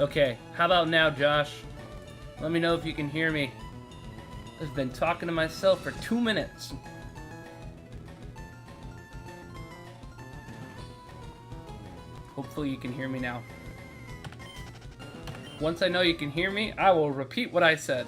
Okay, how about now, Josh? Let me know if you can hear me. I've been talking to myself for 2 minutes. Hopefully you can hear me now. Once I know you can hear me, I will repeat what I said.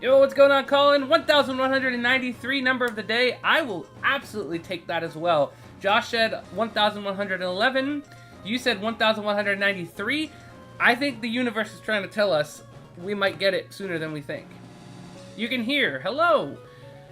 Yo, what's going on, Colin? 1,193 number of the day. I will absolutely take that as well. Josh said 1,111. You said 1,193. I think the universe is trying to tell us we might get it sooner than we think. You can hear. Hello.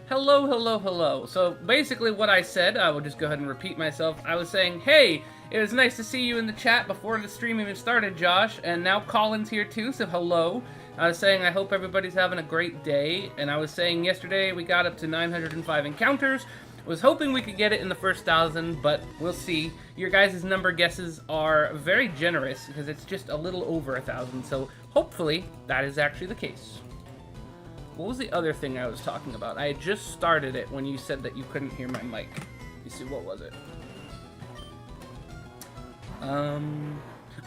Hello, hello, hello. So basically what I said, I will just go ahead and repeat myself. I was saying, hey, it was nice to see you in the chat before the stream even started, Josh. And now Colin's here too, so hello. I was saying I hope everybody's having a great day. And I was saying yesterday we got up to 905 encounters. Was hoping we could get it in the first 1,000, but we'll see. Your guys' number guesses are very generous because it's just a little over 1,000. So hopefully that is actually the case. What was the other thing I was talking about? I had just started it when you said that you couldn't hear my mic. You see, what was it?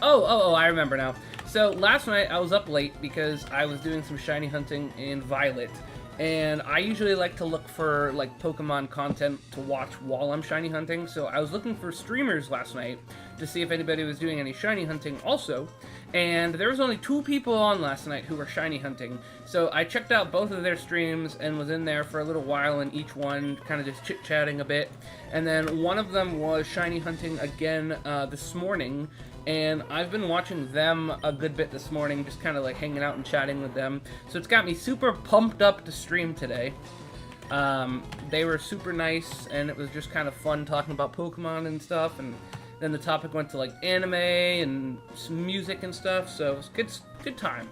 Oh, I remember now. So last night I was up late because I was doing some shiny hunting in Violet. And I usually like to look for like Pokemon content to watch while I'm shiny hunting. So I was looking for streamers last night to see if anybody was doing any shiny hunting also. And there was only 2 people on last night who were shiny hunting. So I checked out both of their streams and was in there for a little while in each one, kind of just chit-chatting a bit. And then one of them was shiny hunting again this morning. And I've been watching them a good bit this morning, just kind of like hanging out and chatting with them. So it's got me super pumped up to stream today. They were super nice, and it was just kind of fun talking about Pokemon and stuff. And then the topic went to like anime and some music and stuff, so it was good time.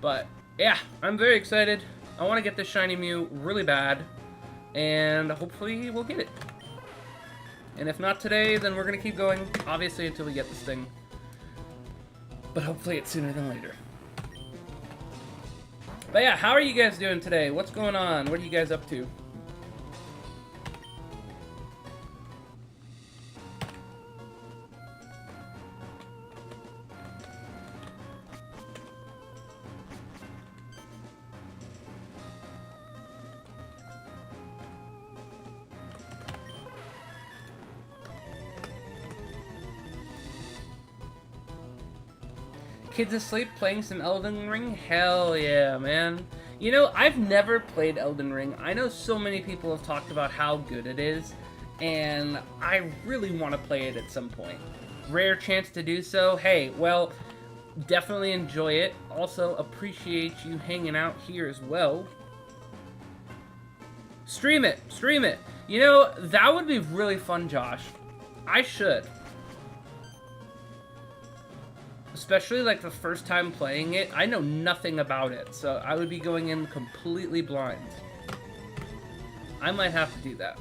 But yeah, I'm very excited. I want to get this Shiny Mew really bad, and hopefully we'll get it. And if not today, then we're going to keep going, obviously, until we get this thing. But hopefully it's sooner than later. But yeah, how are you guys doing today? What's going on? What are you guys up to? Kids asleep playing some Elden Ring? Hell yeah, man. You know, I've never played Elden Ring. I know so many people have talked about how good it is, and I really want to play it at some point. Rare chance to do so. Hey, well, definitely enjoy it. Also, appreciate you hanging out here as well. Stream it. Stream it. You know, that would be really fun, Josh. I should. Especially like the first time playing it, I know nothing about it, so I would be going in completely blind. I might have to do that.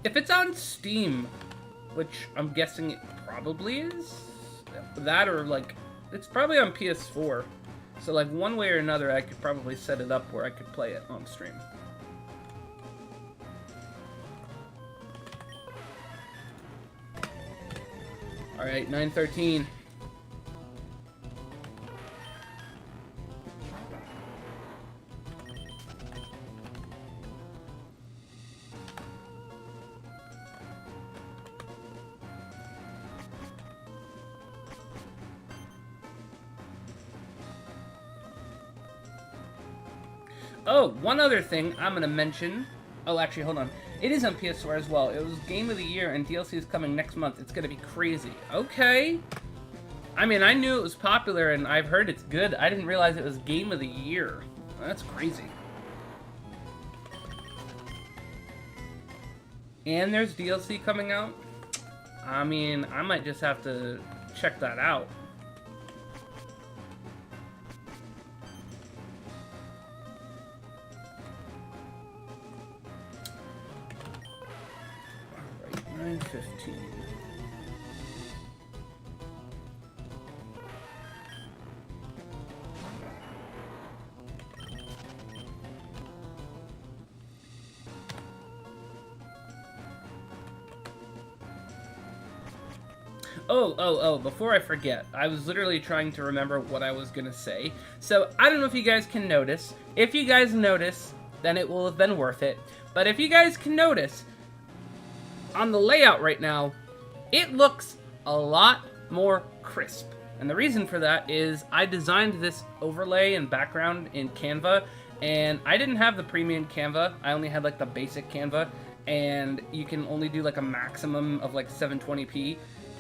If it's on Steam, which I'm guessing it probably is, that or like, it's probably on PS4. So like one way or another, I could probably set it up where I could play it on stream. Alright, 9:13. Oh, one other thing I'm going to mention. Oh, actually, hold on. It is on PS4 as well. It was Game of the Year, and DLC is coming next month. It's going to be crazy. Okay. I mean, I knew it was popular, and I've heard it's good. I didn't realize it was Game of the Year. That's crazy. And there's DLC coming out? I mean, I might just have to check that out. Alright, 9:15. Oh, before I forget, I was literally trying to remember what I was gonna say. So, I don't know if you guys can notice. If you guys notice, then it will have been worth it. But if you guys can notice, on the layout right now, it looks a lot more crisp. And the reason for that is I designed this overlay and background in Canva, and I didn't have the premium Canva. I only had like the basic Canva, and you can only do like a maximum of like 720p.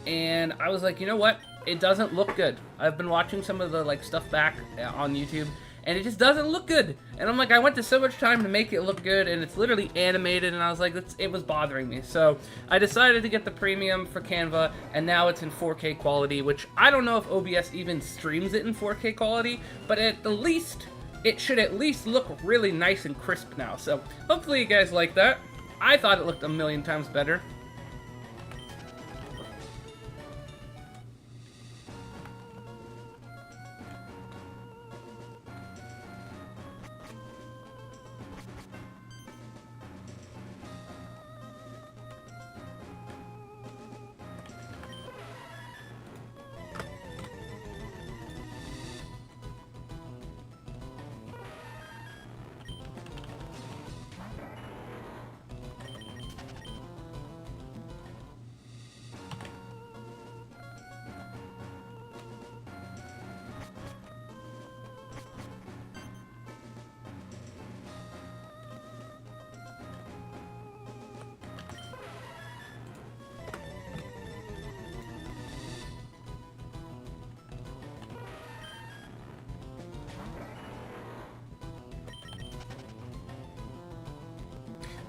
And I was like, you know what? It doesn't look good. I've been watching some of the like stuff back on YouTube, and it just doesn't look good. And I'm like, I went to so much time to make it look good, and it's literally animated, and I was like, it was bothering me. So I decided to get the premium for Canva, and now it's in 4K quality, which I don't know if OBS even streams it in 4K quality, but at the least, it should at least look really nice and crisp now. So hopefully you guys like that. I thought it looked a million times better.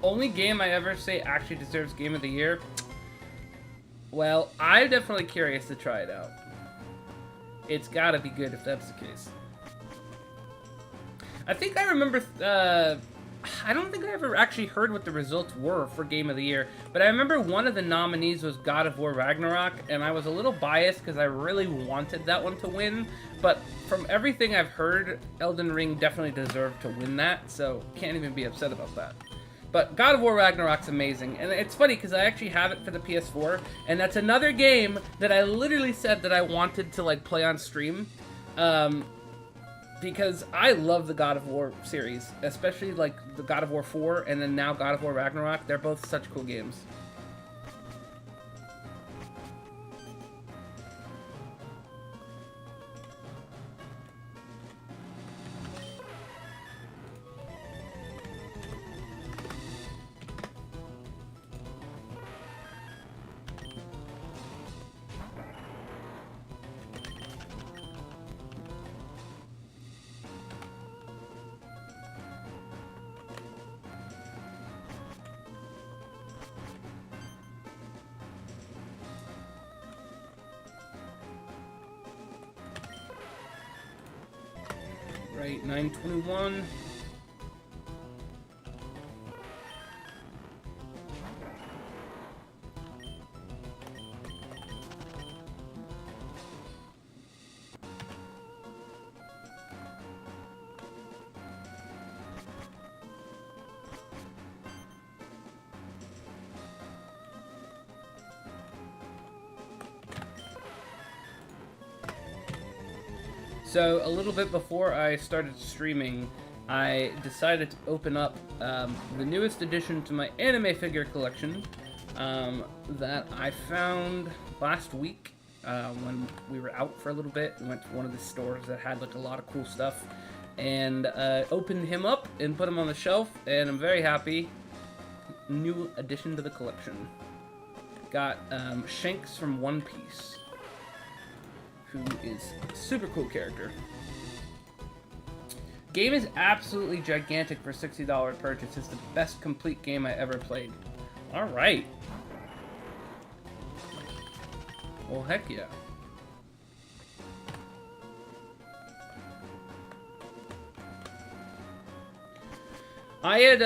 Only game I ever say actually deserves Game of the Year? Well, I'm definitely curious to try it out. It's gotta be good if that's the case. I think I remember, I don't think I ever actually heard what the results were for Game of the Year, but I remember one of the nominees was God of War Ragnarok, and I was a little biased because I really wanted that one to win, but from everything I've heard, Elden Ring definitely deserved to win that, so can't even be upset about that. But God of War Ragnarok's amazing, and it's funny because I actually have it for the PS4, and that's another game that I literally said that I wanted to like play on stream, because I love the God of War series, especially like the God of War 4 and then now God of War Ragnarok. They're both such cool games. Right, 921. So, a little bit before I started streaming, I decided to open up the newest addition to my anime figure collection that I found last week when we were out for a little bit. We went to one of the stores that had like a lot of cool stuff, and opened him up and put him on the shelf, and I'm very happy. New addition to the collection. Got Shanks from One Piece, who is a super cool character. Game is absolutely gigantic for $60 purchase. It's the best complete game I ever played. Alright. Well, heck yeah. I had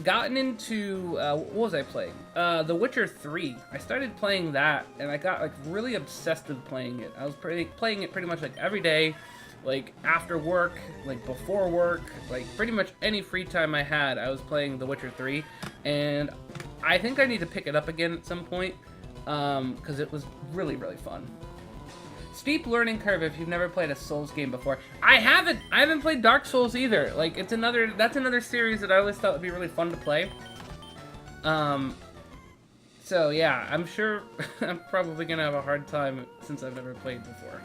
gotten into, what was I playing? The Witcher 3. I started playing that, and I got like really obsessed with playing it. I was playing it pretty much like every day, like after work, like before work, like pretty much any free time I had, I was playing The Witcher 3, and I think I need to pick it up again at some point. because it was really, really fun. Steep learning curve if you've never played a Souls game before. I haven't played Dark Souls either. Like, that's another series that I always thought would be really fun to play. So yeah, I'm sure I'm probably gonna have a hard time since I've never played before.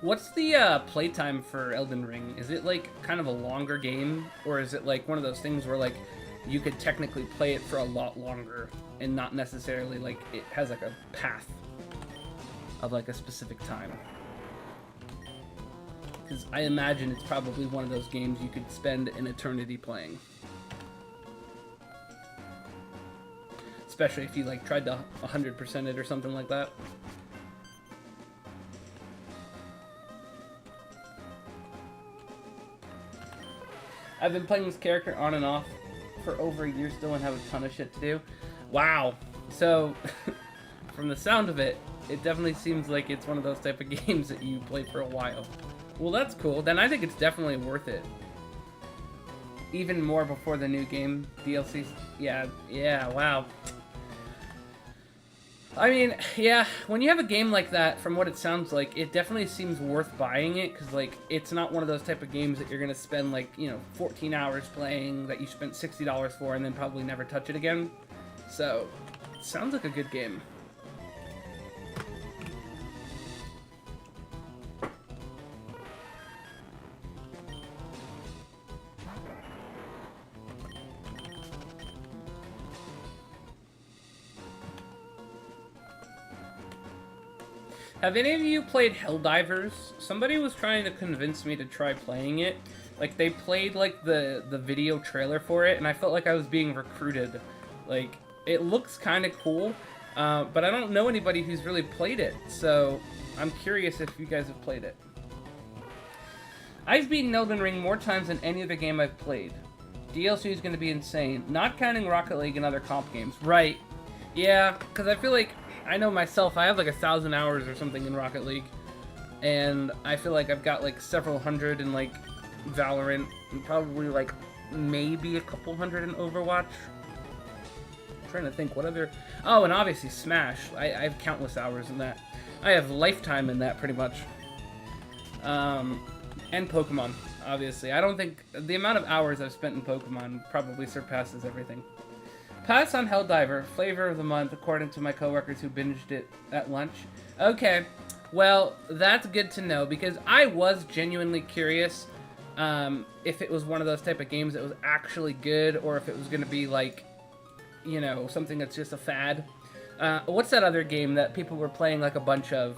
What's the playtime for Elden Ring? Is it like kind of a longer game, or is it like one of those things where like you could technically play it for a lot longer and not necessarily like it has like a path of like a specific time? Because I imagine it's probably one of those games you could spend an eternity playing. Especially if you like tried to 100% it or something like that. I've been playing this character on and off for over a year still and have a ton of shit to do. Wow. So, from the sound of it, it definitely seems like it's one of those type of games that you play for a while. Well, that's cool. Then I think it's definitely worth it. Even more before the new game DLCs. Yeah, wow. I mean, yeah, when you have a game like that, from what it sounds like, it definitely seems worth buying it, because, like, it's not one of those type of games that you're going to spend, like, 14 hours playing, that you spent $60 for, and then probably never touch it again. So, it sounds like a good game. Have any of you played Helldivers? Somebody was trying to convince me to try playing it. Like, they played, like, the video trailer for it, and I felt like I was being recruited. Like, it looks kind of cool, but I don't know anybody who's really played it, so I'm curious if you guys have played it. I've beaten Elden Ring more times than any other game I've played. DLC is going to be insane, not counting Rocket League and other comp games. Right. Yeah, because I feel like, I know myself, I have like 1,000 hours or something in Rocket League, and I feel like I've got like several hundred in like Valorant, and probably like maybe a couple hundred in Overwatch. I'm trying to think what other... Oh, and obviously Smash. I have countless hours in that. I have lifetime in that pretty much. And Pokemon, obviously. I don't think... The amount of hours I've spent in Pokemon probably surpasses everything. Pass on Helldiver, flavor of the month, according to my coworkers who binged it at lunch. Okay, well, that's good to know, because I was genuinely curious if it was one of those type of games that was actually good, or if it was going to be like, something that's just a fad. What's that other game that people were playing like a bunch of?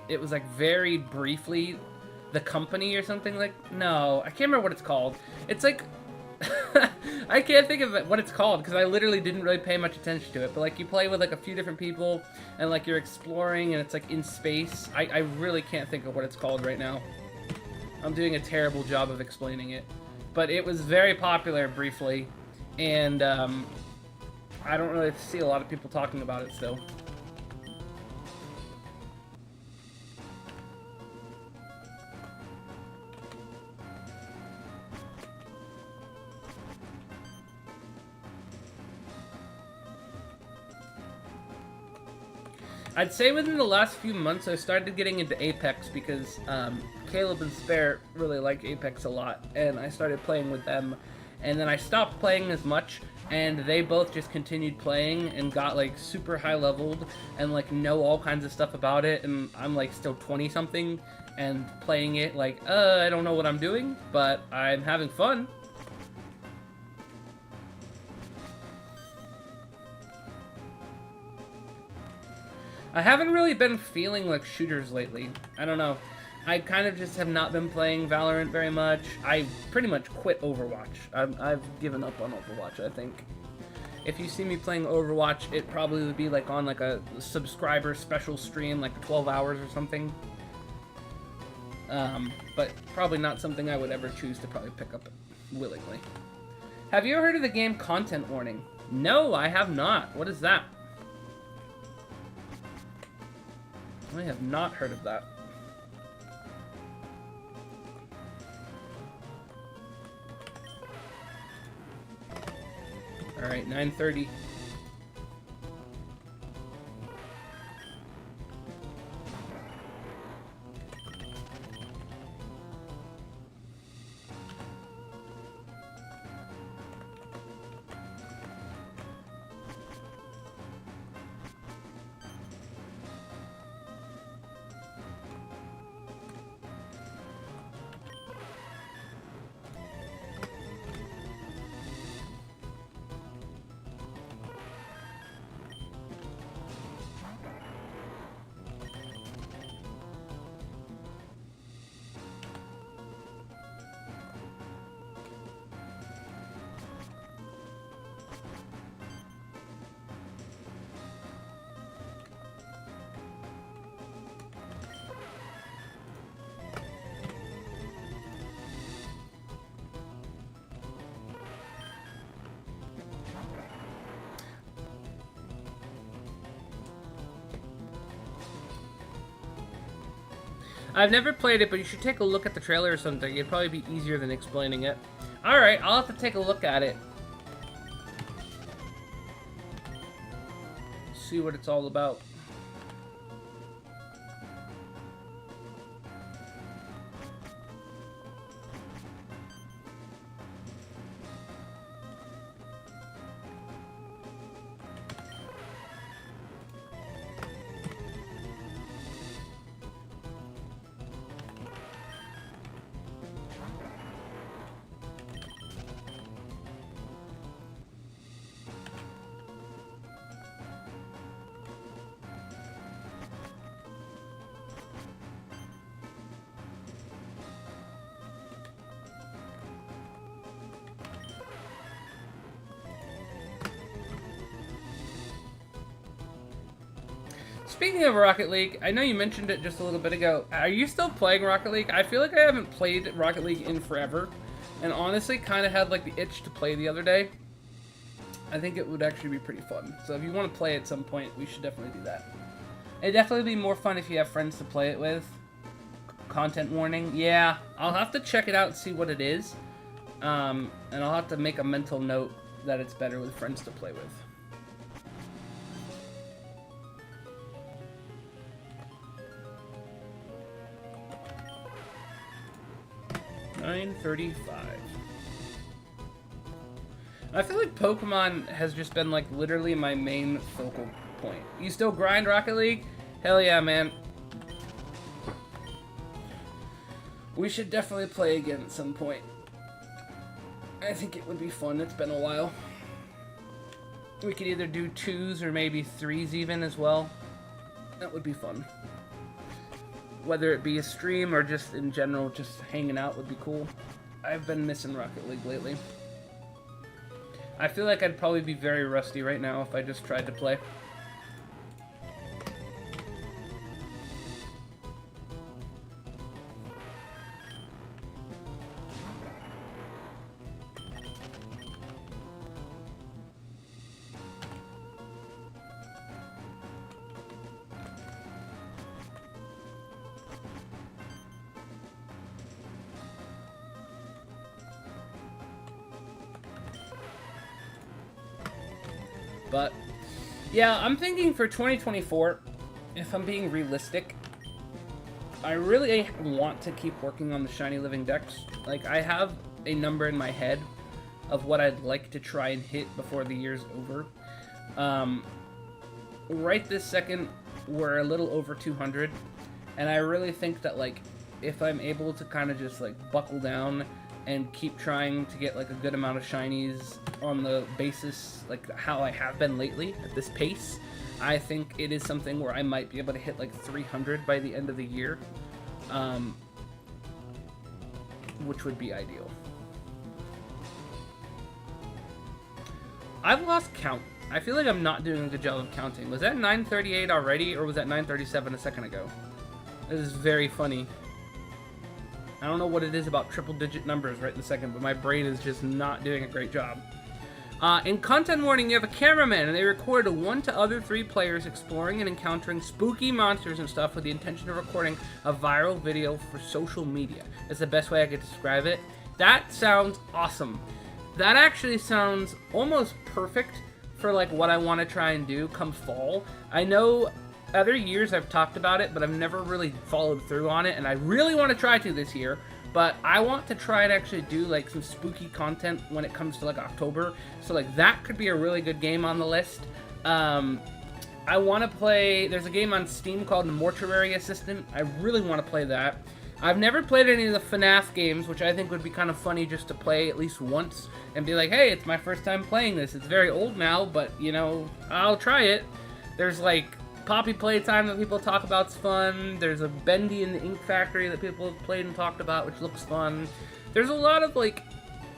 It was like very briefly, The Company or something like... No, I can't remember what it's called. It's like... I can't think of what it's called, because I literally didn't really pay much attention to it, but like you play with like a few different people, and like you're exploring, and it's like in space. I really can't think of what it's called right now. I'm doing a terrible job of explaining it, but it was very popular briefly, and I don't really see a lot of people talking about it still. I'd say within the last few months I started getting into Apex because Caleb and Spare really like Apex a lot, and I started playing with them, and then I stopped playing as much, and they both just continued playing and got like super high leveled and like know all kinds of stuff about it, and I'm like still 20 something and playing it like I don't know what I'm doing, but I'm having fun. I haven't really been feeling like shooters lately. I don't know. I kind of just have not been playing Valorant very much. I pretty much quit Overwatch. I've given up on Overwatch, I think. If you see me playing Overwatch, it probably would be like on like a subscriber special stream, like 12 hours or something. But probably not something I would ever choose to probably pick up willingly. Have you ever heard of the game Content Warning? No, I have not. What is that? I have not heard of that. Alright, 9:30. I've never played it, but you should take a look at the trailer or something. It'd probably be easier than explaining it. Alright, I'll have to take a look at it. See what it's all about. Speaking of Rocket League, I know you mentioned it just a little bit ago. Are you still playing Rocket League? I feel like I haven't played Rocket League in forever, and honestly kind of had like the itch to play the other day. I think it would actually be pretty fun. So if you want to play at some point, we should definitely do that. It'd definitely be more fun if you have friends to play it with. Content warning. Yeah, I'll have to check it out and see what it is. And I'll have to make a mental note that it's better with friends to play with. 9:35. I feel like Pokemon has just been like literally my main focal point. You still grind Rocket League? Hell yeah, man. We should definitely play again at some point. I think it would be fun. It's been a while. We could either do 2s or maybe 3s even as well. That would be fun. Whether it be a stream or just in general, just hanging out would be cool. I've been missing Rocket League lately. I feel like I'd probably be very rusty right now if I just tried to play. But, yeah, I'm thinking for 2024, if I'm being realistic, I really want to keep working on the Shiny Living Dex. Like, I have a number in my head of what I'd like to try and hit before the year's over. Right this second, we're a little over 200, and I really think that, like, if I'm able to kind of just, like, buckle down and keep trying to get, like, a good amount of shinies on the basis, like, how I have been lately at this pace, I think it is something where I might be able to hit, like, 300 by the end of the year, which would be ideal. I've lost count. I feel like I'm not doing a good job of counting. Was that 938 already, or was that 937 a second ago? This is very funny. I don't know what it is about triple-digit numbers right this second, but my brain is just not doing a great job. In content warning, you have a cameraman, and they record 1 to other 3 players exploring and encountering spooky monsters and stuff with the intention of recording a viral video for social media. That's the best way I could describe it. That sounds awesome. That actually sounds almost perfect for, like, what I want to try and do come fall. I know other years I've talked about it, but I've never really followed through on it, and I really want to try to this year. But I want to try and actually do, like, some spooky content when it comes to, like, October. So, like, that could be a really good game on the list. I want to play... There's a game on Steam called The Mortuary Assistant. I really want to play that. I've never played any of the FNAF games, which I think would be kind of funny just to play at least once and be like, hey, it's my first time playing this. It's very old now, but, you know, I'll try it. There's, like, Poppy Playtime that people talk about's fun. There's a Bendy in the Ink Factory that people have played and talked about, which looks fun. There's a lot of, like,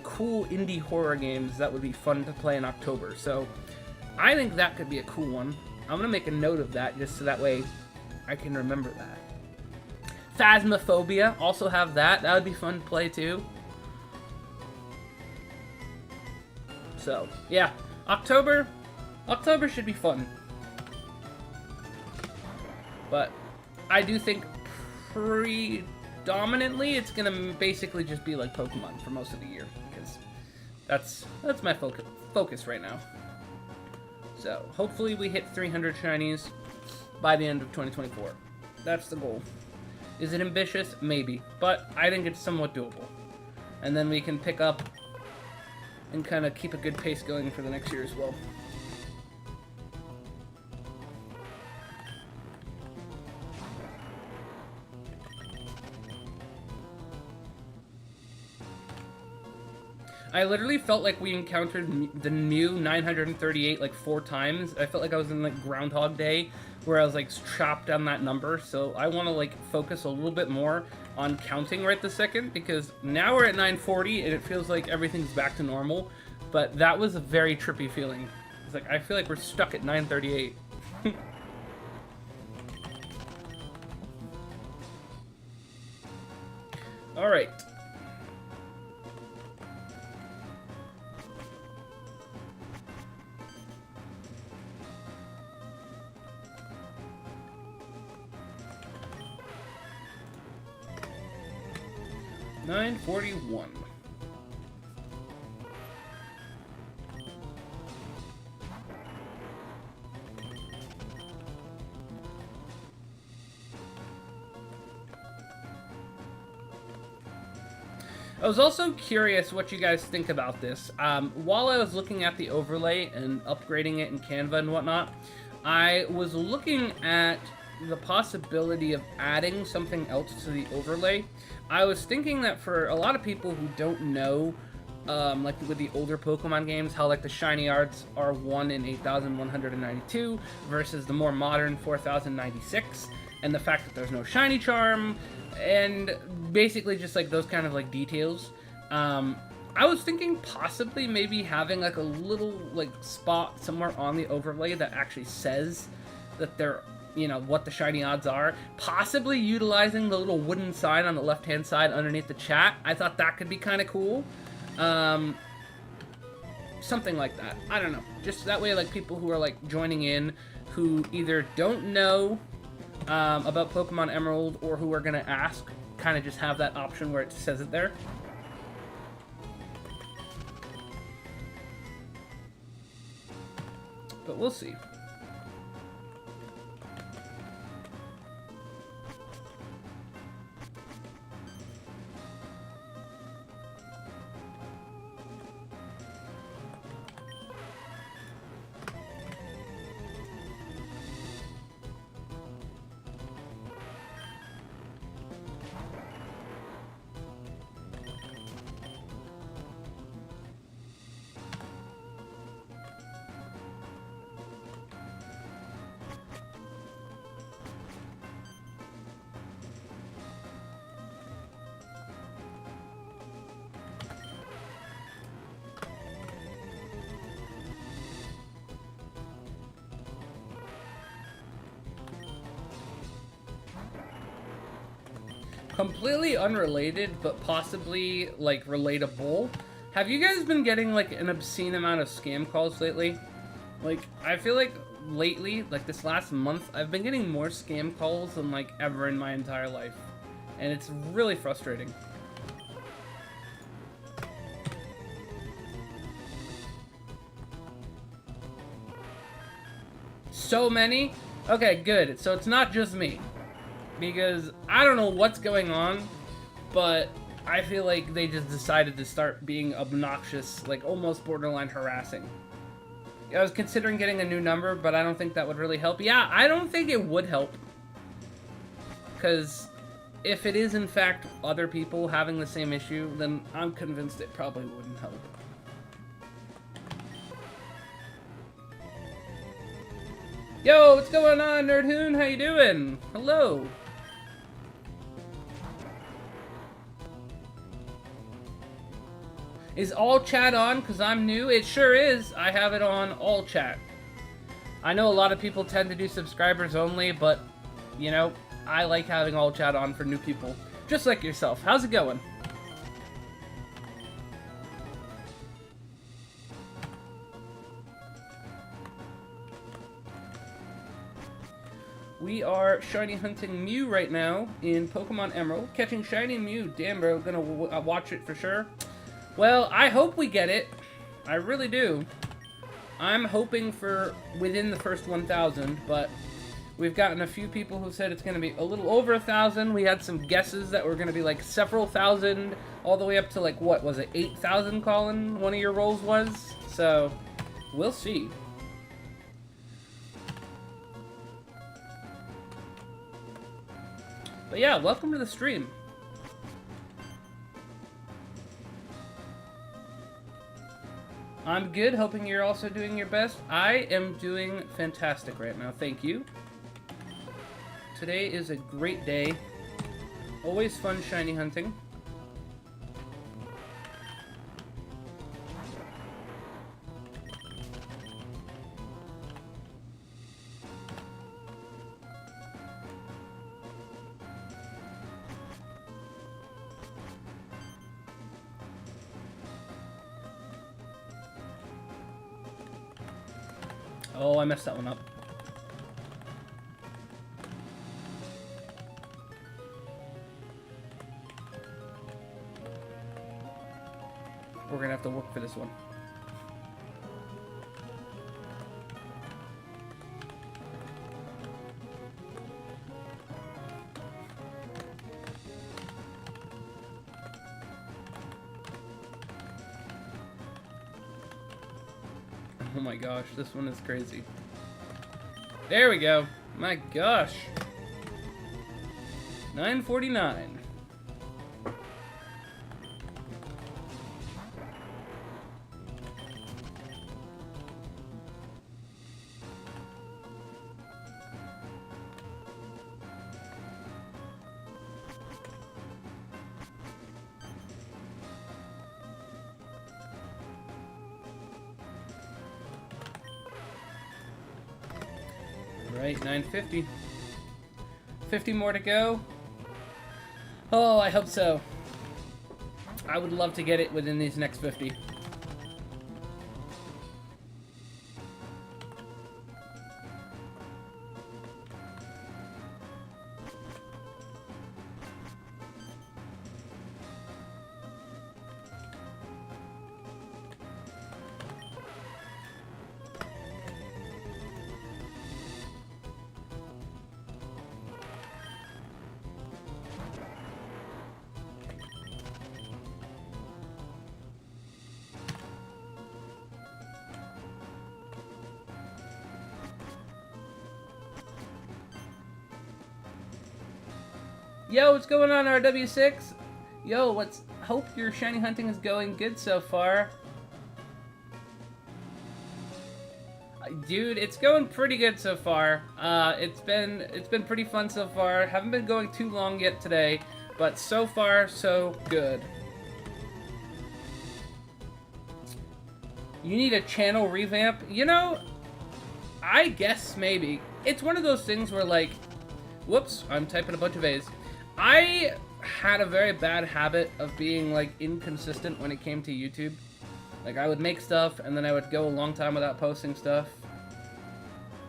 cool indie horror games that would be fun to play in October. So I think that could be a cool one. I'm going to make a note of that just so that way I can remember that. Phasmophobia, also have that. That would be fun to play too. So, yeah. October should be fun. But I do think predominantly it's gonna basically just be like Pokemon for most of the year, because that's my focus right now. So hopefully we hit 300 shinies by the end of 2024. That's the goal. Is it ambitious? Maybe, but I think it's somewhat doable. And then we can pick up and kind of keep a good pace going for the next year as well. I literally felt like we encountered the Mew 938 like 4 times. I felt like I was in like Groundhog Day, where I was like trapped on that number. So I want to like focus a little bit more on counting right this second, because now we're at 940 and it feels like everything's back to normal. But that was a very trippy feeling. It's like I feel like we're stuck at 938. All right. $941. I was also curious what you guys think about this. While I was looking at the overlay and upgrading it in Canva and whatnot, I was looking at the possibility of adding something else to the overlay. I was thinking that for a lot of people who don't know, like with the older Pokemon games, how like the shiny arts are 1 in 8,192 versus the more modern 4,096, and the fact that there's no shiny charm, and basically just like those kind of like details. I was thinking possibly maybe having like a little like spot somewhere on the overlay that actually says that they're, you know, what the shiny odds are. Possibly utilizing the little wooden sign on the left-hand side underneath the chat. I thought that could be kind of cool. Something like that. I don't know. Just that way, like, people who are, like, joining in who either don't know about Pokemon Emerald or who are going to ask, kind of just have that option where it says it there. But we'll see. Completely unrelated, but possibly, like, relatable. Have you guys been getting, like, an obscene amount of scam calls lately? Like, I feel like lately, like this last month, I've been getting more scam calls than, like, ever in my entire life. And it's really frustrating. So many? Okay, good. So it's not just me. Because I don't know what's going on, but I feel like they just decided to start being obnoxious, like almost borderline harassing. I was considering getting a new number, but I don't think that would really help. Yeah, I don't think it would help. Because if it is in fact other people having the same issue, then I'm convinced it probably wouldn't help. Yo, what's going on, Nerdhoon? How you doing? Hello. Is all chat on? Because I'm new. It sure is. I have it on all chat. I know a lot of people tend to do subscribers only, but, you know, I like having all chat on for new people. Just like yourself. How's it going? We are Shiny Hunting Mew right now in Pokemon Emerald. Catching Shiny Mew. Damn, bro. Gonna watch it for sure. Well, I hope we get it. I really do. I'm hoping for within the first 1,000, but we've gotten a few people who said it's going to be a little over 1,000. We had some guesses that were going to be like several thousand, all the way up to like, what was it, 8,000, Colin? One of your rolls was? So, we'll see. But yeah, welcome to the stream. I'm good, hoping you're also doing your best. I am doing fantastic right now, thank you. Today is a great day. Always fun shiny hunting. Oh, I messed that one up. We're gonna have to work for this one. Oh my gosh, this one is crazy. There we go. My gosh. 949. Right, 950. 50 more to go. Oh, I hope so. I would love to get it within these next 50. Yo, what's going on, RW6? Yo, hope your shiny hunting is going good so far. Dude, it's going pretty good so far. It's been pretty fun so far. Haven't been going too long yet today, but so far so good. You need a channel revamp? You know, I guess maybe. It's one of those things where, like, whoops, I'm typing a bunch of A's. I had a very bad habit of being like inconsistent when it came to YouTube. Like I would make stuff and then I would go a long time without posting stuff.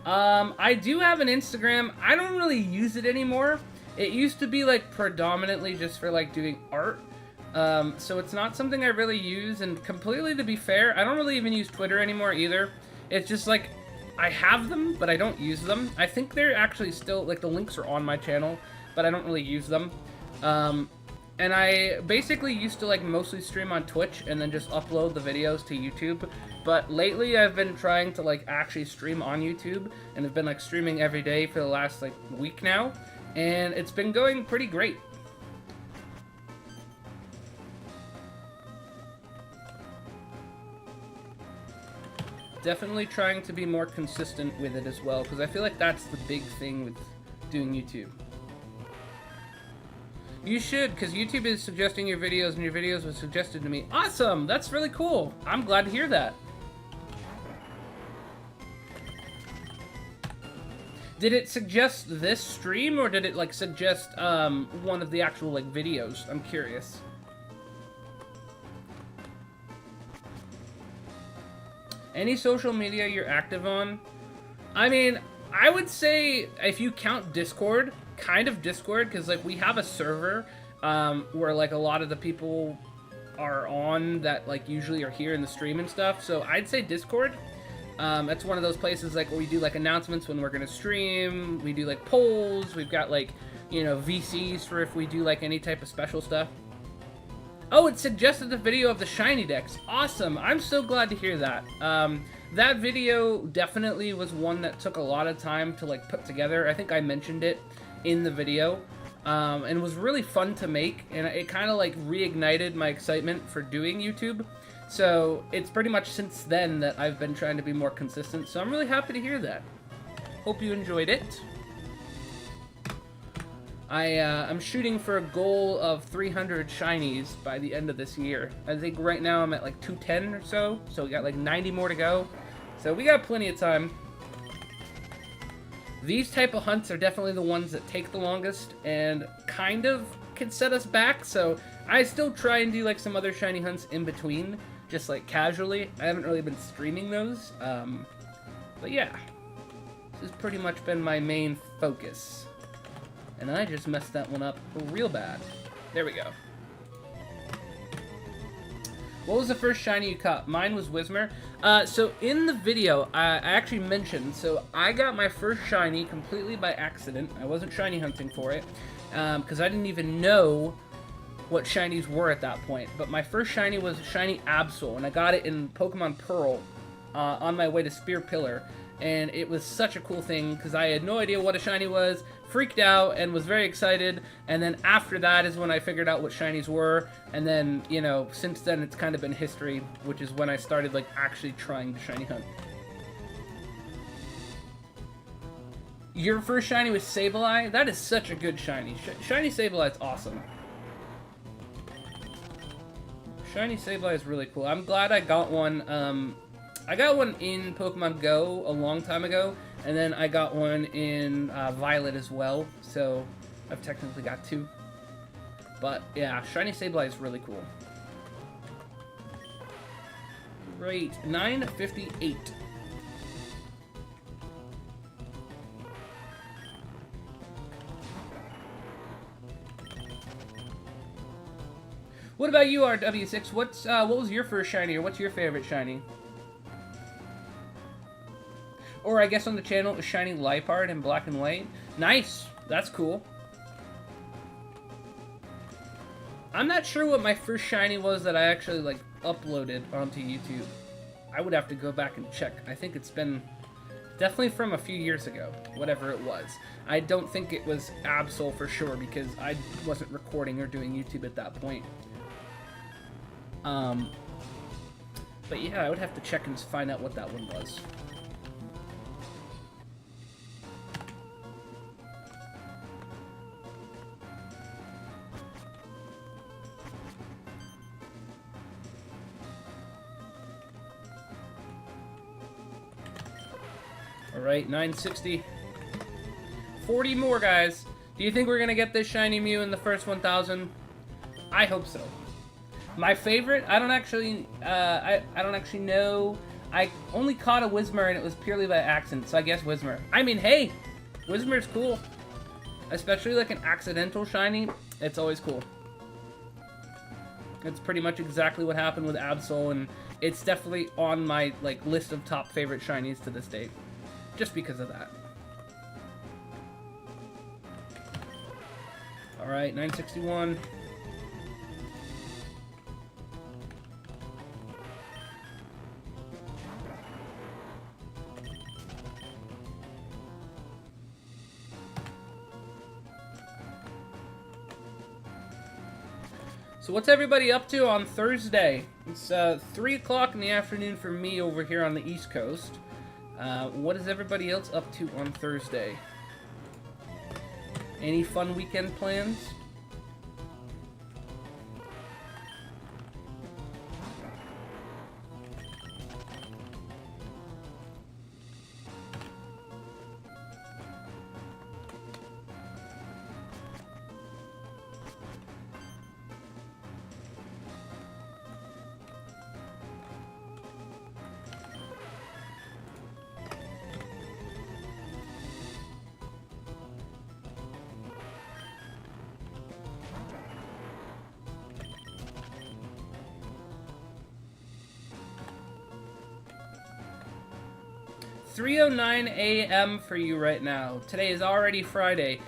I do have an Instagram. I don't really use it anymore. It used to be like predominantly just for like doing art. So it's not something I really use, and completely to be fair, I don't really even use Twitter anymore either. It's just like, I have them, but I don't use them. I think they're actually still, like the links are on my channel, but I don't really use them. And I basically used to like mostly stream on Twitch and then just upload the videos to YouTube. But lately I've been trying to like actually stream on YouTube, and have been like streaming every day for the last like week now. And it's been going pretty great. Definitely trying to be more consistent with it as well, because I feel like that's the big thing with doing YouTube. You should, because YouTube is suggesting your videos, and your videos were suggested to me. Awesome! That's really cool. I'm glad to hear that. Did it suggest this stream, or did it like suggest one of the actual like videos? I'm curious. Any social media you're active on? I mean, I would say if you count Discord, kind of Discord, because like we have a server where like a lot of the people are on that like usually are here in the stream and stuff. So I'd say Discord. That's one of those places like where we do like announcements when we're gonna stream. We do like polls. We've got like, you know, VCs for if we do like any type of special stuff. Oh, it suggested the video of the shiny decks. Awesome. I'm so glad to hear that. That video definitely was one that took a lot of time to like put together. I think I mentioned it in the video. And was really fun to make, and it kind of like reignited my excitement for doing YouTube. So it's pretty much since then that I've been trying to be more consistent, so I'm really happy to hear that. Hope you enjoyed it. I'm shooting for a goal of 300 shinies by the end of this year. I think right now I'm at like 210 or so, so we got like 90 more to go. So we got plenty of time. These type of hunts are definitely the ones that take the longest and kind of can set us back, so I still try and do like some other shiny hunts in between, just like casually. I haven't really been streaming those, but yeah. This has pretty much been my main focus. And I just messed that one up real bad. There we go. What was the first shiny you caught? Mine was Whismur. So in the video, I actually mentioned, so I got my first shiny completely by accident. I wasn't shiny hunting for it, because I didn't even know what shinies were at that point. But my first shiny was shiny Absol, and I got it in Pokemon Pearl on my way to Spear Pillar. And it was such a cool thing, because I had no idea what a shiny was, freaked out, and was very excited, and then after that is when I figured out what shinies were, and then, you know, since then it's kind of been history, which is when I started, like, actually trying to shiny hunt. Your first shiny was Sableye? That is such a good shiny. Shiny Sableye is awesome. Shiny Sableye is really cool. I'm glad I got one, I got one in Pokemon Go a long time ago, and then I got one in Violet as well, so I've technically got two. But yeah, Shiny Sableye is really cool. Great, 958. What about you, RW6? What was your first shiny, or what's your favorite shiny? Or I guess on the channel it was Shiny Liepard in Black and White. Nice! That's cool. I'm not sure what my first shiny was that I actually like uploaded onto YouTube. I would have to go back and check. I think it's been definitely from a few years ago, whatever it was. I don't think it was Absol for sure, because I wasn't recording or doing YouTube at that point. But yeah, I would have to check and find out what that one was. Alright, 960. 40 more, guys. Do you think we're gonna get this Shiny Mew in the first 1,000? I hope so. My favorite, I don't actually know. I only caught a Whismur and it was purely by accident, so I guess Whismur. I mean, hey, Whismur's cool. Especially like an accidental shiny, it's always cool. It's pretty much exactly what happened with Absol, and it's definitely on my like list of top favorite shinies to this date. Just because of that. Alright, 961. So what's everybody up to on Thursday? It's 3 o'clock in the afternoon for me over here on the East Coast. What is everybody else up to on Thursday? Any fun weekend plans? .3:09 a.m. for you right now. Today is already Friday.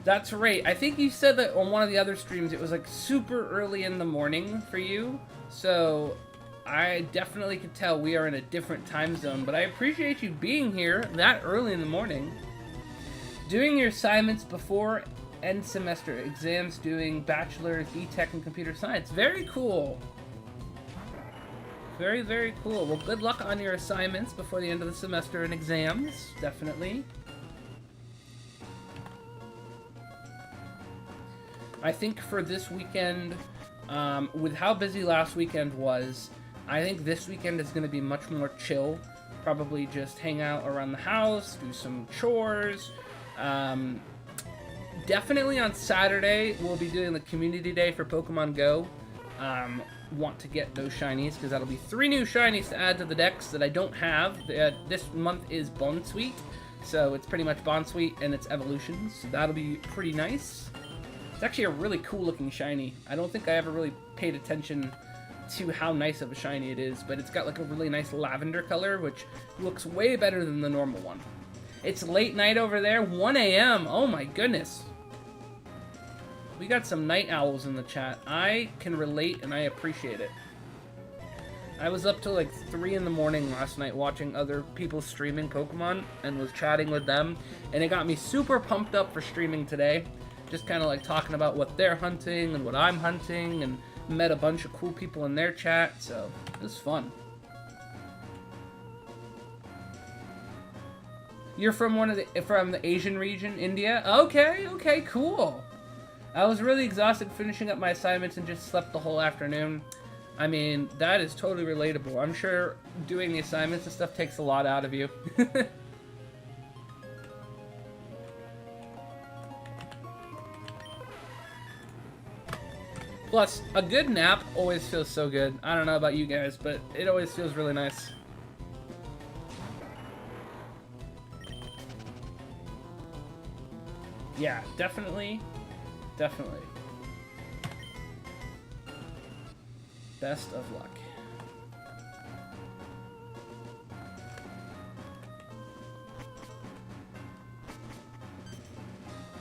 That's right. I think you said that on one of the other streams it was like super early in the morning for you. So I definitely could tell we are in a different time zone. But I appreciate you being here that early in the morning. Doing your assignments before end semester exams, doing bachelor's, B.Tech, and computer science. Very cool. Very, very cool. Well, good luck on your assignments before the end of the semester and exams, definitely. I think for this weekend, with how busy last weekend was, I think this weekend is going to be much more chill. Probably just hang out around the house, do some chores. Definitely on Saturday, we'll be doing the community day for Pokemon Go. Want to get those shinies because that'll be 3 new shinies to add to the decks that I don't have. This month is Bonsweet, so it's pretty much Bonsweet and its evolutions, so that'll be pretty nice. It's actually a really cool looking shiny. I don't think I ever really paid attention to how nice of a shiny it is, but it's got like a really nice lavender color, which looks way better than the normal one. It's late night over there, 1 a.m. Oh my goodness. We got some night owls in the chat. I can relate and I appreciate it. I was up till like 3 in the morning last night watching other people streaming Pokemon and was chatting with them, and it got me super pumped up for streaming today. Just kind of like talking about what they're hunting and what I'm hunting, and met a bunch of cool people in their chat, so it was fun. You're from from the Asian region, India? Okay, okay, cool. I was really exhausted finishing up my assignments and just slept the whole afternoon. I mean, that is totally relatable. I'm sure doing the assignments and stuff takes a lot out of you. Plus, a good nap always feels so good. I don't know about you guys, but it always feels really nice. Yeah, definitely. Definitely. Best of luck.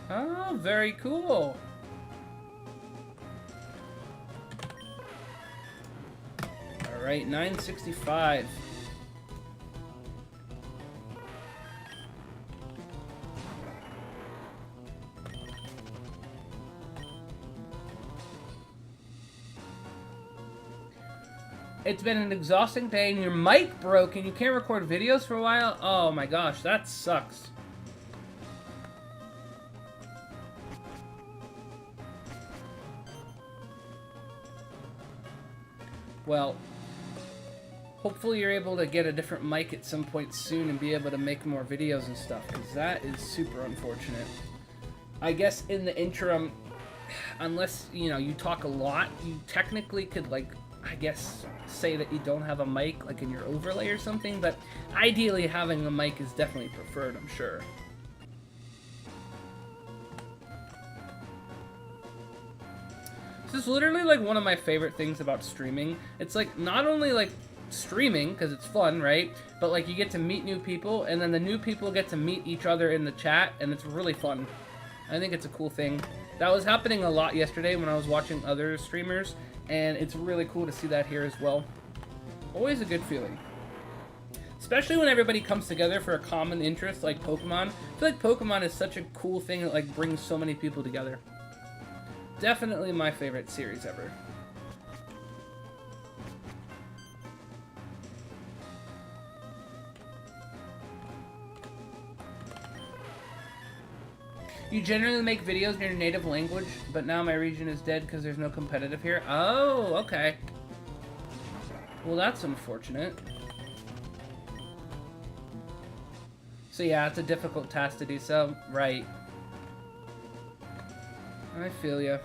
Oh, very cool. All right, 965. It's been an exhausting day and your mic broke and you can't record videos for a while? Oh my gosh, that sucks. Well, hopefully you're able to get a different mic at some point soon and be able to make more videos and stuff, because that is super unfortunate. I guess in the interim, unless, you know, you talk a lot, you technically could, like, I guess, say that you don't have a mic, like, in your overlay or something, but ideally having a mic is definitely preferred, I'm sure. This is literally, like, one of my favorite things about streaming. It's, like, not only, like, streaming, because it's fun, right? But, like, you get to meet new people, and then the new people get to meet each other in the chat, and it's really fun. I think it's a cool thing. That was happening a lot yesterday when I was watching other streamers, and it's really cool to see that here as well. Always a good feeling. Especially when everybody comes together for a common interest like Pokemon. I feel like Pokemon is such a cool thing that, like, brings so many people together. Definitely my favorite series ever. You generally make videos in your native language, but now my region is dead because there's no competitive here. Oh, okay. Well, that's unfortunate. So yeah, it's a difficult task to do so. Right. I feel ya.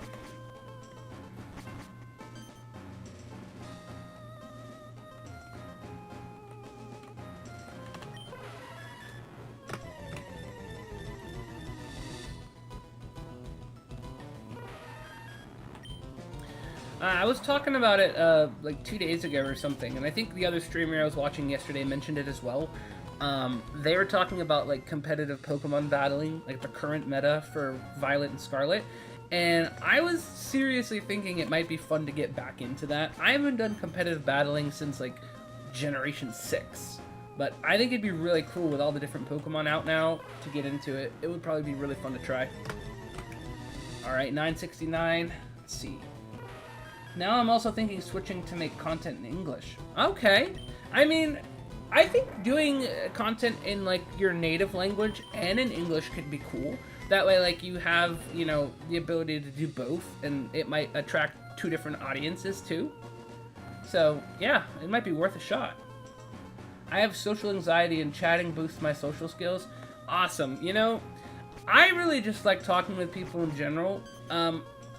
I was talking about it like 2 days ago or something, and I think the other streamer I was watching yesterday mentioned it as well. They were talking about, like, competitive Pokemon battling, like the current meta for Violet and Scarlet, and I was seriously thinking it might be fun to get back into that. I haven't done competitive battling since, like, Generation 6, but I think it'd be really cool with all the different Pokemon out now to get into it. It would probably be really fun to try. Alright, 969. Let's see. Now I'm also thinking switching to make content in English. Okay. I mean, I think doing content in, like, your native language and in English could be cool. That way, like, you have, you know, the ability to do both, and it might attract two different audiences, too. So, yeah, it might be worth a shot. I have social anxiety, and chatting boosts my social skills. Awesome. You know, I really just like talking with people in general.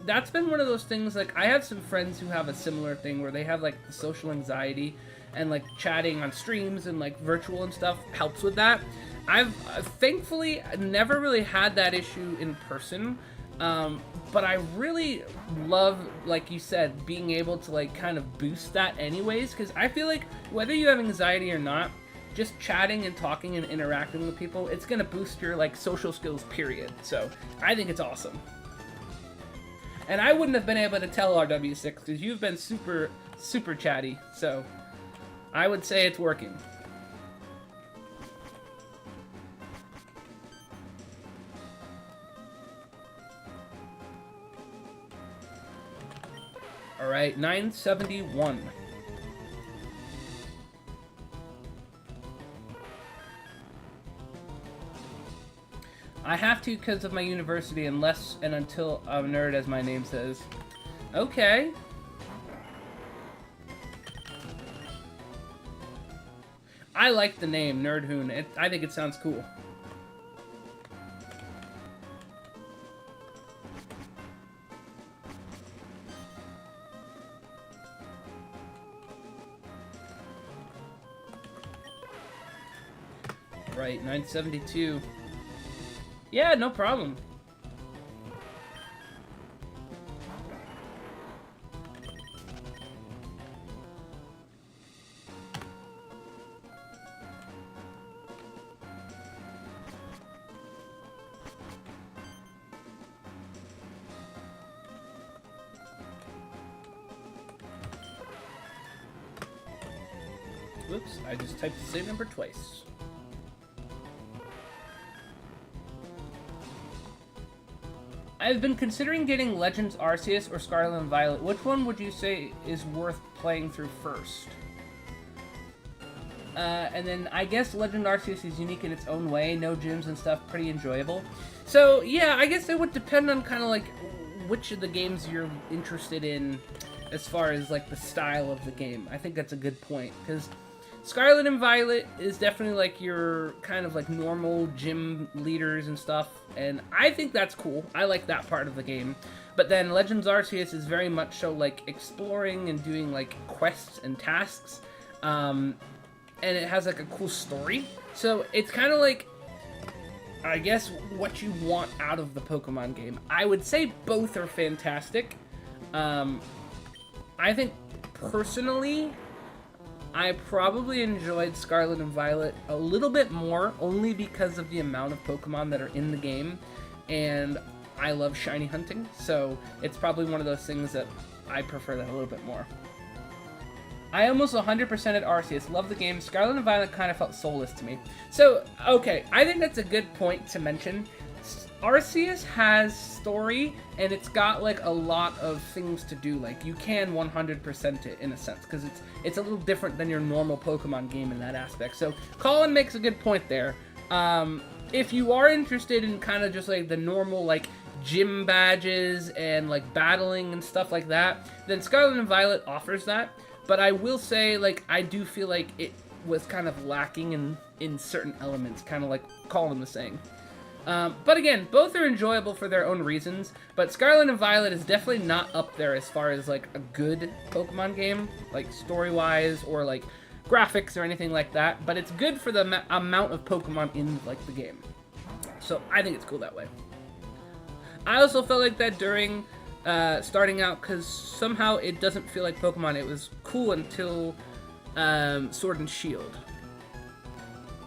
That's been one of those things, like, I have some friends who have a similar thing where they have, like, the social anxiety, and, like, chatting on streams and, like, virtual and stuff helps with that. I've thankfully never really had that issue in person, but I really love, like you said, being able to, like, kind of boost that anyways, because I feel like whether you have anxiety or not, just chatting and talking and interacting with people, it's gonna boost your, like, social skills, period. So, I think it's awesome. And I wouldn't have been able to tell RW6 because you've been super, super chatty. So I would say it's working. All right, 971. I have to because of my university unless and until I'm a nerd, as my name says. Okay. I like the name, Nerdhoon. I think it sounds cool. Right, 972. Yeah, no problem. Whoops, I just typed the same number twice. I've been considering getting Legends Arceus or Scarlet and Violet. Which one would you say is worth playing through first? And then I guess Legend Arceus is unique in its own way. No gyms and stuff, pretty enjoyable. So yeah, I guess it would depend on kind of like which of the games you're interested in as far as like the style of the game. I think that's a good point because Scarlet and Violet is definitely like your kind of like normal gym leaders and stuff, and I think that's cool. I like that part of the game. But then Legends Arceus is very much so like exploring and doing like quests and tasks, and it has like a cool story. So it's kind of like, I guess, what you want out of the Pokemon game. I would say both are fantastic. I think personally, I probably enjoyed Scarlet and Violet a little bit more, only because of the amount of Pokemon that are in the game, and I love shiny hunting, so it's probably one of those things that I prefer that a little bit more. I almost 100% at Arceus. Love the game. Scarlet and Violet kind of felt soulless to me. So, okay, I think that's a good point to mention. Arceus has story, and it's got like a lot of things to do. Like, you can 100% it in a sense, because it's a little different than your normal Pokemon game in that aspect. So, Colin makes a good point there. If you are interested in kind of just like the normal like gym badges and like battling and stuff like that, then Scarlet and Violet offers that. But I will say, like, I do feel like it was kind of lacking in certain elements, kind of like Colin was saying. But again, both are enjoyable for their own reasons, but Scarlet and Violet is definitely not up there as far as, like, a good Pokemon game, like, story-wise, or, like, graphics or anything like that, but it's good for the amount of Pokemon in, like, the game. So, I think it's cool that way. I also felt like that during starting out, because somehow it doesn't feel like Pokemon. It was cool until Sword and Shield.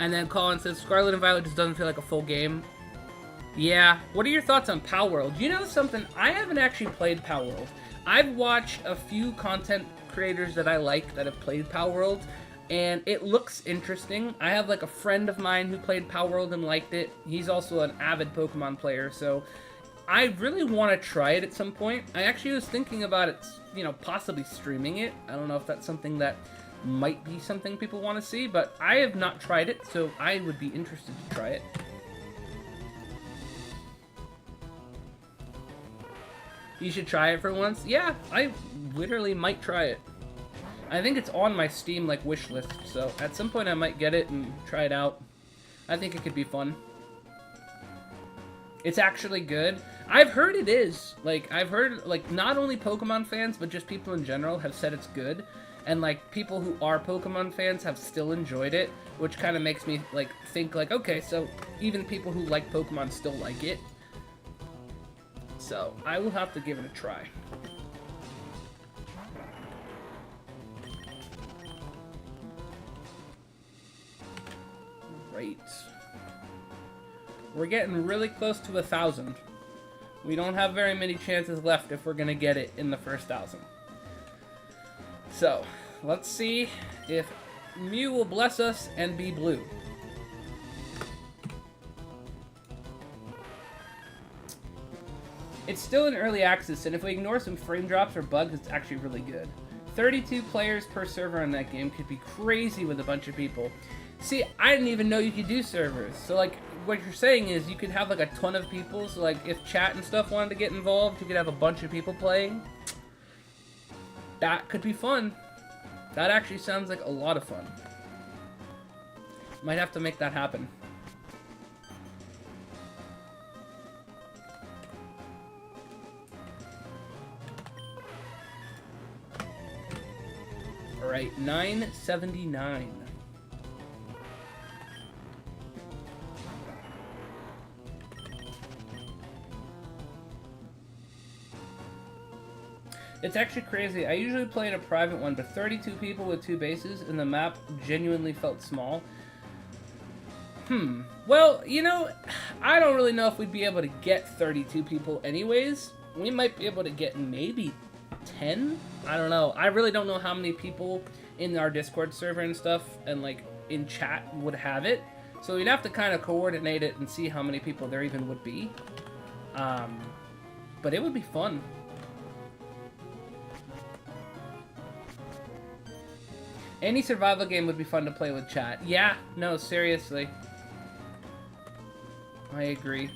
And then Colin says, Scarlet and Violet just doesn't feel like a full game. Yeah, what are your thoughts on Palworld? You know something? I haven't actually played Palworld. I've watched a few content creators that I like that have played Palworld, and it looks interesting. I have like a friend of mine who played Palworld and liked it. He's also an avid Pokemon player, so I really want to try it at some point. I actually was thinking about it, you know, possibly streaming it. I don't know if that's something that might be something people want to see, but I have not tried it, so I would be interested to try it. You should try it for once? Yeah, I literally might try it. I think it's on my Steam, like, wish list, so at some point I might get it and try it out. I think it could be fun. It's actually good. I've heard it is. Like, I've heard, like, not only Pokemon fans, but just people in general have said it's good. And, like, people who are Pokemon fans have still enjoyed it, which kind of makes me, like, think, like, okay, so even people who like Pokemon still like it. So, I will have to give it a try. Right. We're getting really close to 1,000. We don't have very many chances left if we're gonna get it in the first 1,000. So, let's see if Mew will bless us and be blue. It's still in early access, and if we ignore some frame drops or bugs, it's actually really good. 32 players per server on that game could be crazy with a bunch of people. See, I didn't even know you could do servers. So, like, what you're saying is you could have, like, a ton of people. So, like, if chat and stuff wanted to get involved, you could have a bunch of people playing. That could be fun. That actually sounds like a lot of fun. Might have to make that happen. Alright, 979. It's actually crazy. I usually play in a private one, but 32 people with 2 bases, and the map genuinely felt small. Well, you know, I don't really know if we'd be able to get 32 people anyways. We might be able to get maybe 10? I don't know. I really don't know how many people in our Discord server and stuff, and like in chat, would have it. So we'd have to kind of coordinate it and see how many people there even would be. But it would be fun. Any survival game would be fun to play with chat. Yeah, no, seriously. I agree.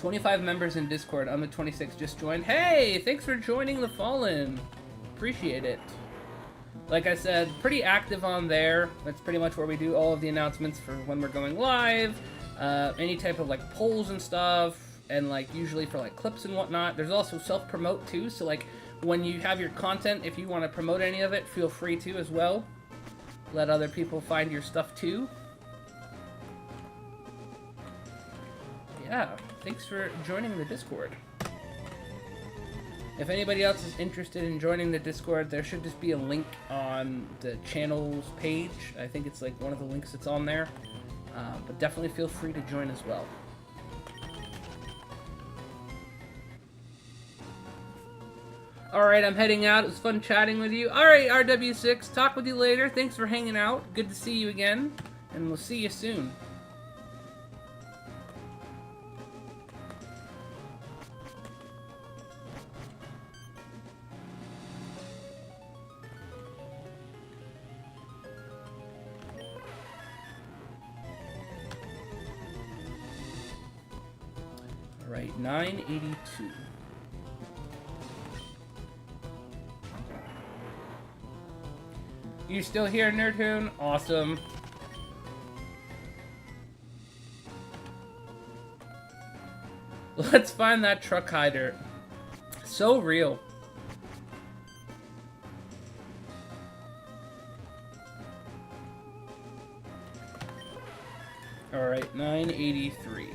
25 members in Discord. I'm the 26th. Just joined. Hey, thanks for joining the Fallen. Appreciate it. Like I said, pretty active on there. That's pretty much where we do all of the announcements for when we're going live. Any type of like polls and stuff, and like usually for like clips and whatnot. There's also self-promote too, so like when you have your content, if you want to promote any of it, feel free to as well. Let other people find your stuff too. Yeah, thanks for joining the Discord. If anybody else is interested in joining the Discord, there should just be a link on the channel's page. I think it's like one of the links that's on there. But definitely feel free to join as well. Alright, I'm heading out. It was fun chatting with you. Alright, RW6, talk with you later. Thanks for hanging out. Good to see you again. And we'll see you soon. Alright, 982. You still here, Nerdhoon? Awesome. Let's find that truck hider. So real. Alright, 983.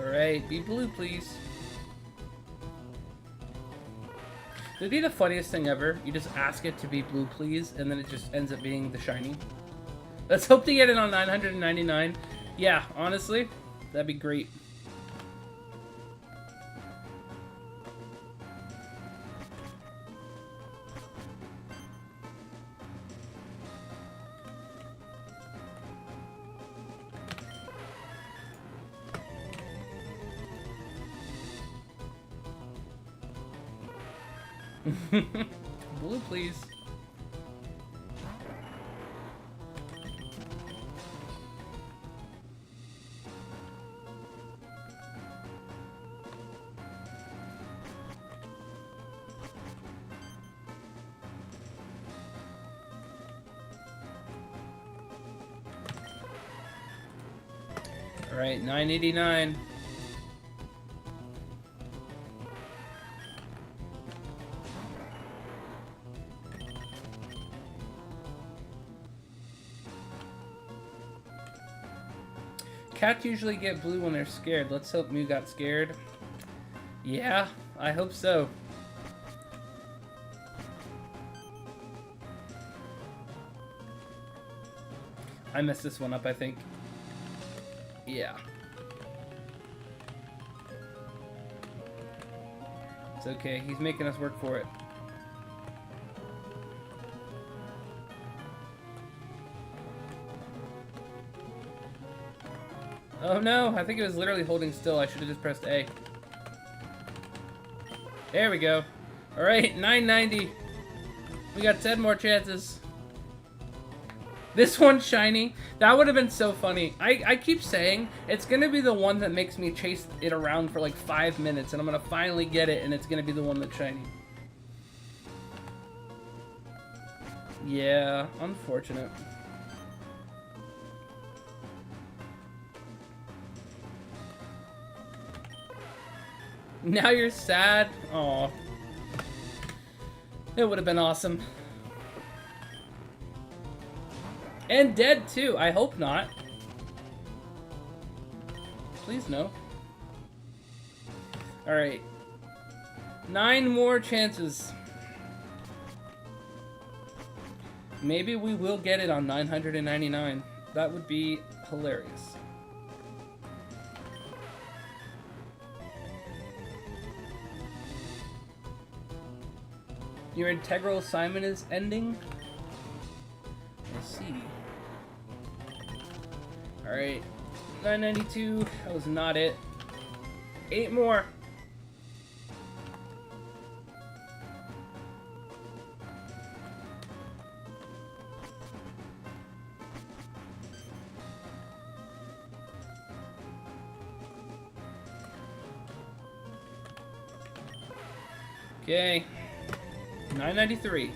Alright, be blue, please. It'd be the funniest thing ever. You just ask it to be blue, please, and then it just ends up being the shiny. Let's hope to get it on 999. Yeah, honestly, that'd be great. Blue, please. All right, 989. Cats usually get blue when they're scared. Let's hope Mew got scared. Yeah, I hope so. I messed this one up, I think. Yeah. It's okay. He's making us work for it. Oh no, I think it was literally holding still. I should have just pressed A. There we go. Alright, 990. We got 10 more chances. This one's shiny. That would have been so funny. I keep saying it's going to be the one that makes me chase it around for like 5 minutes, and I'm going to finally get it, and it's going to be the one that's shiny. Yeah, unfortunate. Now you're sad? Aw. It would have been awesome. And dead, too. I hope not. Please, no. Alright. 9 more chances. Maybe we will get it on 999. That would be hilarious. Your integral assignment is ending? I see. Alright. 992. That was not it. 8 more. Okay. 993.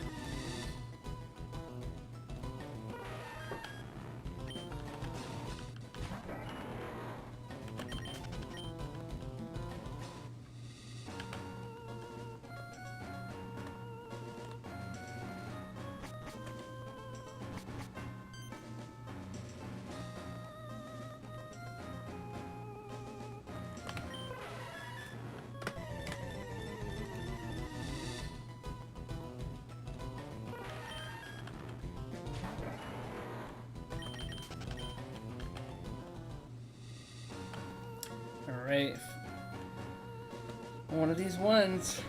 Alright. One of these ones.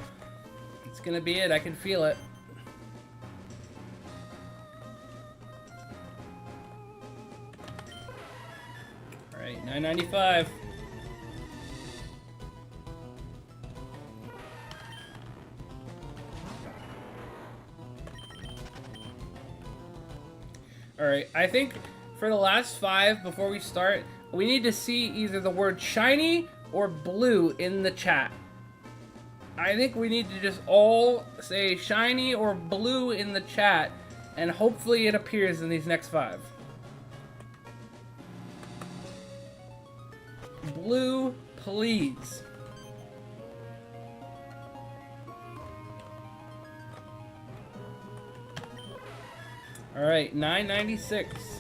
It's gonna be it. I can feel it. Alright, 995. Alright, I think for the last 5 before we start, we need to see either the word shiny or blue in the chat. I think we need to just all say shiny or blue in the chat, and hopefully it appears in these next 5. Blue, please. Alright, 996.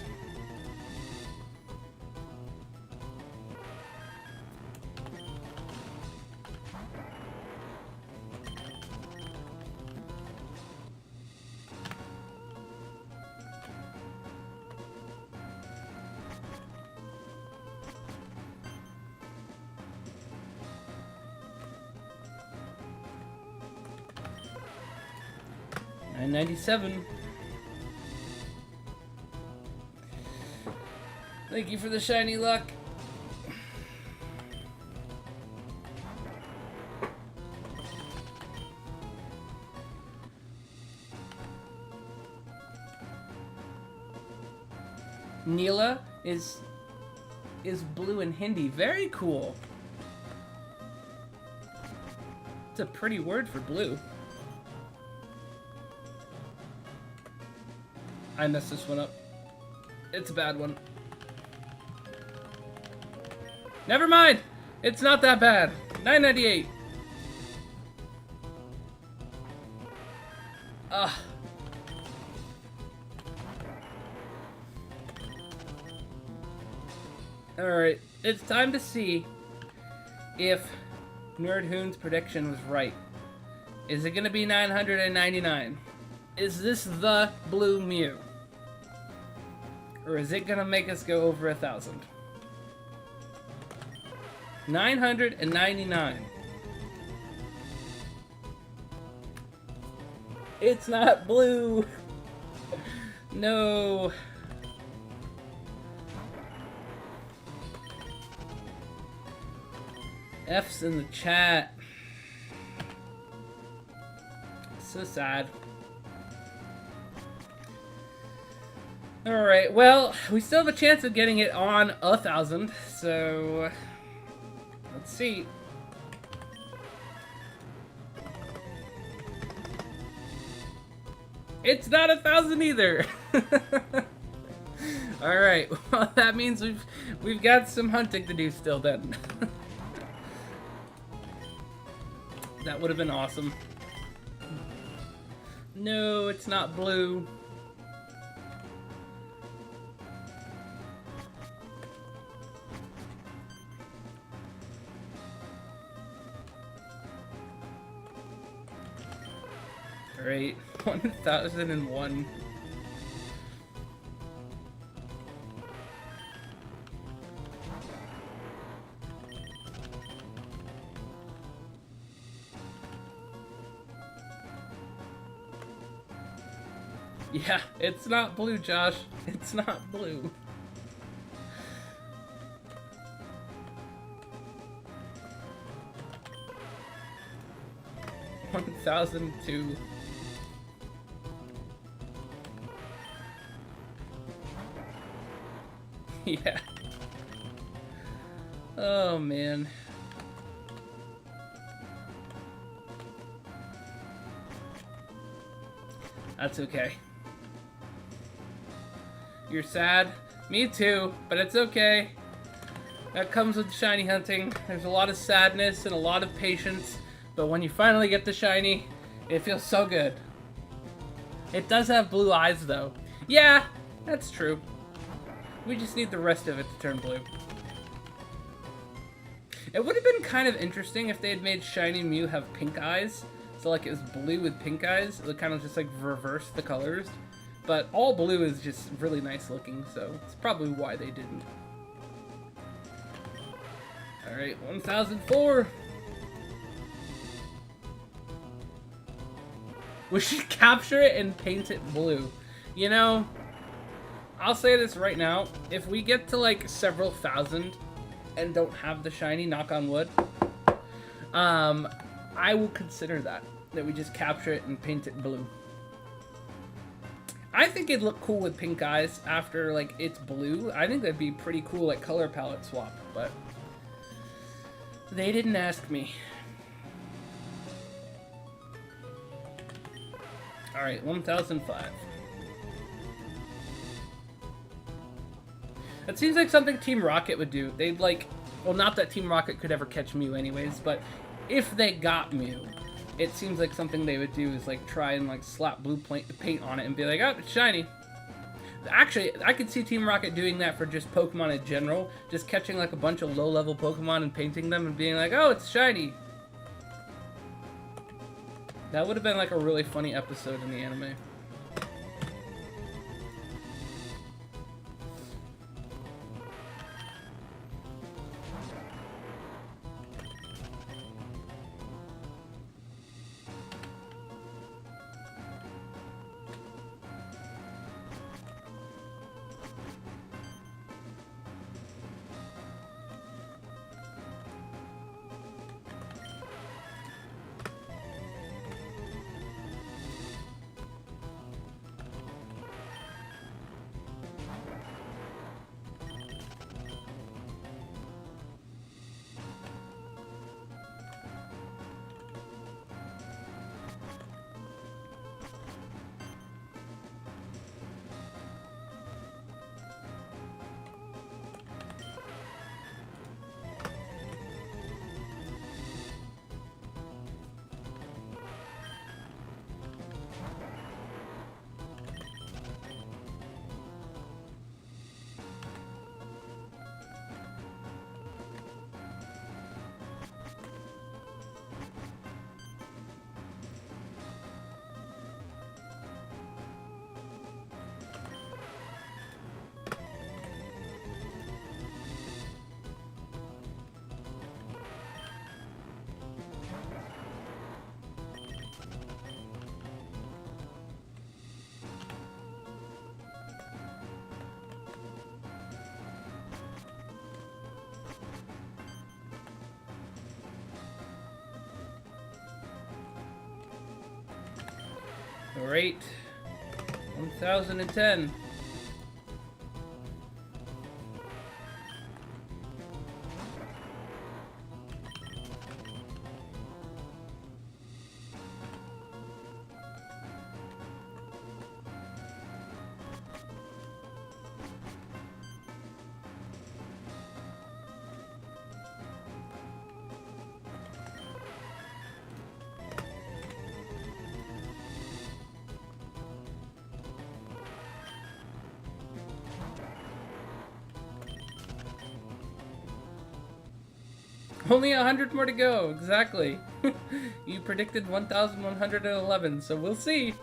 And 97. Thank you for the shiny luck. Neela is blue in Hindi. Very cool. It's a pretty word for blue. I messed this one up. It's a bad one. Never mind! It's not that bad. 998. Ugh. Alright, it's time to see if Nerdhoon's prediction was right. Is it gonna be 999? Is this the blue Mew? Or is it gonna make us go over 1,000? 999. It's not blue. No. F's in the chat. So sad. Alright, well, we still have a chance of getting it on 1,000, so let's see. It's not 1,000 either. Alright, well that means we've got some hunting to do still then. That would have been awesome. No, it's not blue. Alright, 1001. Yeah, it's not blue, Josh. It's not blue. $1,002. Yeah. Oh, man. That's okay. You're sad? Me too, but it's okay. That comes with shiny hunting. There's a lot of sadness and a lot of patience, but when you finally get the shiny, it feels so good. It does have blue eyes, though. Yeah, that's true. We just need the rest of it to turn blue. It would have been kind of interesting if they had made Shiny Mew have pink eyes. So like it was blue with pink eyes. It would kind of just like reverse the colors. But all blue is just really nice looking, so it's probably why they didn't. Alright, 1004. We should capture it and paint it blue. You know, I'll say this right now. If we get to like several thousand and don't have the shiny, knock on wood, I will consider that we just capture it and paint it blue. I think it'd look cool with pink eyes after like it's blue. I think that'd be pretty cool, like color palette swap, but they didn't ask me. Alright, 1005. That seems like something Team Rocket would do. They'd like, well, not that Team Rocket could ever catch Mew anyways, but if they got Mew, it seems like something they would do is like try and like slap blue paint on it and be like, oh, it's shiny. Actually, I could see Team Rocket doing that for just Pokemon in general, just catching like a bunch of low-level Pokemon and painting them and being like, oh, it's shiny. That would have been like a really funny episode in the anime. Alright. 1010. Only 100 more to go, exactly. You predicted 1,111, so we'll see.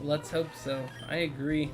Let's hope so. I agree.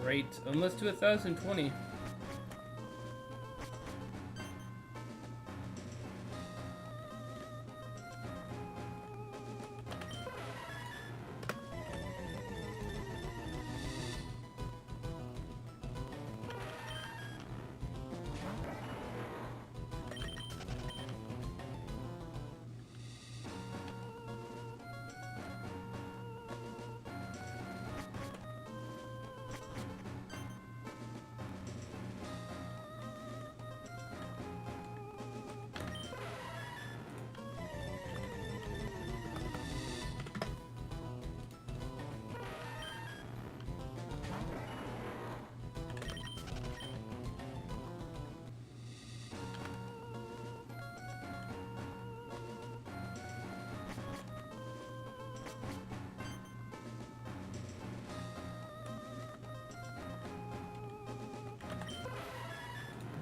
Alright, almost to 1,020.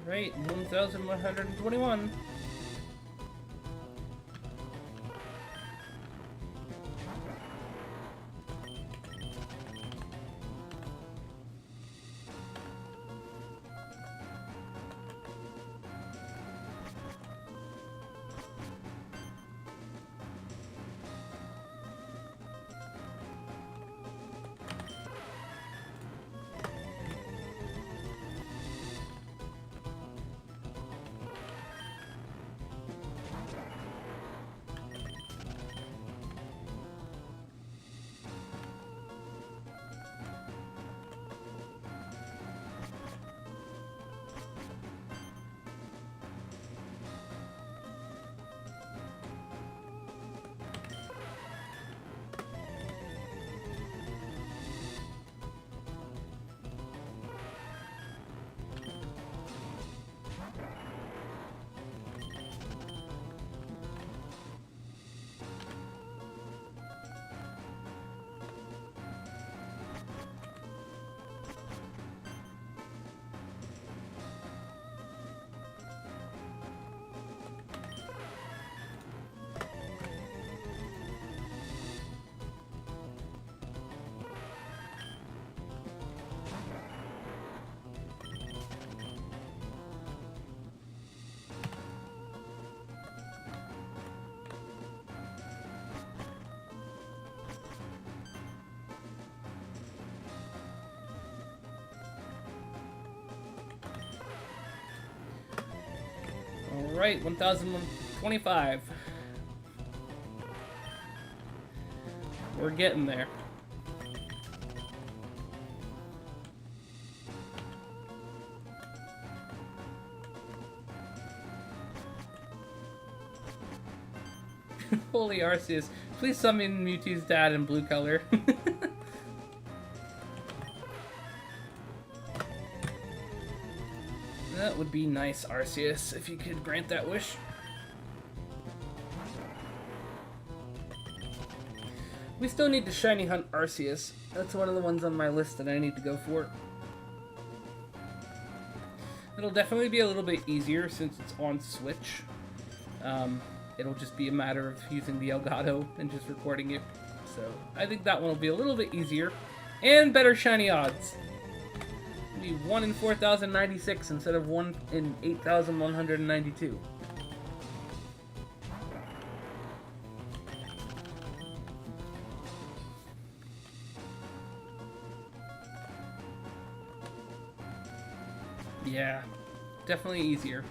Right, 1,121. Alright, 1,025. We're getting there. Holy Arceus. Please summon Mewtwo's dad in blue color. That would be nice, Arceus, if you could grant that wish. We still need to shiny hunt Arceus. That's one of the ones on my list that I need to go for. It'll definitely be a little bit easier since it's on Switch. It'll just be a matter of using the Elgato and just recording it. So I think that one will be a little bit easier. And better shiny odds. It'll be 1 in 4,096 instead of 1 in 8,192. Yeah, definitely easier.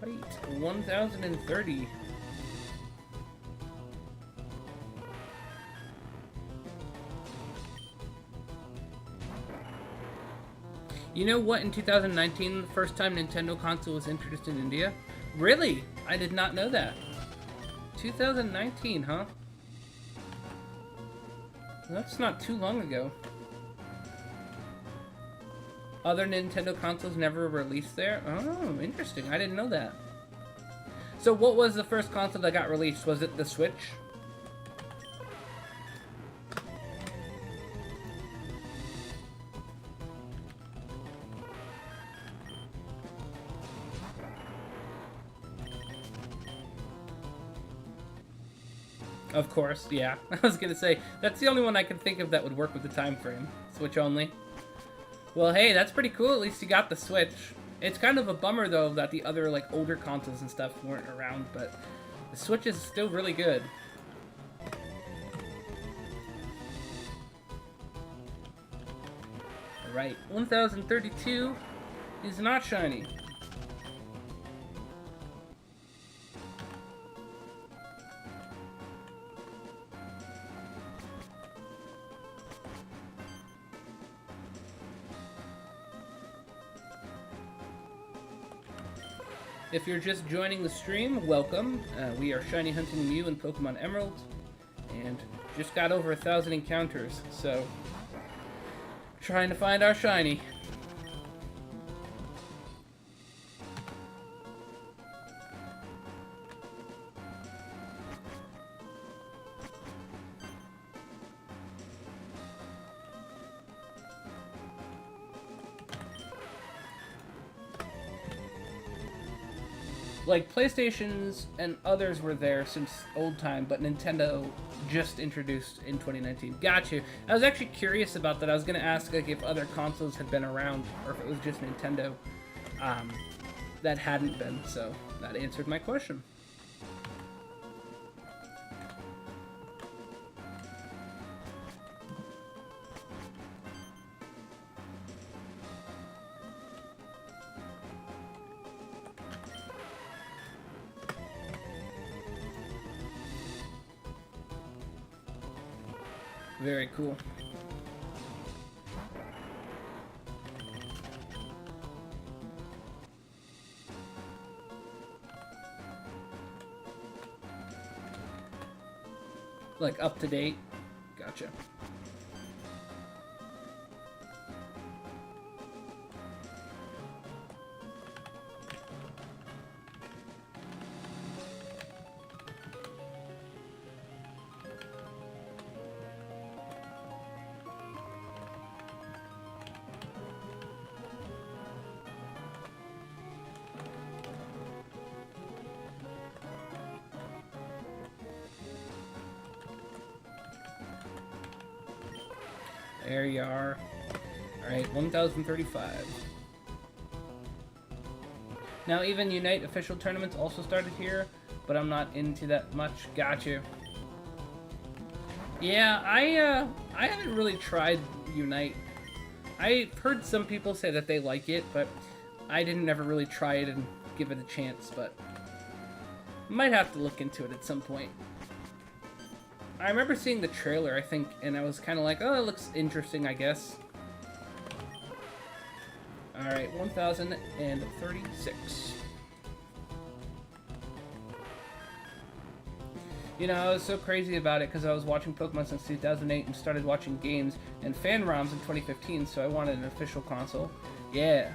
Wait, 1,030. You know what? In 2019, the first time Nintendo console was introduced in India? Really? I did not know that. 2019, huh? That's not too long ago. Other Nintendo consoles never released there? Oh, interesting. I didn't know that. So what was the first console that got released? Was it the Switch? Of course, yeah. I was gonna say, that's the only one I can think of that would work with the time frame. Switch only. Well, hey, that's pretty cool. At least you got the Switch. It's kind of a bummer, though, that the other, like, older consoles and stuff weren't around, but the Switch is still really good. Alright, 1,032 is not shiny. If you're just joining the stream, welcome. We are Shiny Hunting Mew in Pokemon Emerald, and just got over 1,000 encounters, so trying to find our shiny. Like, PlayStations and others were there since old time, but Nintendo just introduced in 2019. Got you. I was actually curious about that. I was going to ask, like, if other consoles had been around, or if it was just Nintendo that hadn't been, so that answered my question. Very cool. Like, up to date? Gotcha. There you are. Alright, 1035. Now, even Unite official tournaments also started here, but I'm not into that much. Gotcha. Yeah, I haven't really tried Unite. I've heard some people say that they like it, but I didn't ever really try it and give it a chance, but might have to look into it at some point. I remember seeing the trailer, I think, and I was kind of like, oh, it looks interesting, I guess. Alright, 1036. You know, I was so crazy about it because I was watching Pokemon since 2008 and started watching games and fan ROMs in 2015, so I wanted an official console. Yeah.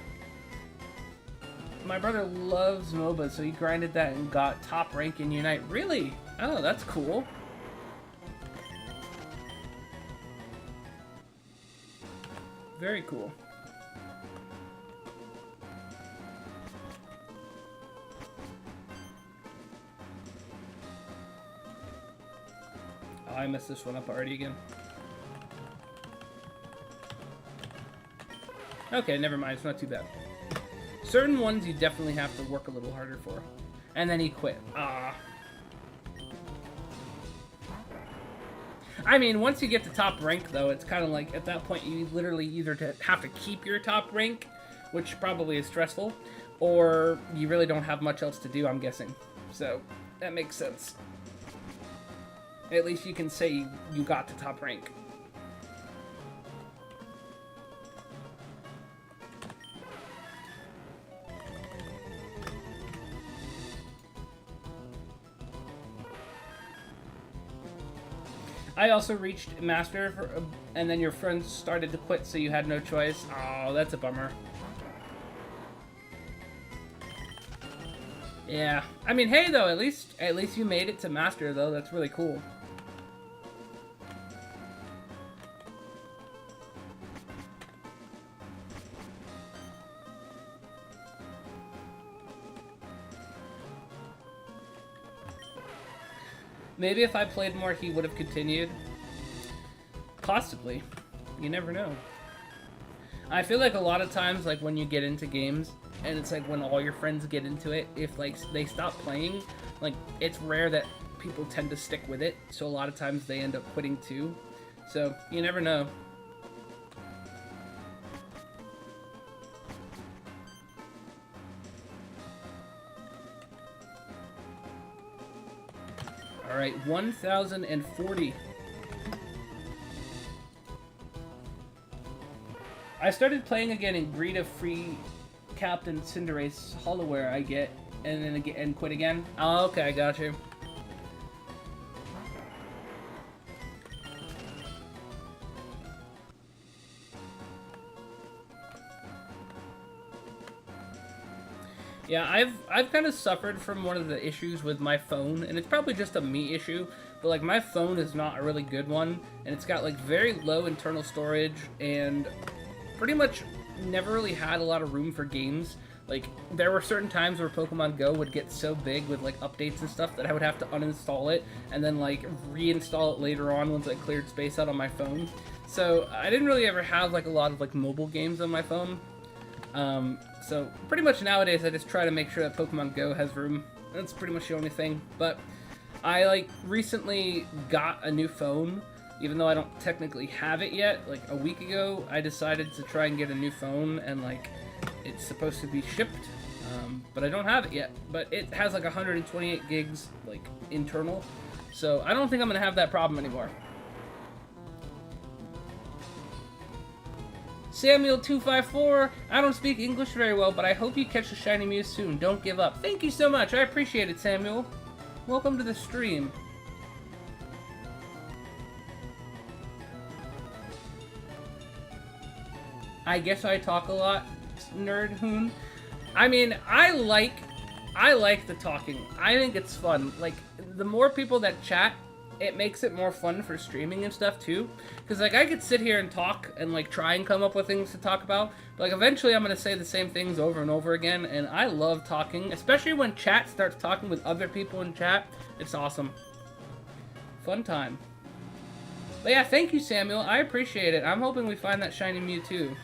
My brother loves MOBA, so he grinded that and got top rank in Unite. Really? Oh, that's cool. Very cool. Oh, I messed this one up already again. Okay, never mind. It's not too bad. Certain ones you definitely have to work a little harder for. And then he quit. Ah. I mean, once you get to top rank, though, it's kind of like, at that point, you literally either have to keep your top rank, which probably is stressful, or you really don't have much else to do, I'm guessing. So, that makes sense. At least you can say you got to top rank. I also reached Master, and then your friends started to quit, so you had no choice. Oh, that's a bummer. Yeah. I mean, hey, though, at least you made it to Master, though. That's really cool. Maybe if I played more, he would have continued. Possibly. You never know. I feel like a lot of times, like, when you get into games, and it's like when all your friends get into it, if, like, they stop playing, like, it's rare that people tend to stick with it, so a lot of times they end up quitting too. So, you never know. Alright, 1040. I started playing again and greed a free Captain Cinderace Hollowware I get, and then again and quit again. Oh, okay, I got you. Yeah, I've kind of suffered from one of the issues with my phone, and it's probably just a me issue, but like my phone is not a really good one, and it's got like very low internal storage, and pretty much never really had a lot of room for games. Like, there were certain times where Pokemon Go would get so big with like updates and stuff that I would have to uninstall it, and then like reinstall it later on once I cleared space out on my phone. So I didn't really ever have like a lot of like mobile games on my phone. So pretty much nowadays I just try to make sure that Pokemon Go has room. That's pretty much the only thing. But I like recently got a new phone, even though I don't technically have it yet. Like a week ago I decided to try and get a new phone, and like it's supposed to be shipped, but I don't have it yet. But it has like 128 gigs like internal, so I don't think I'm gonna have that problem anymore. Samuel254, I don't speak English very well, but I hope you catch the Shiny Mew soon. Don't give up. Thank you so much. I appreciate it, Samuel. Welcome to the stream. I guess I talk a lot, Nerd Hoon. I mean, I like the talking. I think it's fun. Like, the more people that chat, it makes it more fun for streaming and stuff too. Because like I could sit here and talk and like try and come up with things to talk about, but like eventually I'm gonna say the same things over and over again. And I love talking, especially when chat starts talking with other people in chat. It's awesome. Fun time. But yeah, thank you, Samuel. I appreciate it. I'm hoping we find that shiny Mew too.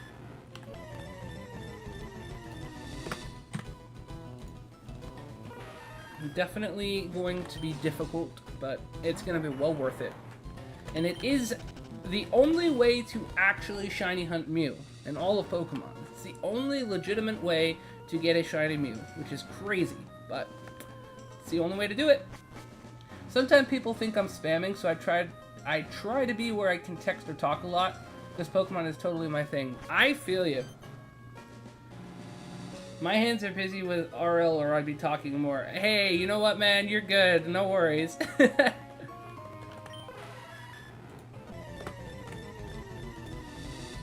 Definitely going to be difficult, but it's going to be well worth it. And it is the only way to actually shiny hunt Mew in all of Pokemon. It's the only legitimate way to get a shiny Mew, which is crazy, but it's the only way to do it. Sometimes people think I'm spamming, so I try to be where I can text or talk a lot, because Pokemon is totally my thing. I feel you. My hands are busy with RL or I'd be talking more. Hey, you know what, man? You're good. No worries.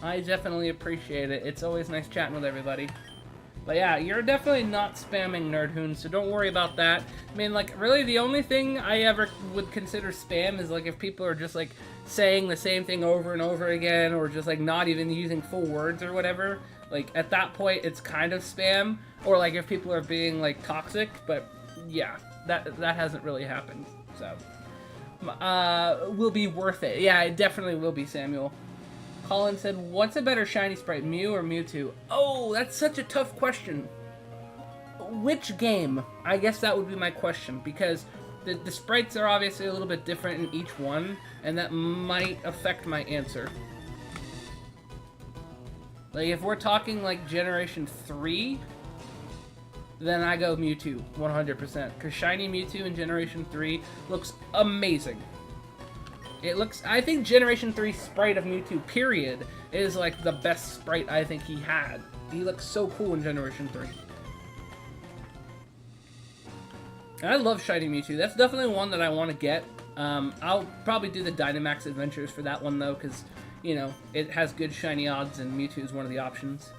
I definitely appreciate it. It's always nice chatting with everybody. But yeah, you're definitely not spamming, Nerdhoon, so don't worry about that. I mean, like, really the only thing I ever would consider spam is, like, if people are just, like, saying the same thing over and over again, or just, like, not even using full words or whatever. Like, at that point, it's kind of spam. Or, like, if people are being, like, toxic. But, yeah, that hasn't really happened. So, will be worth it. Yeah, it definitely will be, Samuel. Colin said, what's a better shiny sprite, Mew or Mewtwo? Oh, that's such a tough question. Which game? I guess that would be my question. Because the sprites are obviously a little bit different in each one. And that might affect my answer. Like, if we're talking, like, Generation 3, then I go Mewtwo, 100%. Because Shiny Mewtwo in Generation 3 looks amazing. It looks... I think Generation 3 sprite of Mewtwo, period, is, like, the best sprite I think he had. He looks so cool in Generation 3. And I love Shiny Mewtwo. That's definitely one that I want to get. I'll probably do the Dynamax Adventures for that one, though, because... you know, it has good shiny odds, and Mewtwo is one of the options.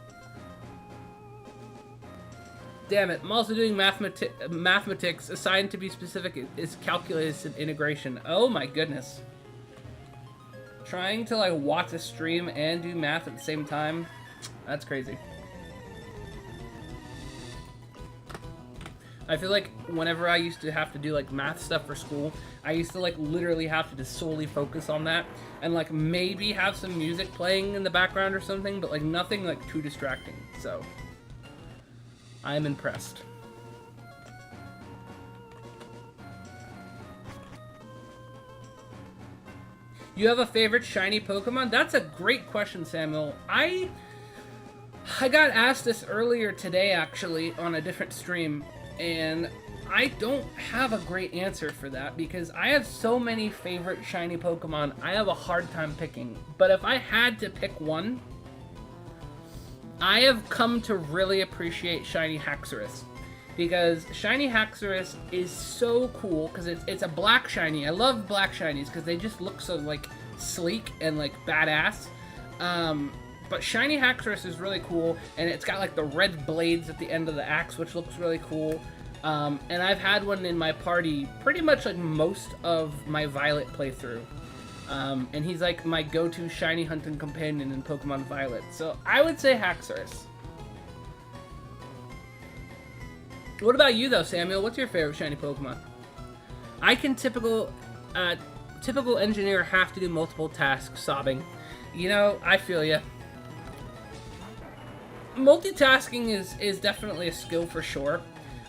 Damn it, I'm also doing mathematics. Assigned to be specific is calculus and integration. Oh my goodness. Trying to, like, watch a stream and do math at the same time? That's crazy. I feel like whenever I used to have to do, like, math stuff for school, I used to, like, literally have to just solely focus on that. And, like, maybe have some music playing in the background or something, but, like, nothing, like, too distracting. So, I'm impressed. You have a favorite shiny Pokemon? That's a great question, Samuel. I got asked this earlier today, actually, on a different stream. And I don't have a great answer for that because I have so many favorite shiny Pokemon, I have a hard time picking. But if I had to pick one, I have come to really appreciate Shiny Haxorus. Because Shiny Haxorus is so cool because it's a black shiny. I love black shinies because they just look so, like, sleek and, like, badass. But Shiny Haxorus is really cool, and it's got, like, the red blades at the end of the axe, which looks really cool. And I've had one in my party pretty much, like, most of my Violet playthrough. And he's, like, my go-to shiny hunting companion in Pokemon Violet. So I would say Haxorus. What about you, though, Samuel? What's your favorite shiny Pokemon? I can typical engineer have to do multiple tasks, sobbing. You know, I feel ya. Multitasking is definitely a skill for sure.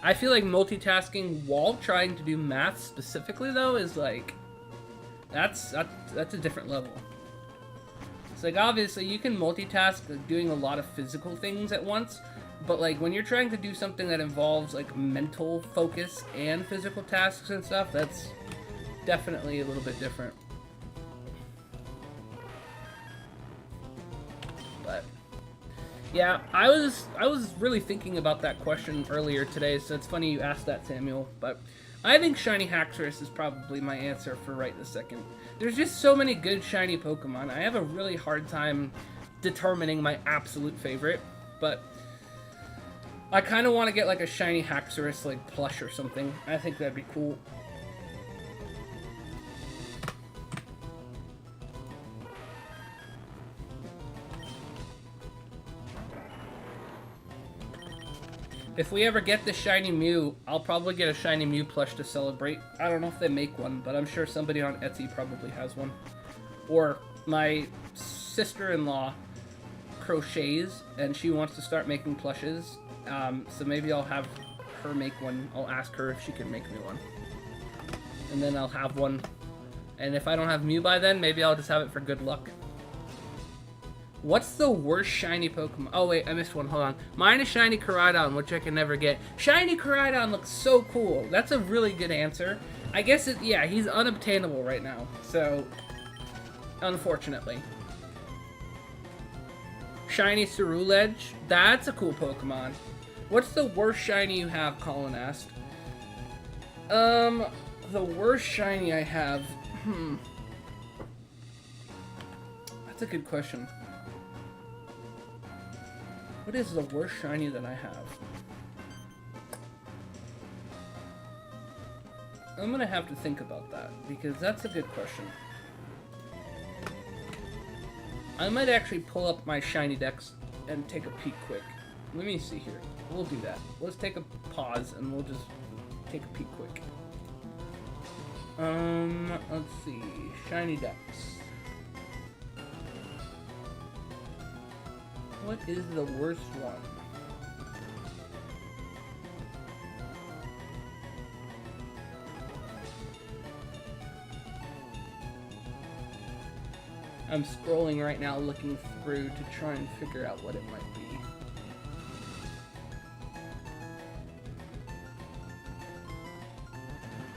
I feel like multitasking while trying to do math specifically, though, is like... That's a different level. It's like, obviously, you can multitask like, doing a lot of physical things at once, but like when you're trying to do something that involves like mental focus and physical tasks and stuff, that's definitely a little bit different. But yeah, I was really thinking about that question earlier today, so it's funny you asked that, Samuel. But I think Shiny Haxorus is probably my answer for right this second. There's just so many good shiny Pokemon. I have a really hard time determining my absolute favorite, but I kind of want to get like a shiny Haxorus like plush or something. I think that'd be cool. If we ever get the Shiny Mew, I'll probably get a Shiny Mew plush to celebrate. I don't know if they make one, but I'm sure somebody on Etsy probably has one. Or my sister-in-law crochets, and she wants to start making plushes. So maybe I'll have her make one. I'll ask her if she can make me one. And then I'll have one. And if I don't have Mew by then, maybe I'll just have it for good luck. What's the worst shiny Pokemon? Oh wait, I missed one, hold on. Mine is Shiny Koraidon, which I can never get. Shiny Koraidon looks so cool. That's a really good answer. I guess yeah, he's unobtainable right now, so unfortunately. Shiny Ceruledge, that's a cool Pokemon. What's the worst shiny you have, Colin asked. The worst shiny I have, That's a good question. What is the worst shiny that I have? I'm gonna have to think about that, because that's a good question. I might actually pull up my shiny decks and take a peek quick. Let me see here. We'll do that. Let's take a pause and we'll just take a peek quick. Let's see. Shiny decks. What is the worst one? I'm scrolling right now looking through to try and figure out what it might be.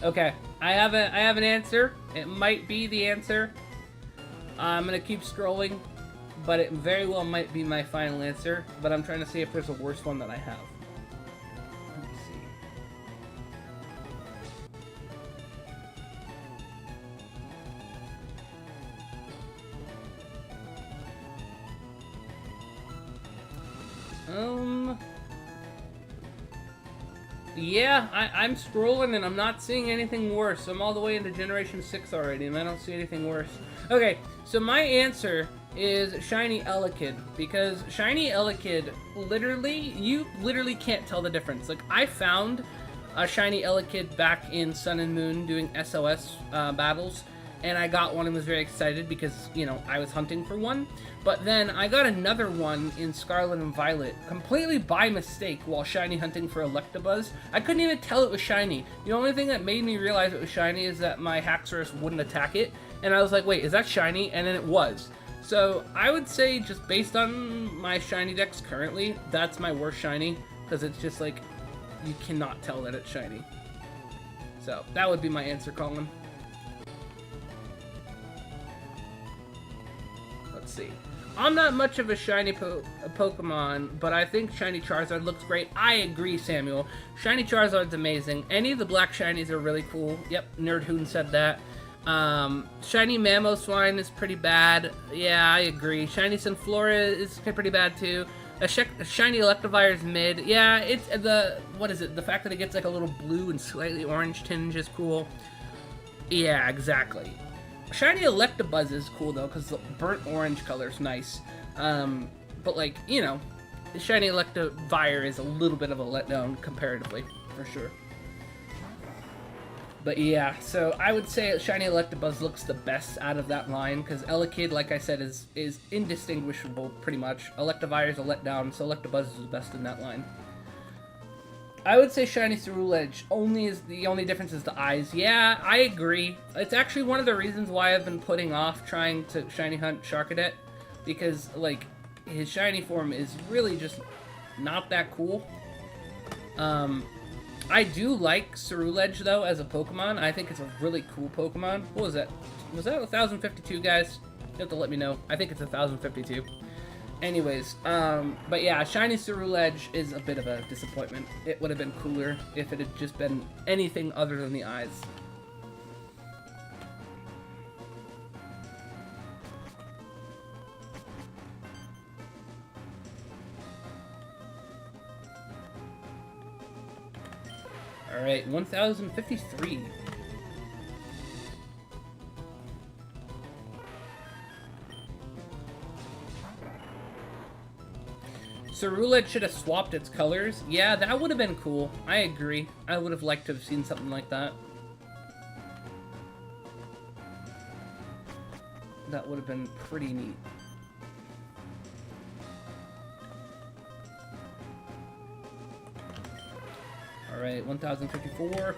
Okay, I have an answer. It might be the answer. I'm gonna keep scrolling, but it very well might be my final answer. But I'm trying to see if there's a worse one that I have. Let me see. Yeah, I'm scrolling and I'm not seeing anything worse. I'm all the way into Generation 6 already and I don't see anything worse. Okay, so my answer is Shiny Elekid, because Shiny Elekid, you literally can't tell the difference. Like, I found a Shiny Elekid back in Sun and Moon doing SOS battles, and I got one and was very excited because, you know, I was hunting for one. But then I got another one in Scarlet and Violet, completely by mistake while shiny hunting for Electabuzz. I couldn't even tell it was shiny. The only thing that made me realize it was shiny is that my Haxorus wouldn't attack it, and I was like, wait, is that shiny? And then it was. So I would say, just based on my shiny decks currently, that's my worst shiny, because it's just like, you cannot tell that it's shiny. So that would be my answer, Colin. Let's see. I'm not much of a shiny Pokemon, but I think Shiny Charizard looks great. I agree, Samuel. Shiny Charizard's amazing. Any of the black shinies are really cool. Yep, Nerdhoon said that. Shiny Mamoswine is pretty bad. Yeah, I agree. Shiny Sunflora is pretty bad too. A Shiny Electivire is mid. Yeah, it's what is it? The fact that it gets like a little blue and slightly orange tinge is cool. Yeah, exactly. Shiny Electabuzz is cool though, because the burnt orange color is nice. But like, you know, the Shiny Electivire is a little bit of a letdown comparatively, for sure. But yeah, so I would say Shiny Electabuzz looks the best out of that line, because Elekid, like I said, is indistinguishable pretty much. Electivire is a letdown, so Electabuzz is the best in that line. I would say Shiny Ceruledge the only difference is the eyes. Yeah, I agree. It's actually one of the reasons why I've been putting off trying to shiny hunt Sharkadet, because like his shiny form is really just not that cool. I do like Ceruledge though as a Pokemon. I think it's a really cool Pokemon. What was that? Was that 1052, guys? You have to let me know. I think it's 1052. Anyways, but yeah, Shiny Ceruledge is a bit of a disappointment. It would have been cooler if it had just been anything other than the eyes. Alright, 1053. Cerulid should have swapped its colors. Yeah, that would have been cool. I agree. I would have liked to have seen something like that. That would have been pretty neat. Alright, 1054.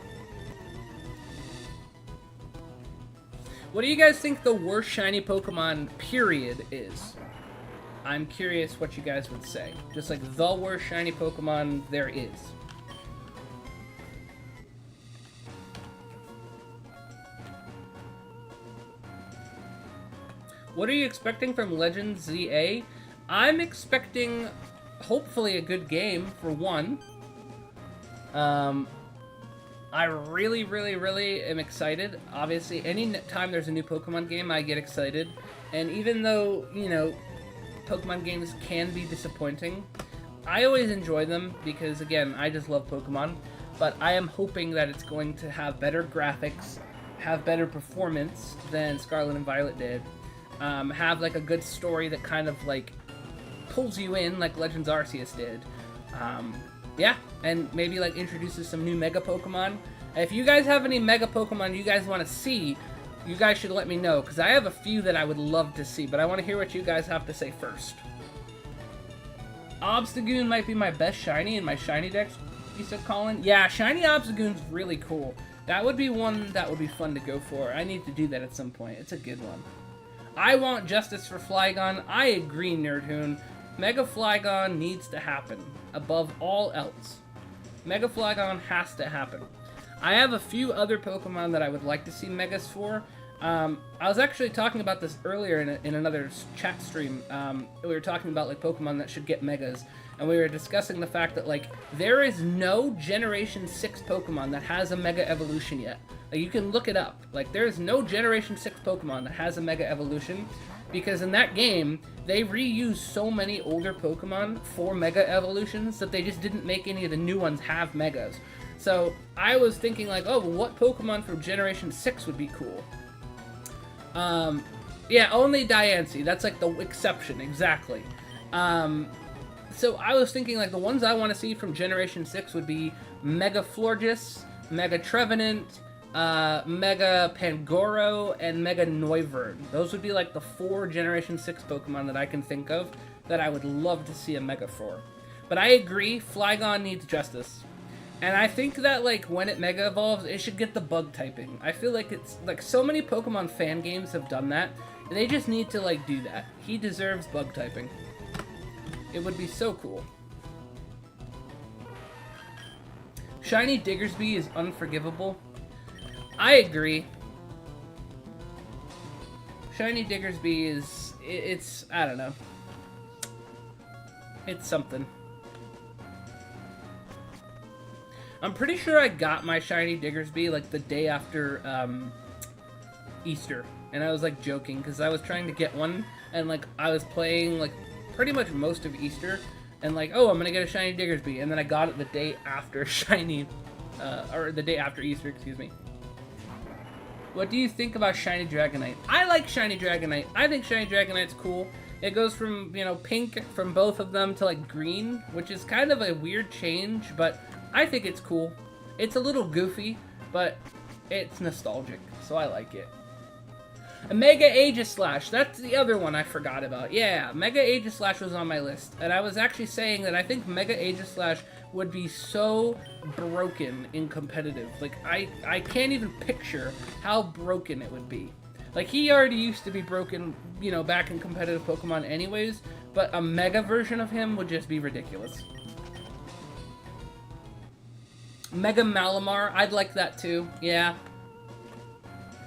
What do you guys think the worst shiny Pokemon, period, is? I'm curious what you guys would say. Just like the worst shiny Pokemon there is. What are you expecting from Legends ZA? I'm expecting, hopefully, a good game, for one. I really, really, really am excited. Obviously, any time there's a new Pokemon game, I get excited. And even though, you know, Pokemon games can be disappointing, I always enjoy them because, again, I just love Pokemon. But I am hoping that it's going to have better graphics, have better performance than Scarlet and Violet did. Have, like, a good story that kind of, like, pulls you in like Legends Arceus did. Yeah, and maybe, like, introduces some new Mega Pokemon. If you guys have any Mega Pokemon you guys want to see, you guys should let me know, because I have a few that I would love to see, but I want to hear what you guys have to say first. Obstagoon might be my best shiny in my shiny decks, you said, Colin? Yeah, shiny Obstagoon's really cool. That would be one that would be fun to go for. I need to do that at some point. It's a good one. I want justice for Flygon. I agree, Nerdhoon. Mega Flygon needs to happen, above all else. Mega Flygon has to happen. I have a few other Pokemon that I would like to see Megas for. I was actually talking about this earlier in another chat stream. We were talking about, like, Pokemon that should get Megas, and we were discussing the fact that, like, there is no Generation 6 Pokemon that has a Mega Evolution yet. Like, you can look it up. Like, there's no Generation 6 Pokemon that has a Mega Evolution, because in that game, they reused so many older Pokemon for Mega Evolutions that they just didn't make any of the new ones have Megas. So, I was thinking, like, oh, well, what Pokemon from Generation 6 would be cool? Yeah, only Diancie. That's, like, the exception, exactly. So, I was thinking, like, the ones I want to see from Generation 6 would be Mega Florges, Mega Trevenant, Mega Pangoro, and Mega Noivern. Those would be, like, the 4 Generation 6 Pokemon that I can think of that I would love to see a Mega for. But I agree, Flygon needs justice. And I think that, like, when it Mega Evolves, it should get the bug typing. I feel like it's, like, so many Pokemon fan games have done that, and they just need to, like, do that. He deserves bug typing. It would be so cool. Shiny Diggersby is unforgivable. I agree. Shiny Diggersby is, it's, I don't know. It's something. I'm pretty sure I got my Shiny Diggersby, like, the day after, Easter. And I was, like, joking, because I was trying to get one, and, like, I was playing, like, pretty much most of Easter, and, like, oh, I'm gonna get a Shiny Diggersby, and then I got it the day after Shiny, or the day after Easter, excuse me. What do you think about Shiny Dragonite? I like Shiny Dragonite. I think Shiny Dragonite's cool. It goes from, you know, pink from both of them to, like, green, which is kind of a weird change, but I think it's cool. It's a little goofy, but it's nostalgic, so I like it. A Mega Aegislash, that's the other one I forgot about. Yeah, Mega Aegislash was on my list, and I was actually saying that I think Mega Aegislash would be so broken in competitive. Like, I can't even picture how broken it would be. Like, he already used to be broken, you know, back in competitive Pokemon anyways, but a Mega version of him would just be ridiculous. Mega Malamar, I'd like that too, yeah.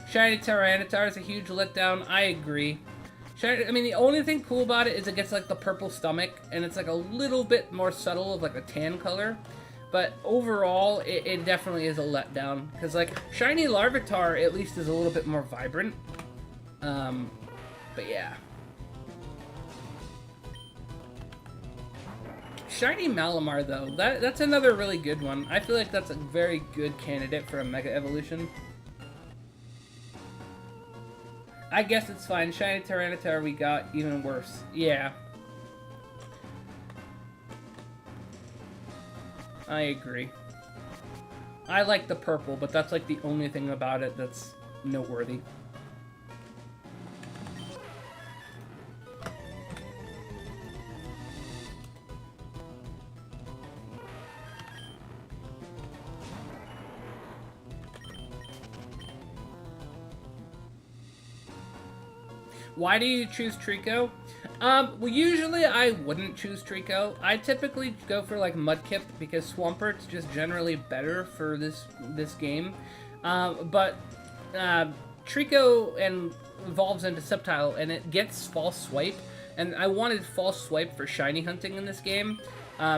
Shiny Tyranitar is a huge letdown, I agree. I mean, the only thing cool about it is it gets, like, the purple stomach, and it's, like, a little bit more subtle of, like, a tan color. But overall, it definitely is a letdown. Because, like, Shiny Larvitar at least is a little bit more vibrant. But yeah. Shiny Malamar, though, that's another really good one. I feel like that's a very good candidate for a Mega Evolution. I guess it's fine. Shiny Tyranitar we got even worse. Yeah. I agree. I like the purple, but that's like the only thing about it that's noteworthy. Why do you choose Trico? Well, usually I wouldn't choose Trico. I typically go for like Mudkip because Swampert's just generally better for this game. But Trico evolves into Sceptile and it gets False Swipe, and I wanted False Swipe for Shiny Hunting in this game.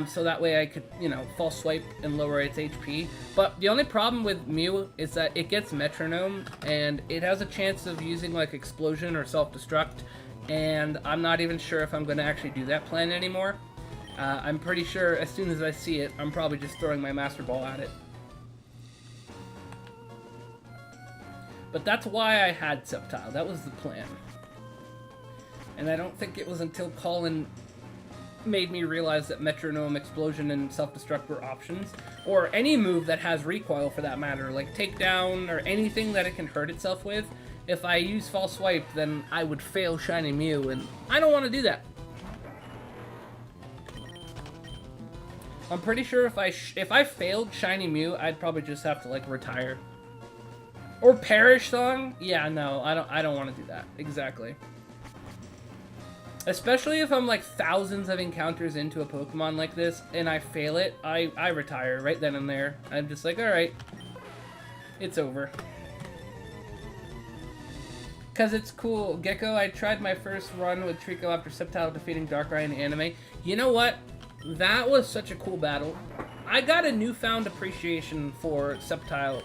So that way I could, you know, False Swipe and lower its HP. But the only problem with Mew is that it gets Metronome, and it has a chance of using, like, Explosion or Self-Destruct, and I'm not even sure if I'm going to actually do that plan anymore. I'm pretty sure as soon as I see it, I'm probably just throwing my Master Ball at it. But that's why I had Sceptile. That was the plan. And I don't think it was until Colin made me realize that Metronome, Explosion, and Self-Destruct were options. Or any move that has recoil, for that matter, like Takedown or anything that it can hurt itself with. If I use False Swipe, then I would fail Shiny Mew, and I don't want to do that. I'm pretty sure if I failed Shiny Mew, I'd probably just have to, like, retire. Or Perish Song? Yeah, no, I don't want to do that. Exactly. Especially if I'm like thousands of encounters into a Pokemon like this and I fail it, I retire right then and there. I'm just like, alright, it's over. Because it's cool. Gecko, I tried my first run with Trico after Sceptile defeating Darkrai in anime. You know what? That was such a cool battle. I got a newfound appreciation for Sceptile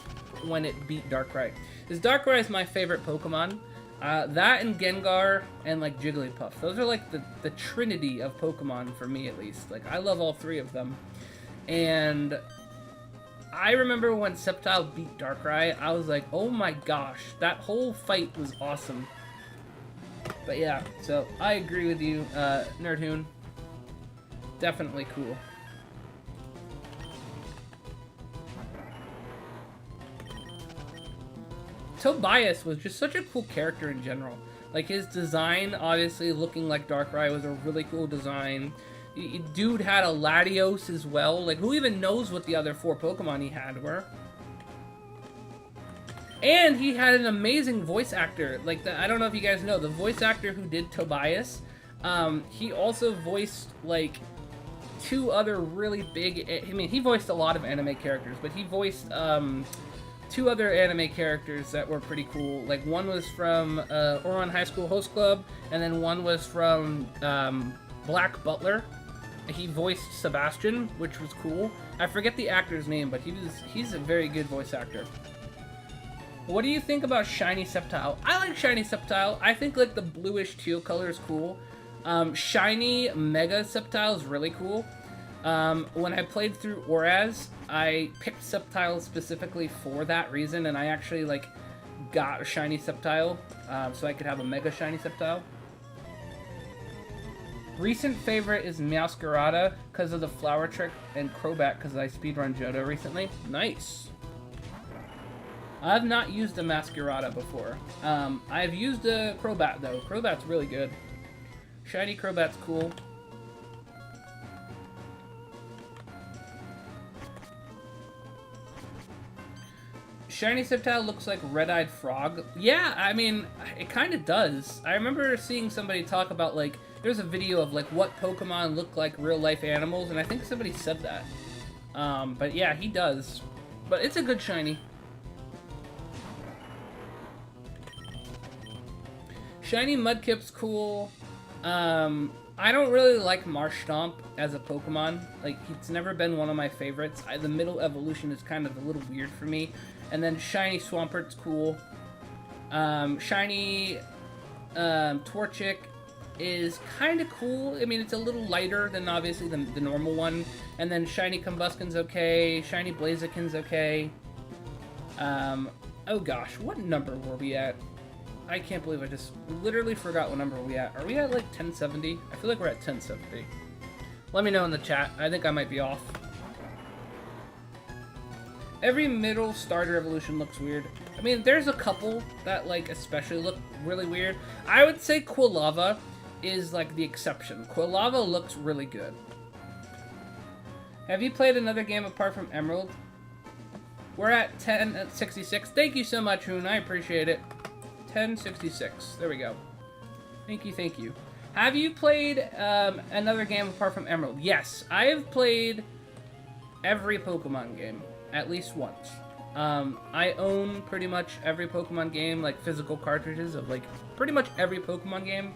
when it beat Darkrai. Because Darkrai is my favorite Pokemon. That and Gengar and, like, Jigglypuff. Those are, like, the trinity of Pokemon for me, at least. Like, I love all three of them. And I remember when Sceptile beat Darkrai, I was like, oh my gosh, that whole fight was awesome. But yeah, so I agree with you, Nerdhoon. Definitely cool. Tobias was just such a cool character in general. Like, his design, obviously looking like Darkrai, was a really cool design. Dude had a Latios as well. Like, who even knows what the other 4 Pokemon he had were? And he had an amazing voice actor. Like, I don't know if you guys know, the voice actor who did Tobias, he also voiced, like, 2 other really big... I mean, he voiced a lot of anime characters, but he voiced, 2 other anime characters that were pretty cool. Like, one was from Ouran High School Host Club, and then one was from Black Butler. He voiced Sebastian, which was cool. I forget the actor's name, but he's a very good voice actor. What do you think about Shiny Sceptile? I like Shiny Sceptile. I think, like, the bluish teal color is cool. Shiny Mega Sceptile is really cool. When I played through Oraz, I picked Sceptile specifically for that reason, and I actually, like, got a Shiny Sceptile, so I could have a Mega Shiny Sceptile. Recent favorite is Meowscarada, because of the Flower Trick, and Crobat, because I speedrun Johto recently. Nice! I've not used a Masquerada before. I've used a Crobat, though. Crobat's really good. Shiny Crobat's cool. Shiny Sceptile looks like Red-Eyed Frog. Yeah, I mean, it kind of does. I remember seeing somebody talk about, like, there's a video of, like, what Pokemon look like real-life animals, and I think somebody said that. But yeah, he does. But it's a good shiny. Shiny Mudkip's cool. I don't really like Marshtomp as a Pokemon. Like, it's never been one of my favorites. The middle evolution is kind of a little weird for me. And then Shiny Swampert's cool. Shiny Torchic is kind of cool. I mean, it's a little lighter than obviously the normal one. And then Shiny Combuskin's okay. Shiny Blaziken's okay. Oh gosh, what number were we at? I can't believe I just literally forgot what number we at. Are we at like 1070? I feel like we're at 1070. Let me know in the chat. I think I might be off. Every middle starter evolution looks weird. I mean, there's a couple that like especially look really weird. I would say Quilava is like the exception. Quilava looks really good. Have you played another game apart from Emerald? We're at 1066. Thank you so much, Hoon. I appreciate it. 1066. There we go. Thank you, thank you. Have you played another game apart from Emerald? Yes, I have played every Pokemon game at least once. I own pretty much every Pokemon game, like physical cartridges of like pretty much every Pokemon game.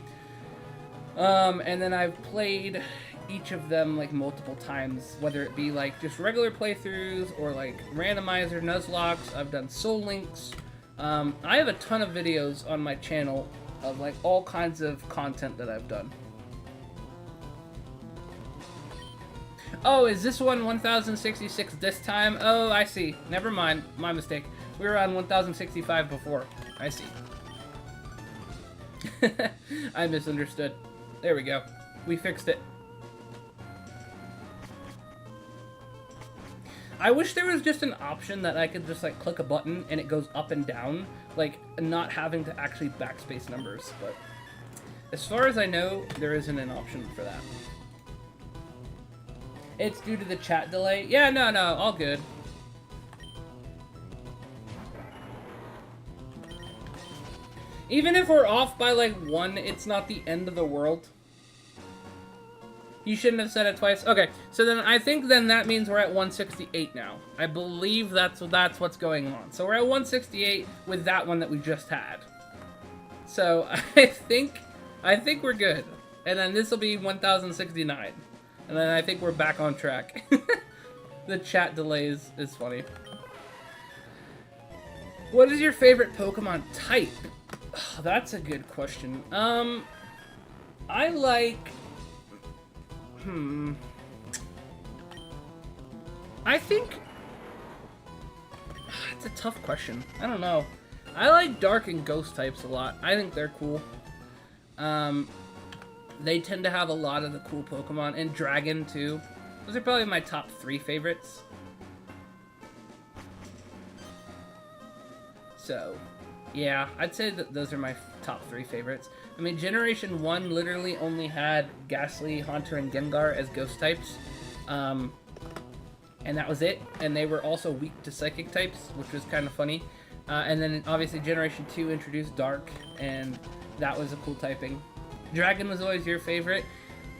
And then I've played each of them like multiple times, whether it be like just regular playthroughs or like randomizer Nuzlocks. I've done Soul Links. I have a ton of videos on my channel of like all kinds of content that I've done. Oh, is this one 1066 this time? Oh, I see. Never mind. My mistake. We were on 1065 before. I see. I misunderstood. There we go. We fixed it. I wish there was just an option that I could just like click a button and it goes up and down, like not having to actually backspace numbers, but as far as I know, there isn't an option for that. It's due to the chat delay. Yeah, no, all good. Even if we're off by like 1, it's not the end of the world. You shouldn't have said it twice. Okay, so then I think then that means we're at 168 now. I believe that's what's going on. So we're at 168 with that one that we just had. So I think we're good. And then this will be 1069. And then I think we're back on track. The chat delay is funny. What is your favorite Pokemon type? Oh, that's a good question. I like... I think... It's a tough question. I don't know. I like Dark and Ghost types a lot. I think they're cool. They tend to have a lot of the cool Pokemon. And Dragon, too. Those are probably my top 3 favorites. So, yeah, I'd say that those are my top 3 favorites. I mean, Generation 1 literally only had Ghastly, Haunter, and Gengar as ghost types. And that was it. And they were also weak to psychic types, which was kind of funny. And then, obviously, Generation 2 introduced Dark, and that was a cool typing. Dragon was always your favorite.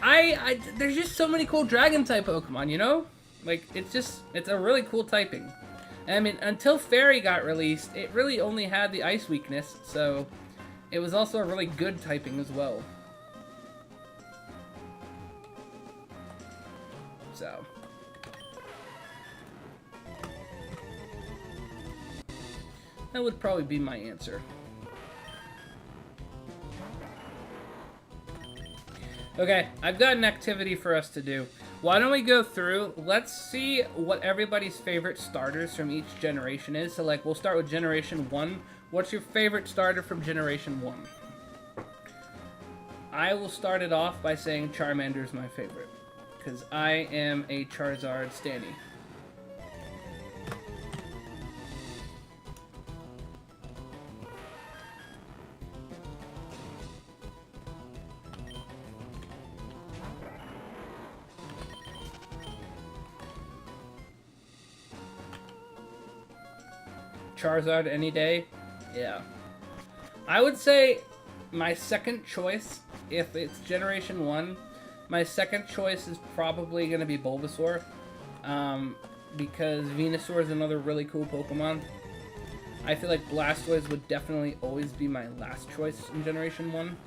There's just so many cool Dragon-type Pokemon, you know? Like, it's a really cool typing. And, I mean, until Fairy got released, it really only had the Ice weakness, so it was also a really good typing as well. So. That would probably be my answer. Okay, I've got an activity for us to do. Why don't we go through, let's see what everybody's favorite starters from each generation is. So like, we'll start with Generation 1. What's your favorite starter from Generation 1? I will start it off by saying Charmander is my favorite, because I am a Charizard standee. Charizard any day? Yeah. I would say my second choice, if it's Generation 1, my second choice is probably going to be Bulbasaur. Because Venusaur is another really cool Pokemon. I feel like Blastoise would definitely always be my last choice in Generation 1.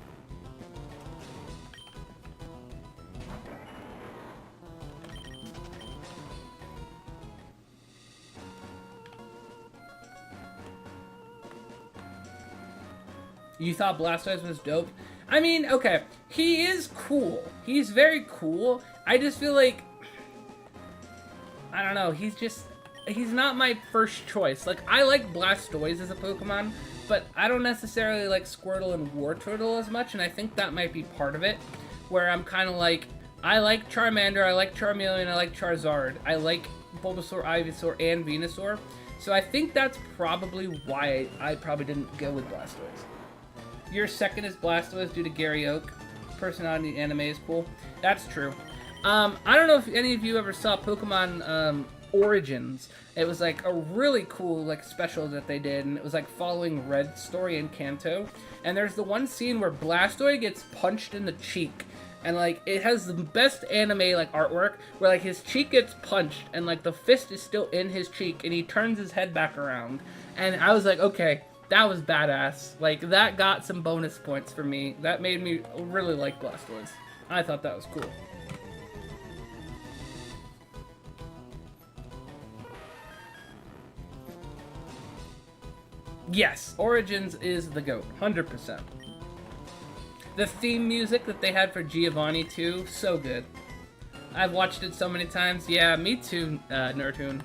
You thought Blastoise was dope? I mean, okay, He is cool. He's very cool. I just feel like, I don't know, he's not my first choice. Like, I like Blastoise as a Pokemon, but I don't necessarily like Squirtle and Wartortle as much, and I think that might be part of it, where I'm kind of like, I like Charmander, I like Charmeleon, I like Charizard, I like Bulbasaur, Ivysaur, and Venusaur, so I think that's probably why I probably didn't go with Blastoise. Your second is Blastoise due to Gary Oak. Personality in anime is cool. That's true. I don't know if any of you ever saw Pokemon Origins. It was like a really cool like special that they did, and it was like following Red's story in Kanto. And there's the one scene where Blastoise gets punched in the cheek, and like it has the best anime like artwork where like his cheek gets punched and like the fist is still in his cheek, and he turns his head back around. And I was like, okay, that was badass. Like, that got some bonus points for me. That made me really like Blastoise. I thought that was cool. Yes, Origins is the GOAT, 100%. The theme music that they had for Giovanni, too, so good. I've watched it so many times. Yeah, me too, Nerdhoon.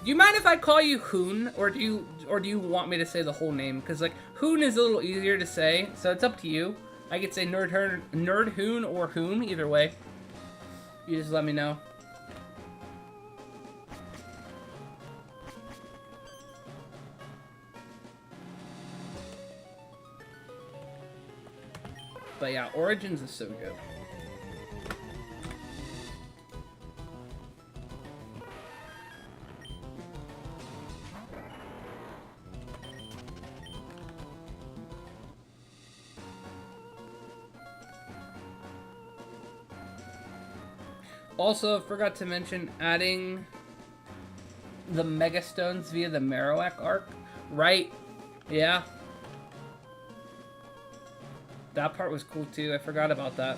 Do you mind if I call you Hoon, or do you want me to say the whole name? Because like Hoon is a little easier to say, so it's up to you. I could say Nerdhoon or Hoon, either way. You just let me know. But yeah, Origins is so good. Also, forgot to mention adding the Mega Stones via the Marowak arc. Right. Yeah. That part was cool too. I forgot about that.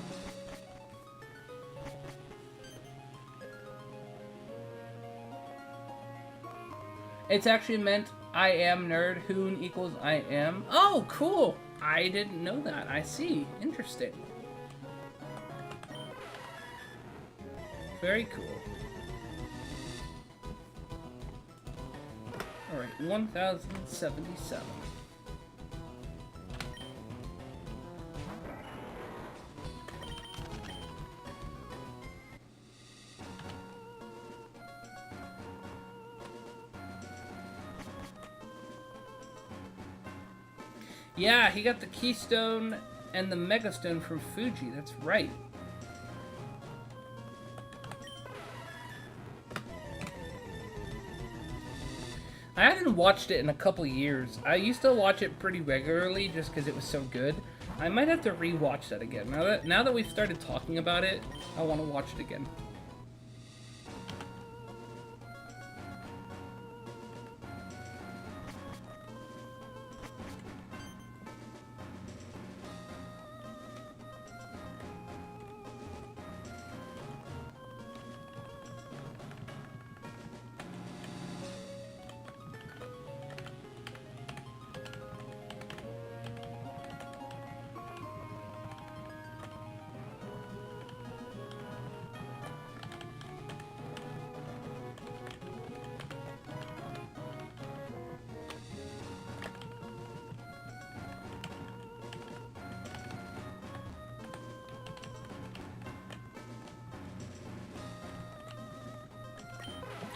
It's actually meant I am nerd, Hoon equals I am. Oh, cool. I didn't know that. I see. Interesting. Very cool. Alright, 1077. Yeah, he got the Keystone and the Megastone from Fuji. That's right. I hadn't watched it in a couple years. I used to watch it pretty regularly just because it was so good. I might have to re-watch that again. Now that we've started talking about it, I want to watch it again.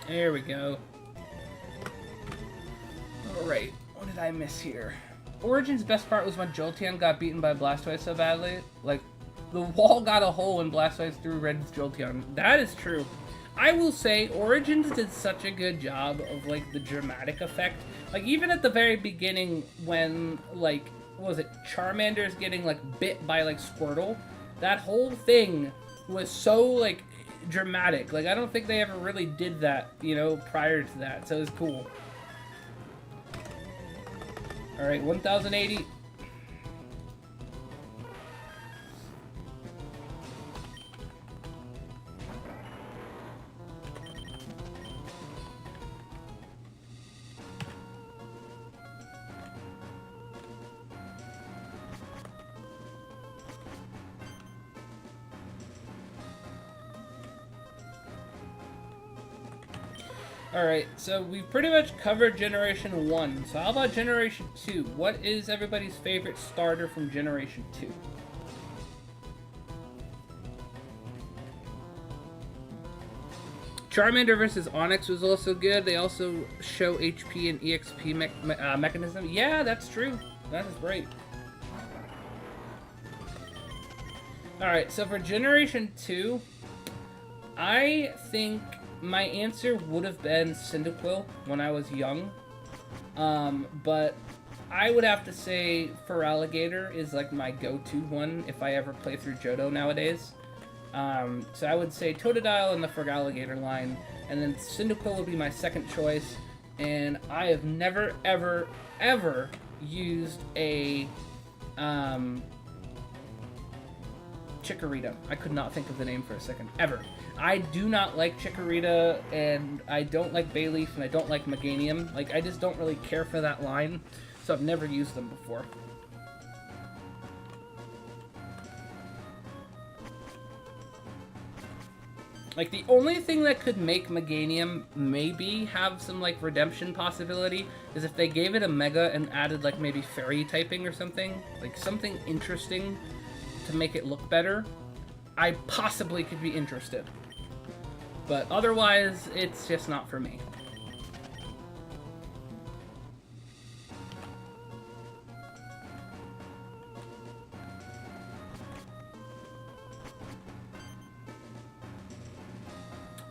There we go. Alright, what did I miss here? Origin's best part was when Jolteon got beaten by Blastoise so badly. Like, the wall got a hole when Blastoise threw Red's Jolteon. That is true. I will say, Origins did such a good job of, like, the dramatic effect. Like, even at the very beginning when, like, what was it, Charmander's getting, like, bit by, like, Squirtle. That whole thing was so, like, dramatic. Like, I don't think they ever really did that, you know, prior to that, so it was cool. Alright, 1080. Alright, so we've pretty much covered Generation 1. So how about Generation 2? What is everybody's favorite starter from Generation 2? Charmander versus Onix was also good. They also show HP and EXP mechanism. Yeah, that's true. That is great. Alright, so for Generation 2, I think my answer would have been Cyndaquil when I was young. But I would have to say Feraligatr is like my go-to one if I ever play through Johto nowadays. So I would say Totodile in the Feraligatr line, and then Cyndaquil would be my second choice. And I have never, ever, ever used a Chikorita. I could not think of the name for a second. Ever. I do not like Chikorita, and I don't like Bayleaf, and I don't like Meganium. Like, I just don't really care for that line, so I've never used them before. Like, the only thing that could make Meganium maybe have some, like, redemption possibility is if they gave it a Mega and added, like, maybe Fairy typing or something. Like, something interesting to make it look better. I possibly could be interested. But otherwise, it's just not for me.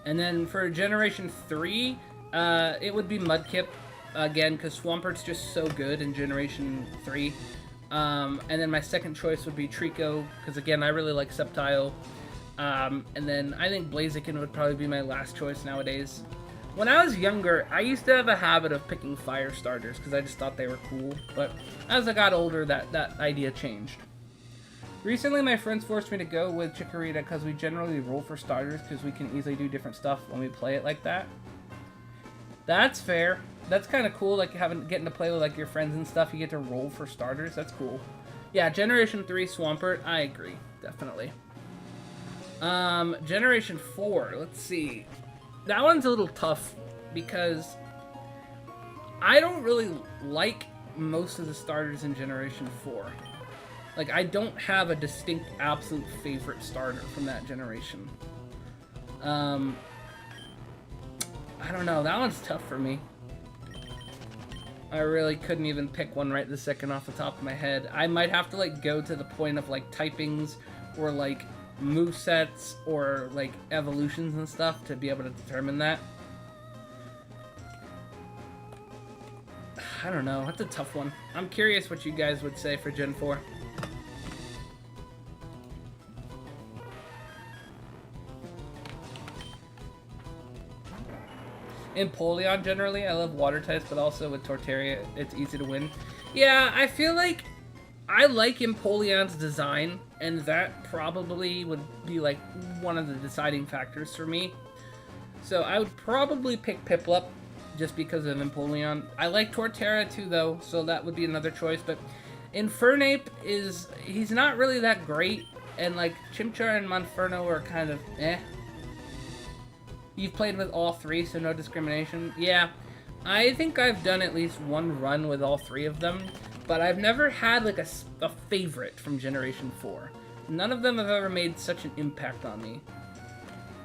And then for Generation 3, it would be Mudkip, again, because Swampert's just so good in Generation 3. And then my second choice would be Trico, because again, I really like Sceptile. And then I think Blaziken would probably be my last choice nowadays. When I was younger, I used to have a habit of picking fire starters, because I just thought they were cool. But as I got older, that idea changed. Recently, my friends forced me to go with Chikorita because we generally roll for starters because we can easily do different stuff when we play it like that. That's fair. That's kind of cool, like getting to play with like your friends and stuff. You get to roll for starters. That's cool. Yeah, Generation 3 Swampert, I agree. Definitely. Generation 4, let's see. That one's a little tough because I don't really like most of the starters in Generation 4. Like, I don't have a distinct, absolute favorite starter from that generation. I don't know. That one's tough for me. I really couldn't even pick one right this second off the top of my head. I might have to, like, go to the point of, like, typings or, like, movesets or, like, evolutions and stuff to be able to determine that. I don't know. That's a tough one. I'm curious what you guys would say for Gen 4. Empoleon, generally. I love water types, but also with Torterra, it's easy to win. Yeah, I feel like I like Empoleon's design, and that probably would be, like, one of the deciding factors for me. So I would probably pick Piplup, just because of Empoleon. I like Torterra, too, though, so that would be another choice, but Infernape he's not really that great, and, like, Chimchar and Monferno are kind of eh. You've played with all three, so no discrimination. Yeah, I think I've done at least one run with all three of them, but I've never had, like, a favorite from Generation 4. None of them have ever made such an impact on me.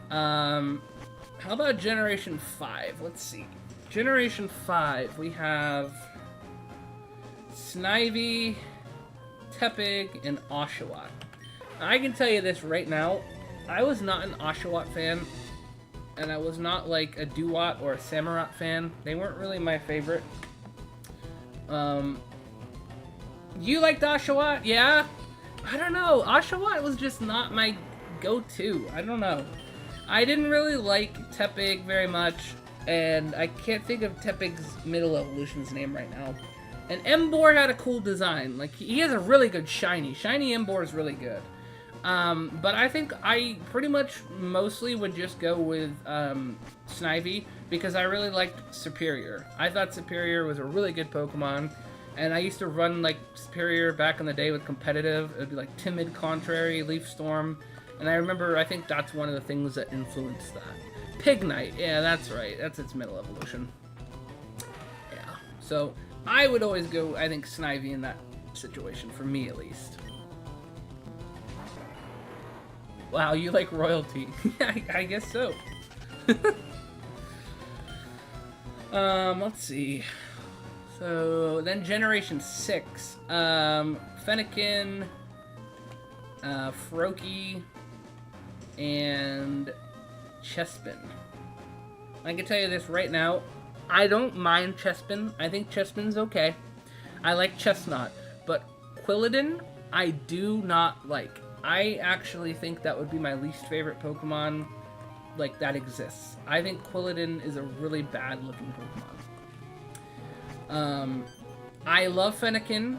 How about Generation 5? Let's see. Generation 5, we have Snivy, Tepig, and Oshawott. I can tell you this right now, I was not an Oshawott fan, and I was not, like, a Duat or a Samurott fan. They weren't really my favorite. You liked Oshawott? Yeah? I don't know. Oshawott was just not my go-to. I don't know. I didn't really like Tepig very much, and I can't think of Tepig's middle evolution's name right now. And Emboar had a cool design. Like, he has a really good shiny. Shiny Emboar is really good. But I think I pretty much mostly would just go with Snivy because I really liked Superior. I thought Superior was a really good Pokemon, and I used to run like Superior back in the day with competitive. It would be like Timid, Contrary, Leaf Storm, and I remember I think that's one of the things that influenced that. Pignite. Yeah, that's right. That's its middle evolution. Yeah. So I would always go, I think, Snivy in that situation, for me at least. Wow, you like royalty. Yeah, I guess so. Let's see. So then Generation 6. Fennekin, Froakie, and Chespin. I can tell you this right now. I don't mind Chespin. I think Chespin's okay. I like Chestnut. But Quilladin, I do not like. I actually think that would be my least favorite Pokemon, like, that exists. I think Quilladin is a really bad looking Pokemon. I love Fennekin,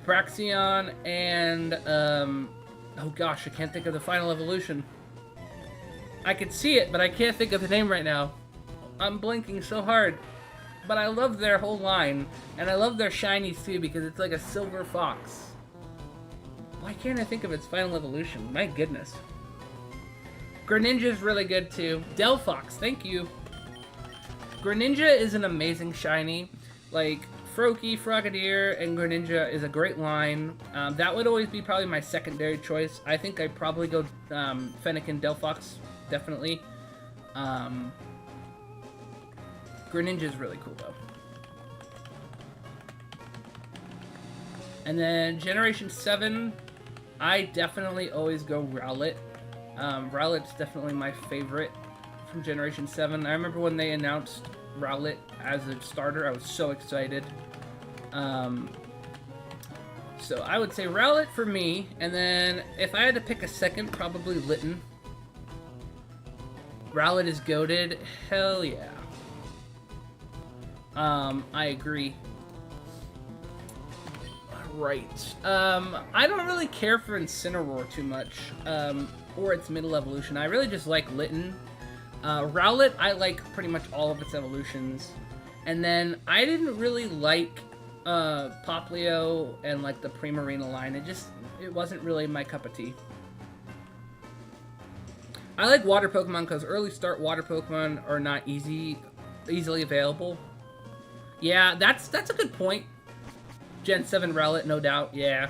Braxion, and, oh gosh, I can't think of the final evolution. I could see it, but I can't think of the name right now. I'm blinking so hard. But I love their whole line, and I love their shinies too, because it's like a silver fox. Why can't I think of its final evolution? My goodness. Greninja's really good too. Delphox, thank you. Greninja is an amazing shiny. Like, Froakie, Frogadier, and Greninja is a great line. That would always be probably my secondary choice. I think I'd probably go Fennekin, Delphox, definitely. Greninja's really cool though. And then Generation 7, I definitely always go Rowlet. Rowlet's definitely my favorite from Generation 7. I remember when they announced Rowlet as a starter, I was so excited. So I would say Rowlet for me, and then if I had to pick a second, probably Litten. Rowlet is goated. Hell yeah. I agree. Right. I don't really care for Incineroar too much, or its middle evolution. I really just like Litten. Rowlet, I like pretty much all of its evolutions. And then I didn't really like Poplio and like the Primarina line. It wasn't really my cup of tea. I like water Pokemon because early start water Pokemon are not easily available. Yeah, that's a good point. Gen 7 Rowlet, no doubt. Yeah,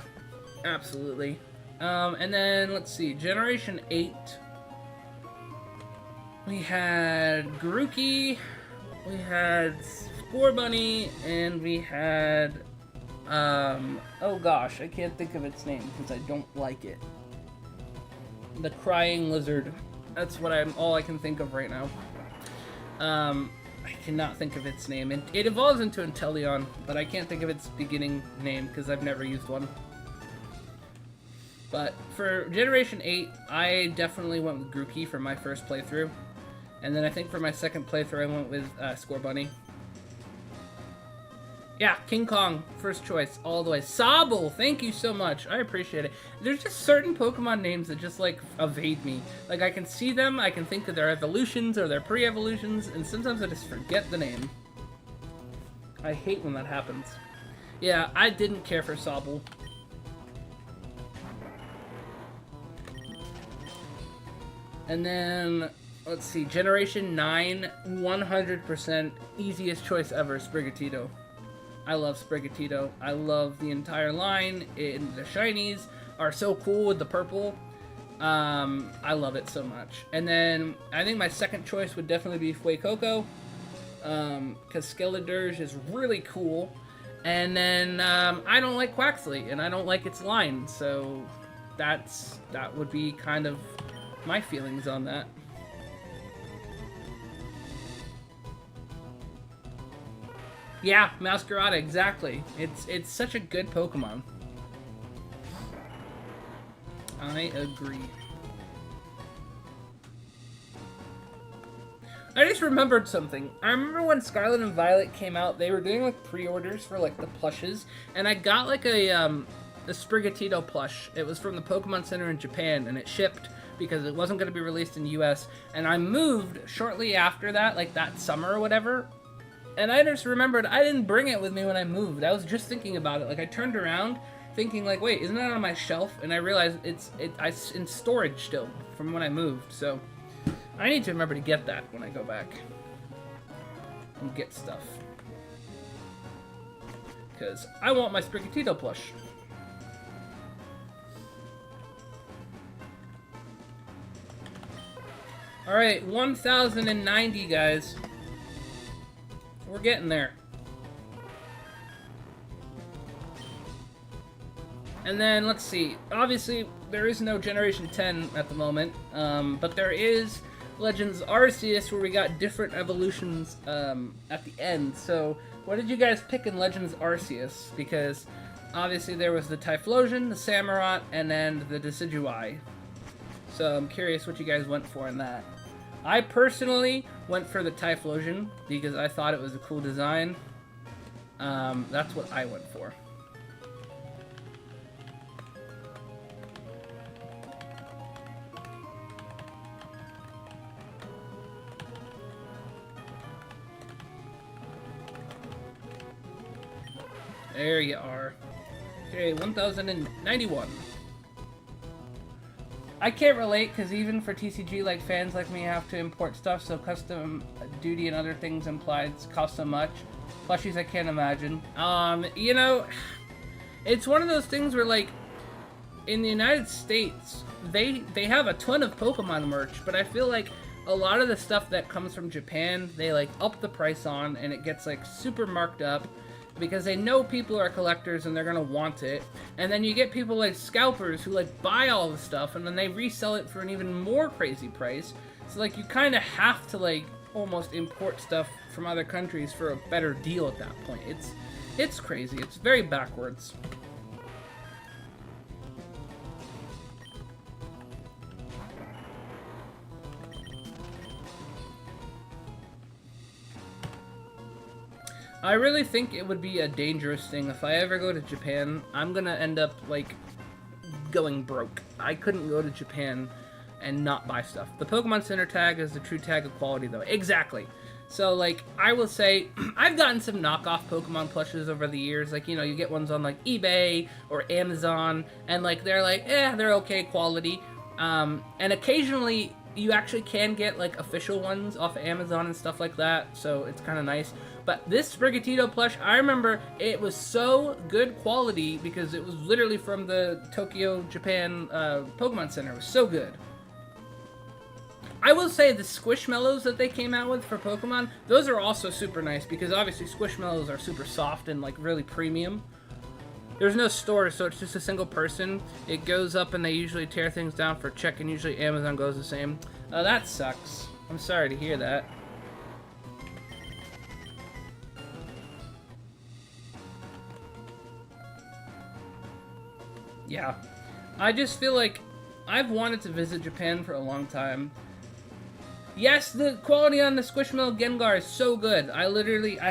absolutely. And then, let's see, Generation 8. We had Grookey, we had Scorbunny, and we had, oh gosh, I can't think of its name because I don't like it. The Crying Lizard. That's what all I can think of right now. I cannot think of its name. It evolves into Inteleon, but I can't think of its beginning name because I've never used one. But for Generation 8, I definitely went with Grookey for my first playthrough. And then I think for my second playthrough, I went with Scorbunny. Yeah, King Kong, first choice, all the way. Sobble, thank you so much. I appreciate it. There's just certain Pokemon names that just, like, evade me. Like, I can see them, I can think of their evolutions or their pre-evolutions, and sometimes I just forget the name. I hate when that happens. Yeah, I didn't care for Sobble. And then, let's see, Generation 9, 100% easiest choice ever, Sprigatito. I love Sprigatito. I love the entire line. The shinies are so cool with the purple. I love it so much. And then I think my second choice would definitely be Fuecoco, because Skeledirge is really cool. And then I don't like Quaxley, and I don't like its line. So that would be kind of my feelings on that. Yeah, Masquerada, exactly. It's such a good Pokemon. I agree. I just remembered something. I remember when Scarlet and Violet came out, they were doing like pre-orders for like the plushes, and I got like a Sprigatito plush. It was from the Pokemon Center in Japan, and it shipped because it wasn't going to be released in the US. And I moved shortly after that, like that summer or whatever. And I just remembered I didn't bring it with me when I moved. I was just thinking about it. Like, I turned around thinking, like, wait, isn't that on my shelf? And I realized it's in storage still from when I moved. So, I need to remember to get that when I go back and get stuff. Because I want my Sprigatito plush. Alright, 1,090, guys. We're getting there. And then, let's see. Obviously, there is no Generation 10 at the moment, but there is Legends Arceus, where we got different evolutions at the end. So, what did you guys pick in Legends Arceus? Because, obviously, there was the Typhlosion, the Samurott, and then the Decidueye. So, I'm curious what you guys went for in that. I personally went for the Typhlosion, because I thought it was a cool design. That's what I went for. There you are. Okay, 1,091. I can't relate, because even for TCG, like, fans like me have to import stuff, so custom duty and other things implied cost so much. Plushies I can't imagine. You know, it's one of those things where, like, in the United States, they have a ton of Pokemon merch, but I feel like a lot of the stuff that comes from Japan, they, like, up the price on, and it gets, like, super marked up, because they know people are collectors and they're gonna want it. And then you get people like scalpers who like buy all the stuff and then they resell it for an even more crazy price. So like you kind of have to like almost import stuff from other countries for a better deal at that point. It's crazy. It's very backwards. I really think it would be a dangerous thing. If I ever go to Japan, I'm gonna end up, like, going broke. I couldn't go to Japan and not buy stuff. The Pokemon Center tag is the true tag of quality, though. Exactly. So, like, I will say, I've gotten some knockoff Pokemon plushes over the years. Like, you know, you get ones on, like, eBay or Amazon, and, like, they're like, they're okay quality. And occasionally, you actually can get, like, official ones off of Amazon and stuff like that, so it's kind of nice. But this Sprigatito plush, I remember it was so good quality because it was literally from the Tokyo, Japan Pokemon Center. It was so good. I will say the Squishmallows that they came out with for Pokemon, those are also super nice because obviously Squishmallows are super soft and like really premium. There's no store, so it's just a single person. It goes up and they usually tear things down for check, and usually Amazon goes the same. That sucks. I'm sorry to hear that. Yeah, I just feel like I've wanted to visit Japan for a long time. Yes, the quality on the Squishmallow Gengar is so good. I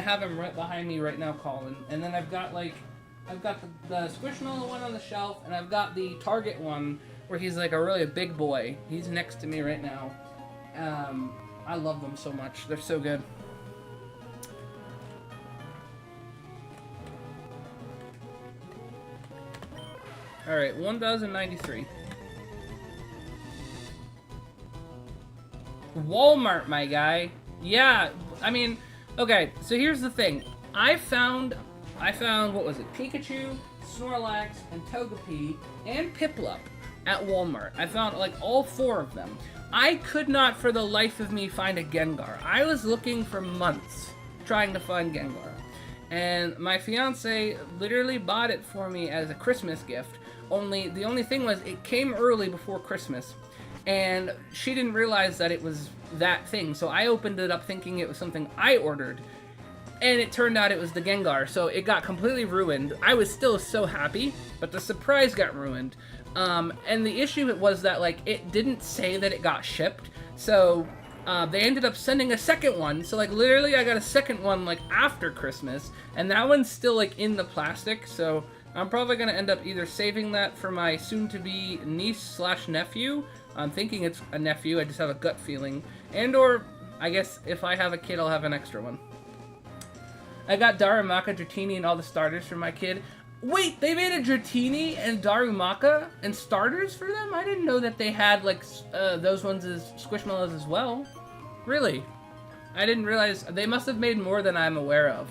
have him right behind me right now, Colin. And then I've got the Squishmallow one on the shelf, and I've got the Target one where he's like a big boy. He's next to me right now. I love them so much. They're so good. Alright, 1,093. Walmart, my guy. Yeah, I mean, okay, so here's the thing. I found, what was it, Pikachu, Snorlax, and Togepi, and Piplup at Walmart. I found, like, all 4 of them. I could not, for the life of me, find a Gengar. I was looking for months trying to find Gengar. And my fiance literally bought it for me as a Christmas gift. The only thing was, it came early before Christmas. And she didn't realize that it was that thing. So I opened it up thinking it was something I ordered. And it turned out it was the Gengar. So it got completely ruined. I was still so happy, but the surprise got ruined. And the issue was that, like, it didn't say that it got shipped. So they ended up sending a second one. So, like, literally I got a second one, like, after Christmas. And that one's still, like, in the plastic. So I'm probably going to end up either saving that for my soon-to-be niece/nephew. I'm thinking it's a nephew. I just have a gut feeling. And or, I guess, if I have a kid, I'll have an extra one. I got Darumaka, Dratini, and all the starters for my kid. Wait, they made a Dratini and Darumaka and starters for them? I didn't know that they had, like, those ones as Squishmallows as well. Really? I didn't realize. They must have made more than I'm aware of.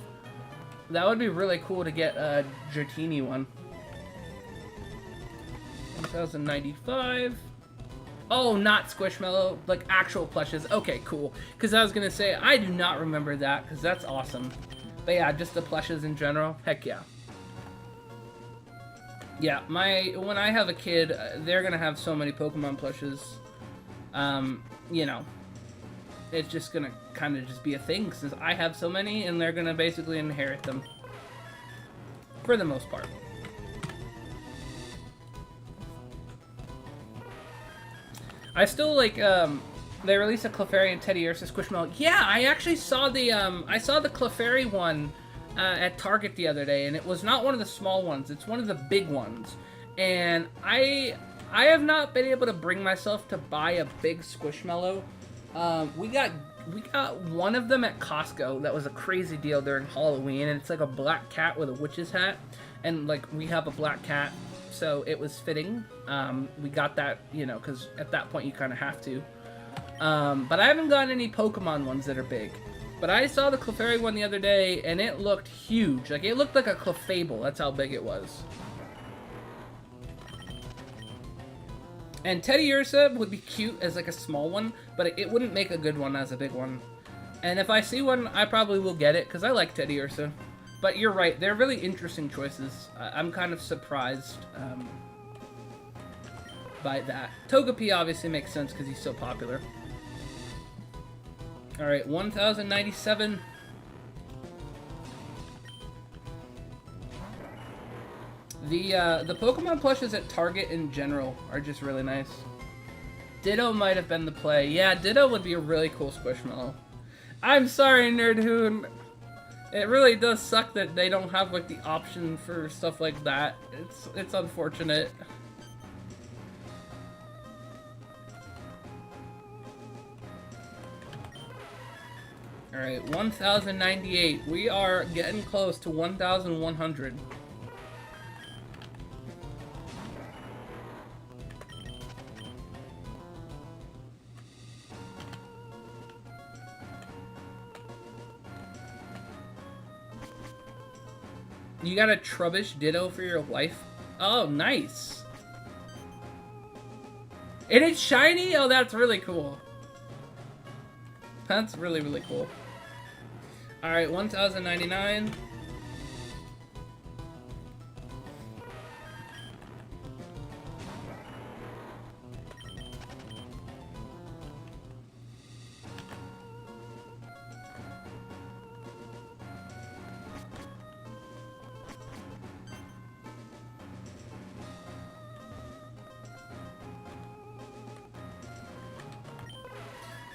That would be really cool to get a Dratini one. 1095. Oh, not Squishmallow. Like, actual plushes. Okay, cool. Because I was going to say, I do not remember that, because that's awesome. But yeah, just the plushes in general. Heck yeah. Yeah, when I have a kid, they're gonna have so many Pokemon plushes. You know, it's just gonna kind of just be a thing since I have so many, and they're gonna basically inherit them for the most part. I still like. They released a Clefairy and Teddiursa Squishmallow. Yeah, I actually saw the Clefairy one. At Target the other day, and it was not one of the small ones, it's one of the big ones, and I have not been able to bring myself to buy a big Squishmallow. We got one of them at Costco that was a crazy deal during Halloween, and it's like a black cat with a witch's hat, and like we have a black cat, so it was fitting. We got that, you know, because at that point you kind of have to. But I haven't gotten any Pokemon ones that are big. But I saw the Clefairy one the other day, and it looked huge. Like, it looked like a Clefable. That's how big it was. And Teddiursa would be cute as, like, a small one, but it wouldn't make a good one as a big one. And if I see one, I probably will get it, because I like Teddiursa. But you're right. They're really interesting choices. I'm kind of surprised by that. Togepi obviously makes sense, because he's so popular. Alright, 1097. The Pokemon plushes at Target in general are just really nice. Ditto might have been the play. Yeah, Ditto would be a really cool Squishmallow. I'm sorry, Nerdhoon. It really does suck that they don't have like the option for stuff like that. It's unfortunate. Alright, 1098. We are getting close to 1100. You got a Trubbish Ditto for your wife? Oh, nice. And it's shiny? Oh, that's really cool. That's really, really cool. Alright, 1099.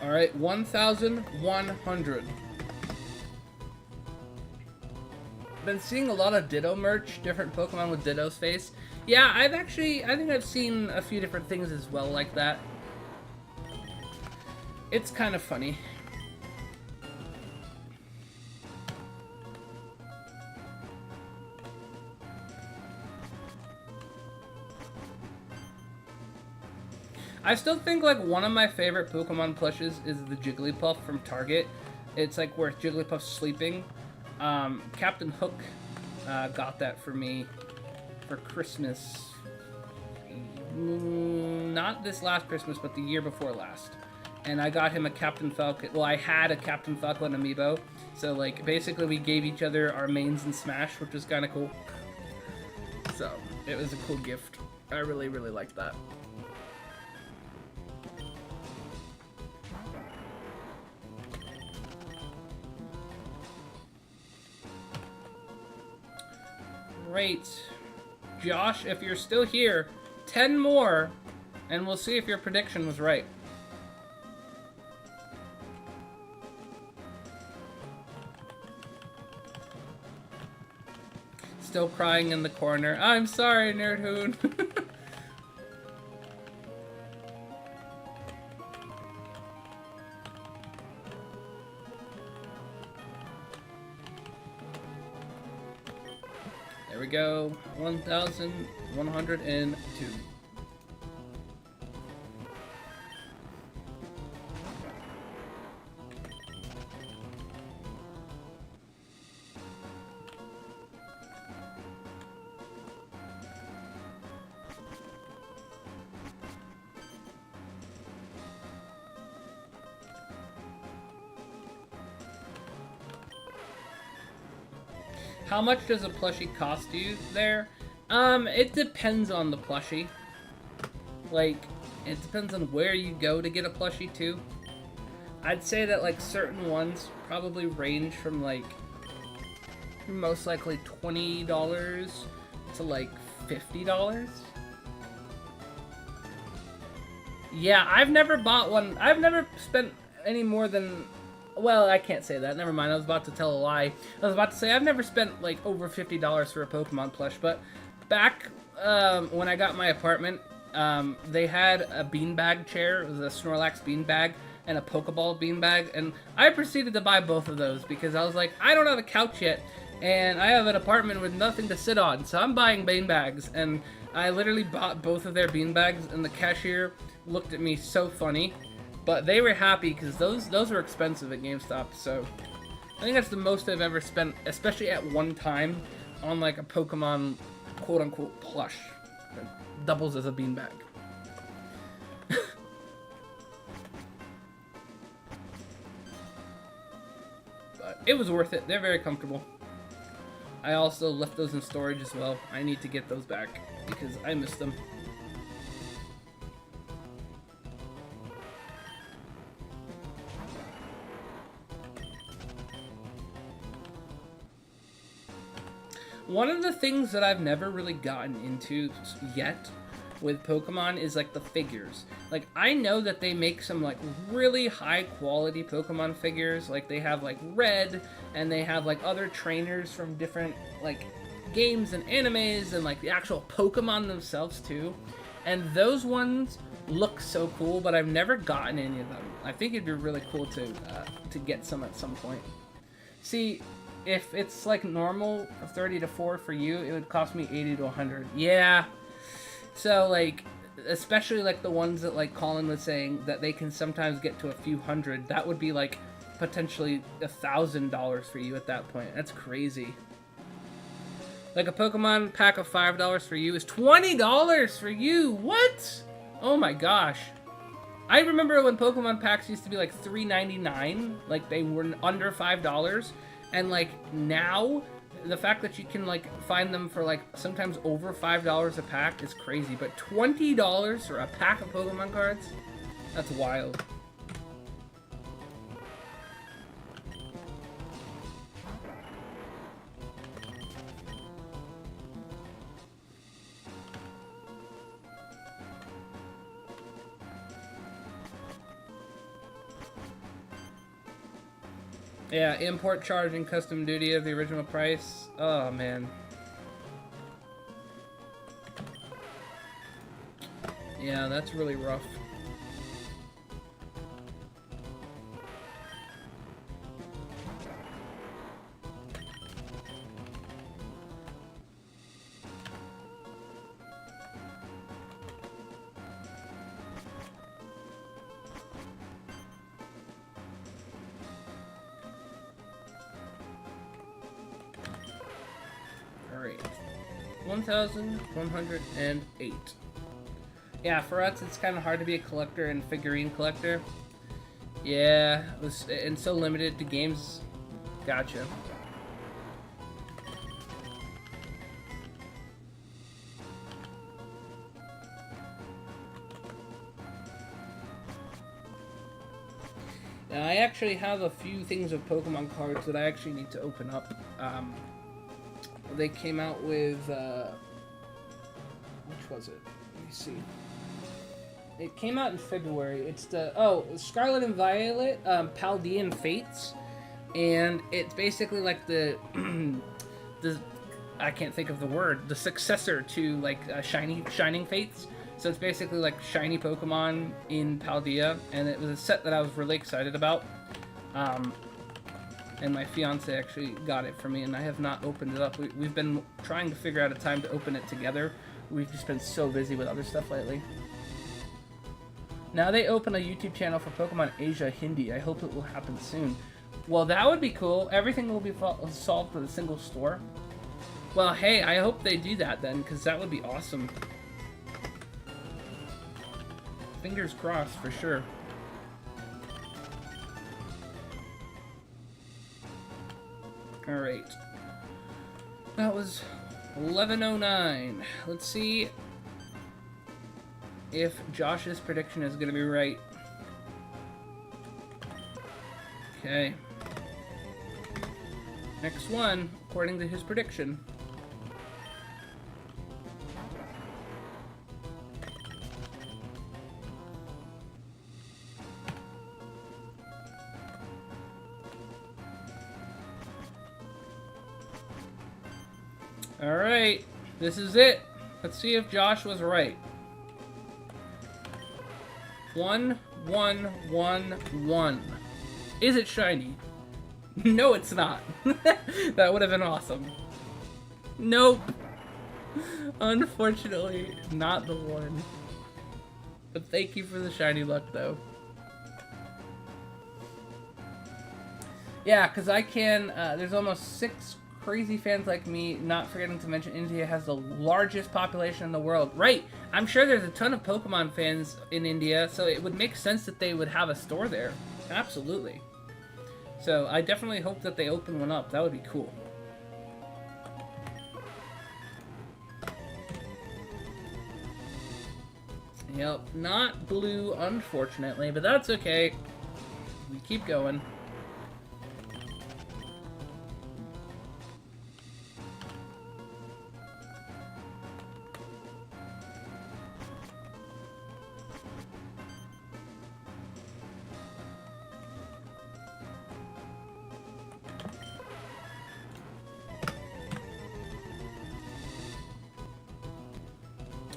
Alright, 1100. Been seeing a lot of Ditto merch, different Pokemon with Ditto's face. Yeah, I think I've seen a few different things as well like that. It's kind of funny. I still think like one of my favorite Pokemon plushes is the Jigglypuff from Target. It's like where Jigglypuff's sleeping. Captain Hook got that for me for Christmas. Not this last Christmas, but the year before last. And I got him a Captain Falcon. Well, I had a Captain Falcon amiibo. So, like, basically we gave each other our mains in Smash, which was kind of cool. So, it was a cool gift. I really, really liked that. Great. Josh, if you're still here, 10 more, and we'll see if your prediction was right. Still crying in the corner. I'm sorry, Nerdhoon. There we go. 1,102. How much does a plushie cost you there? It depends on the plushie. Like, it depends on where you go to get a plushie too. I'd say that like certain ones probably range from like most likely $20 to like $50. Yeah, I've never bought one. I've never spent any more than... Well, I can't say that. Never mind. I was about to tell a lie. I was about to say I've never spent like over $50 for a Pokemon plush, but back when I got my apartment, they had a beanbag chair. It was a Snorlax beanbag and a Pokeball beanbag, and I proceeded to buy both of those because I was like, I don't have a couch yet, and I have an apartment with nothing to sit on, so I'm buying beanbags, and I literally bought both of their beanbags, and the cashier looked at me so funny. But they were happy because those were expensive at GameStop, so I think that's the most I've ever spent, especially at one time, on like a Pokemon quote-unquote plush that doubles as a beanbag. But it was worth it. They're very comfortable. I also left those in storage as well. I need to get those back because I missed them. One of the things that I've never really gotten into yet with Pokemon is like the figures. Like, I know that they make some like really high quality Pokemon figures. Like, they have like Red, and they have like other trainers from different like games and animes, and like the actual Pokemon themselves too. And those ones look so cool, but I've never gotten any of them. I think it'd be really cool to get some at some point. See, if it's like normal 30 to 4 for you, it would cost me 80 to 100. Yeah. So like, especially like the ones that like Colin was saying that they can sometimes get to a few hundred, that would be like potentially $1,000 for you at that point. That's crazy. Like a Pokemon pack of $5 for you is $20 for you. What? Oh my gosh. I remember when Pokemon packs used to be like $3.99, like they were under $5. And like now, the fact that you can like find them for like sometimes over $5 a pack is crazy. But $20 for a pack of Pokemon cards? That's wild. Yeah, import charge and custom duty of the original price. Oh, man. Yeah, that's really rough. Alright. 1,108. Yeah, for us, it's kind of hard to be a collector and figurine collector. Yeah, and so limited to games. Gotcha. Now, I actually have a few things of Pokemon cards that I actually need to open up. They came out with, which was it? Let me see. It came out in February. It's the, Scarlet and Violet, Paldean Fates. And it's basically like the, I can't think of the word, the successor to, like, Shining Fates. So it's basically like shiny Pokemon in Paldea, and it was a set that I was really excited about. and my fiance actually got it for me, and I have not opened it up. We've been trying to figure out a time to open it together. We've just been so busy with other stuff lately. Now they open a YouTube channel for Pokemon Asia Hindi. I hope it will happen soon. Well, that would be cool. Everything will be solved with a single store. Well, hey, I hope they do that then, because that would be awesome. Fingers crossed for sure. Alright. That was 11:09. Let's see if Josh's prediction is going to be right. Okay. Next one, according to his prediction. Alright, this is it. Let's see if Josh was right. 1, 1, 1, 1. Is it shiny? No, it's not. That would have been awesome. Nope. Unfortunately, not the one. But thank you for the shiny luck, though. Yeah, because I can... there's almost 6 crazy fans like me, not forgetting to mention India has the largest population in the world. Right! I'm sure there's a ton of Pokemon fans in India, so it would make sense that they would have a store there. Absolutely. So I definitely hope that they open one up. That would be cool. Yep, not blue, unfortunately, but that's okay. We keep going.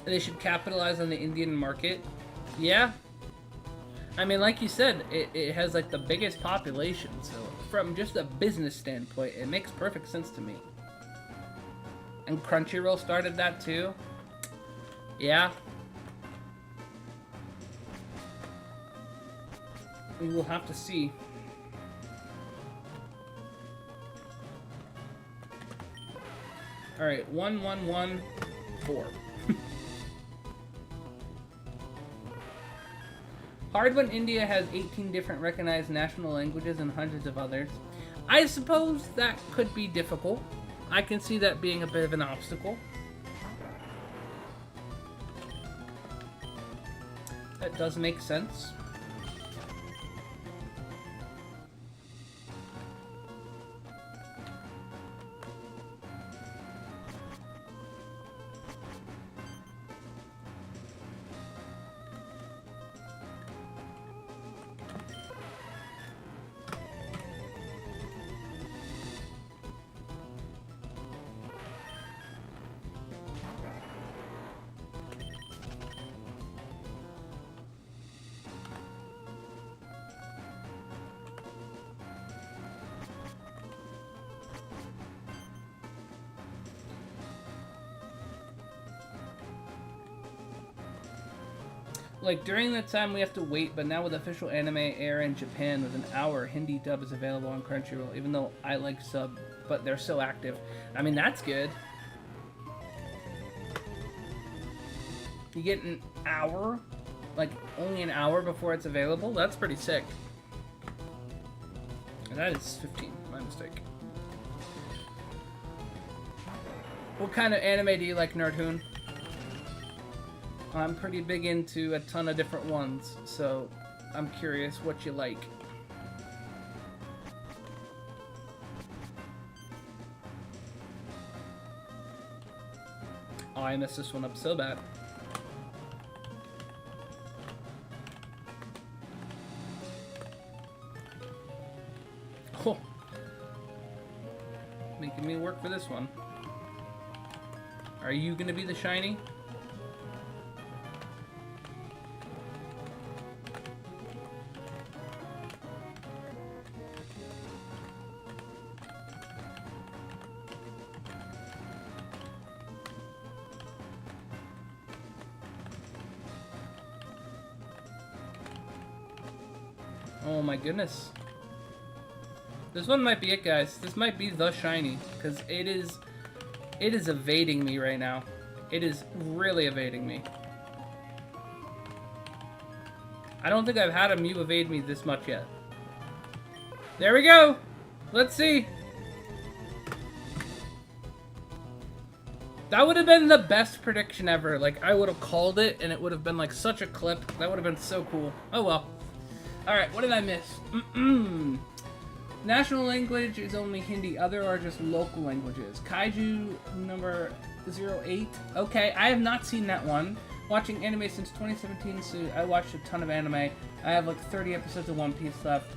They should capitalize on the Indian market. Yeah. I mean, like you said, it has like the biggest population, so from just a business standpoint, it makes perfect sense to me. And Crunchyroll started that too. Yeah. We will have to see. Alright, 1, 1, 1, 4. Hard when India has 18 different recognized national languages and hundreds of others. I suppose that could be difficult. I can see that being a bit of an obstacle. That does make sense. Like, during that time we have to wait, but now with official anime air in Japan with an hour, Hindi dub is available on Crunchyroll, even though I like sub, but they're so active. I mean, that's good. You get an hour? Like, only an hour before it's available? That's pretty sick. That is 15, my mistake. What kind of anime do you like, Nerdhoon? I'm pretty big into a ton of different ones, so I'm curious what you like. Oh, I messed this one up so bad. Oh. Making me work for this one. Are you gonna be the shiny? Oh my goodness. This one might be it, guys. This might be the shiny, because it is evading me right now. It is really evading me. I don't think I've had a Mew evade me this much yet. There we go! Let's see! That would have been the best prediction ever. Like, I would have called it, and it would have been, like, such a clip. That would have been so cool. Oh, well. Alright, what did I miss? National language is only Hindi. Other are just local languages. Kaiju number 08. Okay, I have not seen that one. Watching anime since 2017, so I watched a ton of anime. I have, like, 30 episodes of One Piece left.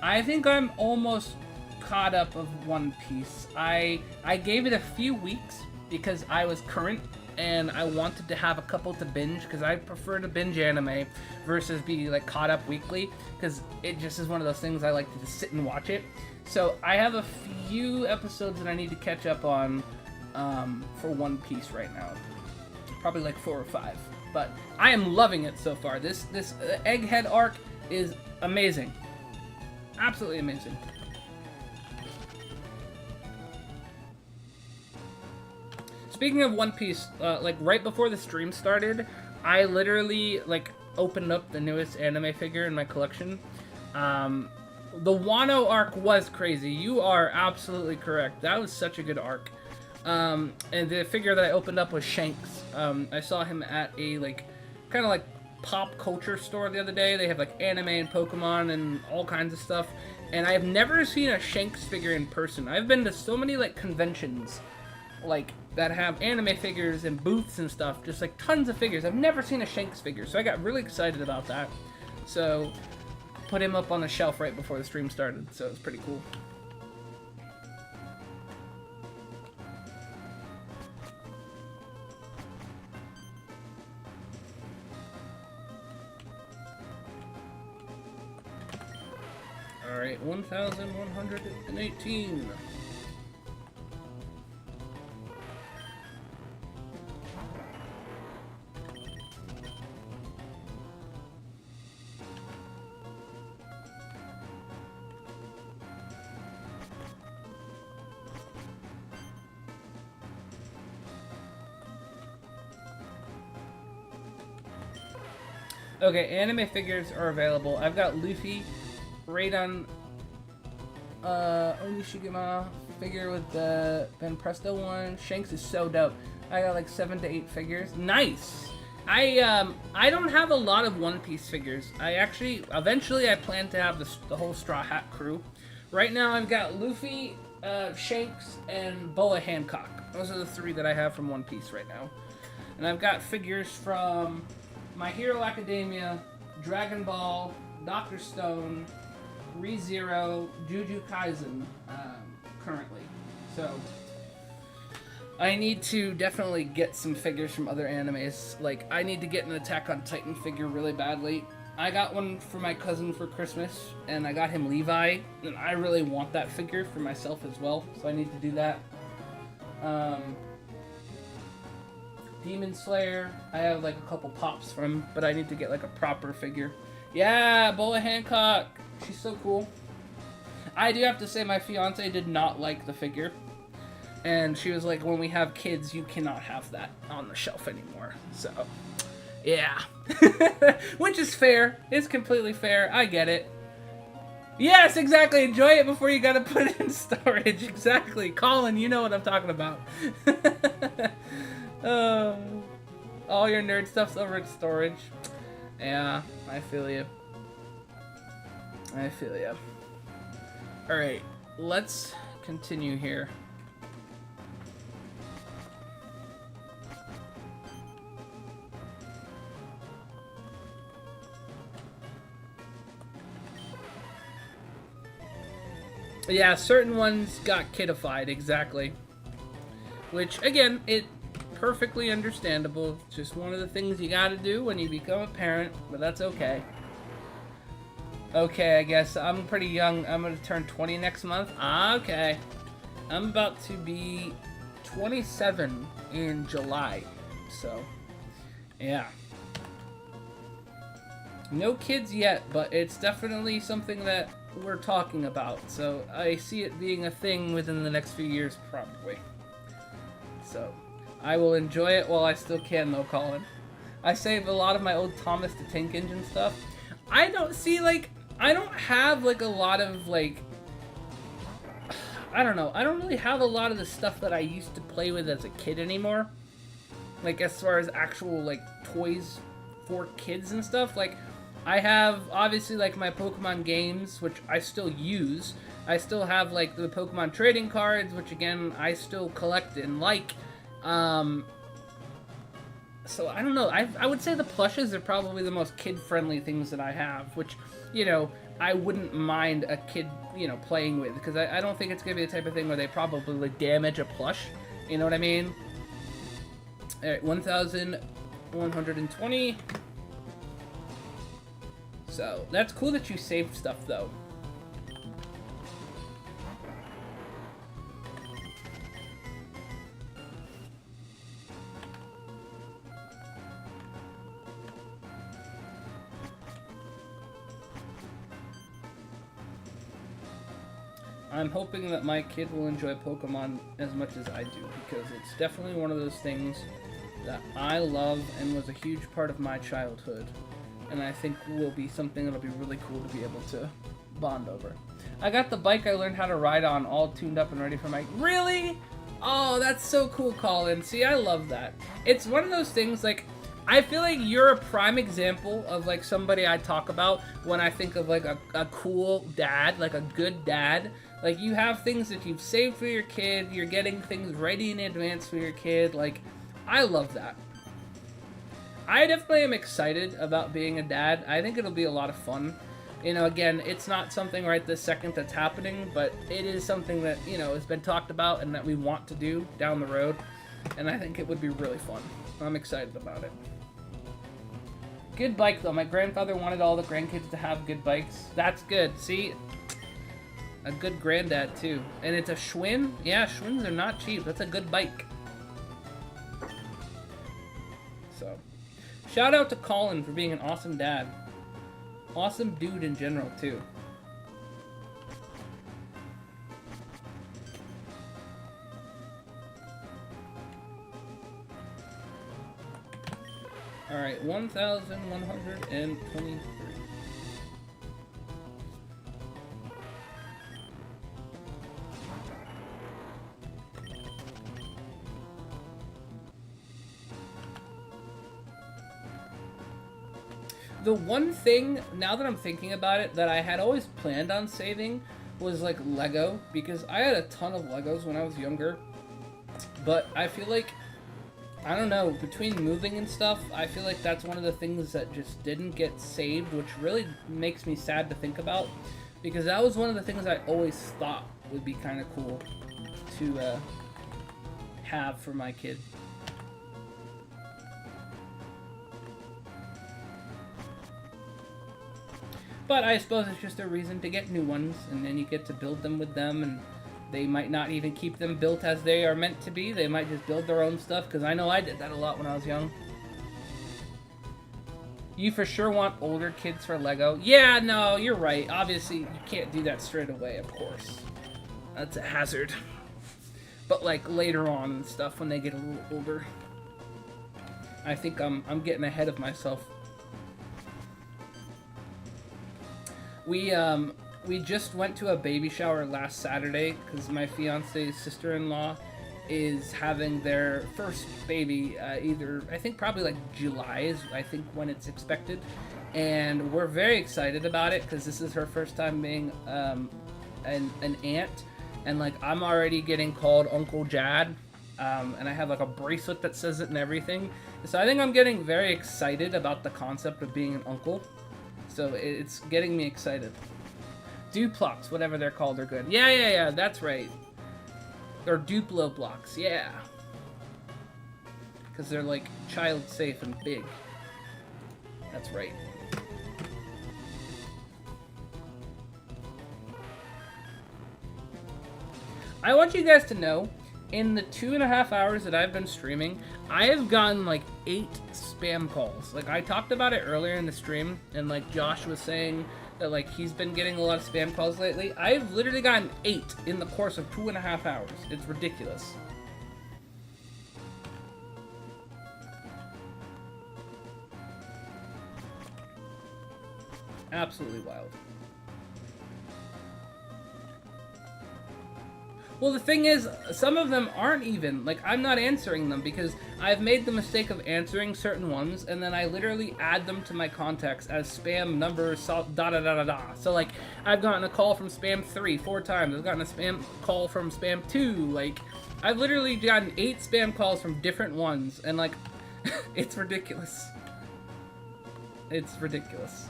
I think I'm almost caught up of One Piece. I gave it a few weeks because I was current and I wanted to have a couple to binge because I prefer to binge anime versus be like caught up weekly because it just is one of those things I like to just sit and watch it. So I have a few episodes that I need to catch up on for One Piece right now. Probably like 4 or 5. But I am loving it so far. This Egghead arc is amazing. Absolutely amazing. Speaking of One Piece, like right before the stream started, I literally like opened up the newest anime figure in my collection. The Wano arc was crazy. You are absolutely correct. That was such a good arc. And the figure that I opened up was Shanks. I saw him at a like kind of like pop culture store the other day. They have like anime and Pokemon and all kinds of stuff. And I have never seen a Shanks figure in person. I've been to so many like conventions like that have anime figures and booths and stuff, just like tons of figures. I've never seen a Shanks figure, so I got really excited about that. So put him up on the shelf right before the stream started, so it was pretty cool. Alright, 1,118. Okay, anime figures are available. I've got Luffy, Raiden, Onishigama figure with the Ben Presto one. Shanks is so dope. I got like 7 to 8 figures. Nice! I don't have a lot of One Piece figures. Eventually I plan to have the whole Straw Hat crew. Right now I've got Luffy, Shanks, and Boa Hancock. Those are the 3 that I have from One Piece right now. And I've got figures from My Hero Academia, Dragon Ball, Dr. Stone, ReZero, Jujutsu Kaisen, currently. So, I need to definitely get some figures from other animes. Like, I need to get an Attack on Titan figure really badly. I got one for my cousin for Christmas, and I got him Levi, and I really want that figure for myself as well, so I need to do that. Demon Slayer, I have like a couple pops from, but I need to get like a proper figure. Yeah, Boa Hancock, she's so cool. I do have to say my fiance did not like the figure, and she was like, when we have kids, you cannot have that on the shelf anymore. So, yeah. Which is fair. It's completely fair. I get it. Yes, exactly. Enjoy it before you gotta put it in storage. Exactly. Colin, you know what I'm talking about. All your nerd stuff's over at storage. Yeah, I feel you. I feel you. Alright, let's continue here. Yeah, certain ones got kidified, exactly. Which, again, it perfectly understandable. It's just one of the things you gotta do when you become a parent, but that's okay. Okay, I guess I'm pretty young. I'm gonna turn 20 next month. Okay. I'm about to be 27 in July, so, yeah. No kids yet, but it's definitely something that we're talking about. So I see it being a thing within the next few years, probably. So I will enjoy it while I still can, though, Colin. I save a lot of my old Thomas the Tank Engine stuff. I don't see, like, I don't have, like, a lot of, like, I don't know. I don't really have a lot of the stuff that I used to play with as a kid anymore. Like, as far as actual, like, toys for kids and stuff. Like, I have, obviously, like, my Pokemon games, which I still use. I still have, like, the Pokemon trading cards, which, again, I still collect and like. So, I don't know. I would say the plushes are probably the most kid-friendly things that I have, which, you know, I wouldn't mind a kid, you know, playing with, because I don't think it's going to be the type of thing where they probably like, damage a plush. You know what I mean? Alright, 1,120. So, that's cool that you saved stuff, though. I'm hoping that my kid will enjoy Pokemon as much as I do, because it's definitely one of those things that I love and was a huge part of my childhood, and I think will be something that'll be really cool to be able to bond over. I got the bike I learned how to ride on all tuned up and ready for my... Really? Oh, that's so cool, Colin. See, I love that. It's one of those things, like, I feel like you're a prime example of, like, somebody I talk about when I think of, like, a cool dad, like a good dad. Like, you have things that you've saved for your kid, you're getting things ready in advance for your kid. Like, I love that. I definitely am excited about being a dad. I think it'll be a lot of fun. You know, again, it's not something right this second that's happening, but it is something that, you know, has been talked about and that we want to do down the road. And I think it would be really fun. I'm excited about it. Good bike, though. My grandfather wanted all the grandkids to have good bikes. That's good. See? A good granddad, too. And it's a Schwinn? Yeah, Schwinns are not cheap. That's a good bike. So, shout out to Colin for being an awesome dad. Awesome dude in general, too. Alright, 1,123. The one thing, now that I'm thinking about it, that I had always planned on saving was, like, Lego, because I had a ton of Legos when I was younger, but I feel like, I don't know, between moving and stuff, I feel like that's one of the things that just didn't get saved, which really makes me sad to think about, because that was one of the things I always thought would be kind of cool to have for my kid. But I suppose it's just a reason to get new ones, and then you get to build them with them, and they might not even keep them built as they are meant to be. They might just build their own stuff, because I know I did that a lot when I was young. You for sure want older kids for Lego? Yeah, no, you're right. Obviously, you can't do that straight away, of course. That's a hazard. But, like, later on and stuff, when they get a little older. I think I'm getting ahead of myself. We just went to a baby shower last Saturday because my fiance's sister-in-law is having their first baby either, I think probably like July is I think when it's expected, and we're very excited about it because this is her first time being an aunt, and like I'm already getting called Uncle Jad, and I have like a bracelet that says it and everything, so I think I'm getting very excited about the concept of being an uncle. So it's getting me excited. Duplox, whatever they're called, are good. Yeah, that's right. Or Duplo blocks, yeah. Because they're like child safe and big. That's right. I want you guys to know In the 2.5 hours that I've been streaming, I have gotten like 8 spam calls. Like, I talked about it earlier in the stream, and like Josh was saying that like he's been getting a lot of spam calls lately. I've literally gotten 8 in the course of 2.5 hours. It's ridiculous. Absolutely wild. Well, the thing is, some of them aren't even. Like, I'm not answering them because I've made the mistake of answering certain ones, and then I literally add them to my contacts as spam number da-da-da-da-da. So, like, I've gotten a call from spam 3 4 times. I've gotten a spam call from spam 2. Like, I've literally gotten 8 spam calls from different ones, and, like, it's ridiculous. It's ridiculous.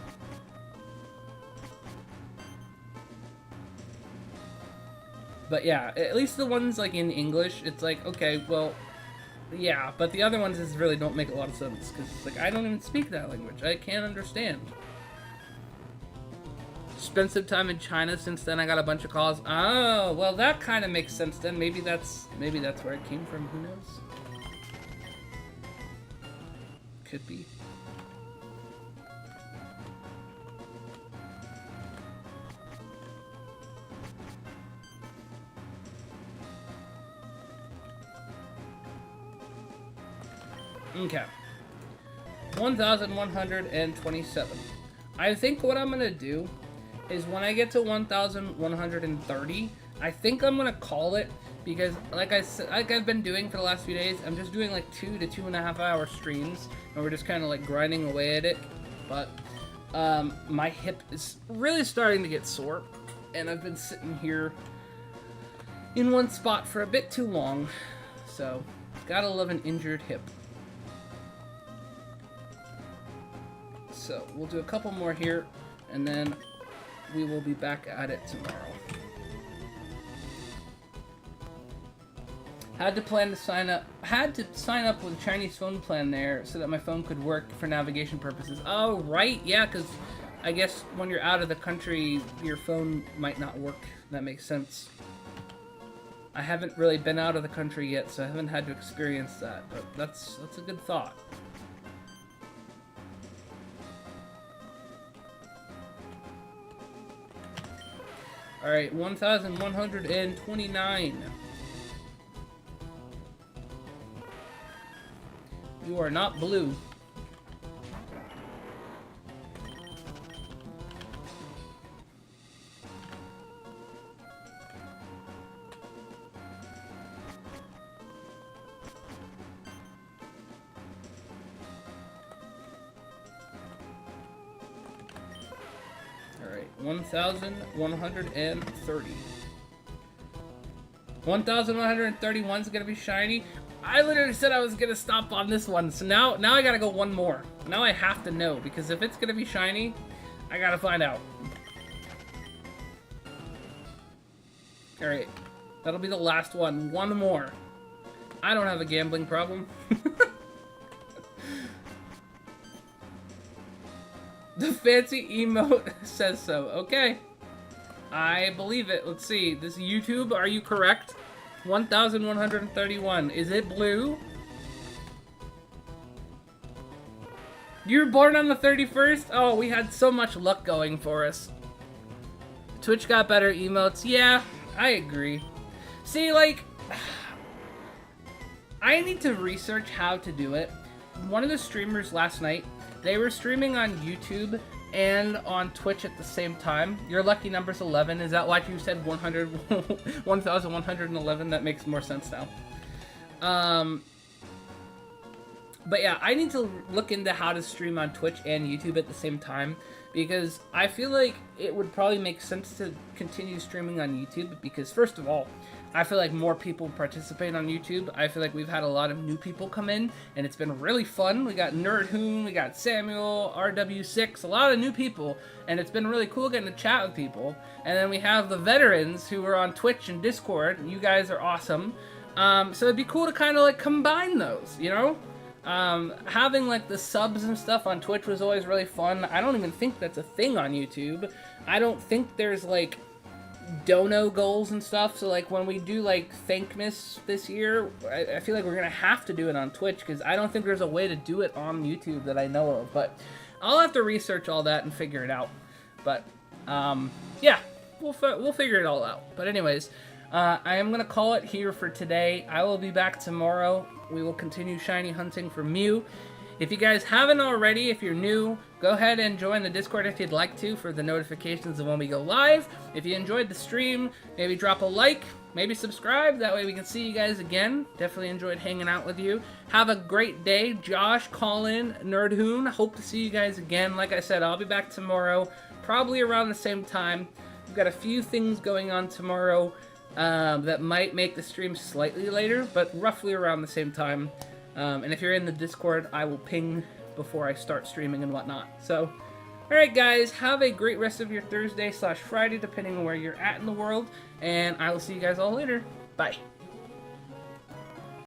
But yeah, at least the ones like in English, it's like, okay, well, yeah, but the other ones just really don't make a lot of sense, because it's like, I don't even speak that language. I can't understand. Expensive time in China, since then I got a bunch of calls. Oh, well, that kind of makes sense then. Maybe that's where it came from, who knows? Could be. Okay. 1,127. I think what I'm gonna do is when I get to 1,130, I think I'm gonna call it, because like I've been doing for the last few days, I'm just doing like 2 to 2.5 hour streams, and we're just kind of like grinding away at it. But my hip is really starting to get sore, and I've been sitting here in one spot for a bit too long, so gotta love an injured hip. So we'll do a couple more here, and then we will be back at it tomorrow. Had to sign up with a Chinese phone plan there so that my phone could work for navigation purposes. Oh, right, yeah, because I guess when you're out of the country, your phone might not work. That makes sense. I haven't really been out of the country yet, so I haven't had to experience that, but that's a good thought. Alright, 1,129. You are not blue. Alright, 1,130. 1,131 is gonna be shiny. I literally said I was gonna stop on this one, so now I gotta go one more. Now I have to know, because if it's gonna be shiny, I gotta find out. Alright, that'll be the last one. One more. I don't have a gambling problem. The fancy emote says so. Okay. I believe it. Let's see. This YouTube, are you correct? 1,131. Is it blue? You were born on the 31st? Oh, we had so much luck going for us. Twitch got better emotes. Yeah, I agree. See, like, I need to research how to do it. One of the streamers last night, they were streaming on YouTube and on Twitch at the same time. Your lucky number's 11. Is that why you said 1,111? That makes more sense now. But yeah, I need to look into how to stream on Twitch and YouTube at the same time, because I feel like it would probably make sense to continue streaming on YouTube, because first of all, I feel like more people participate on YouTube. I feel like we've had a lot of new people come in, and it's been really fun. We got Nerdhoon, we got Samuel, RW6, a lot of new people, and it's been really cool getting to chat with people. And then we have the veterans who are on Twitch and Discord. You guys are awesome. So it'd be cool to kind of like combine those, you know? Having like the subs and stuff on Twitch was always really fun. I don't even think that's a thing on YouTube. I don't think there's like dono goals and stuff. So like when we do like Thankmas this year, I feel like we're gonna have to do it on Twitch because I don't think there's a way to do it on YouTube that I know of. But I'll have to research all that and figure it out. But yeah, we'll figure it all out. But anyways, I am gonna call it here for today. I will be back tomorrow. We will continue shiny hunting for Mew. If you guys haven't already, if you're new, go ahead and join the Discord if you'd like to for the notifications of when we go live. If you enjoyed the stream, maybe drop a like, maybe subscribe. That way we can see you guys again. Definitely enjoyed hanging out with you. Have a great day. Josh, Colin, Nerdhoon. Hope to see you guys again. Like I said, I'll be back tomorrow, probably around the same time. We've got a few things going on tomorrow that might make the stream slightly later, but roughly around the same time. And if you're in the Discord, I will ping before I start streaming and whatnot. So, alright guys, have a great rest of your Thursday/Friday, depending on where you're at in the world. And I will see you guys all later. Bye.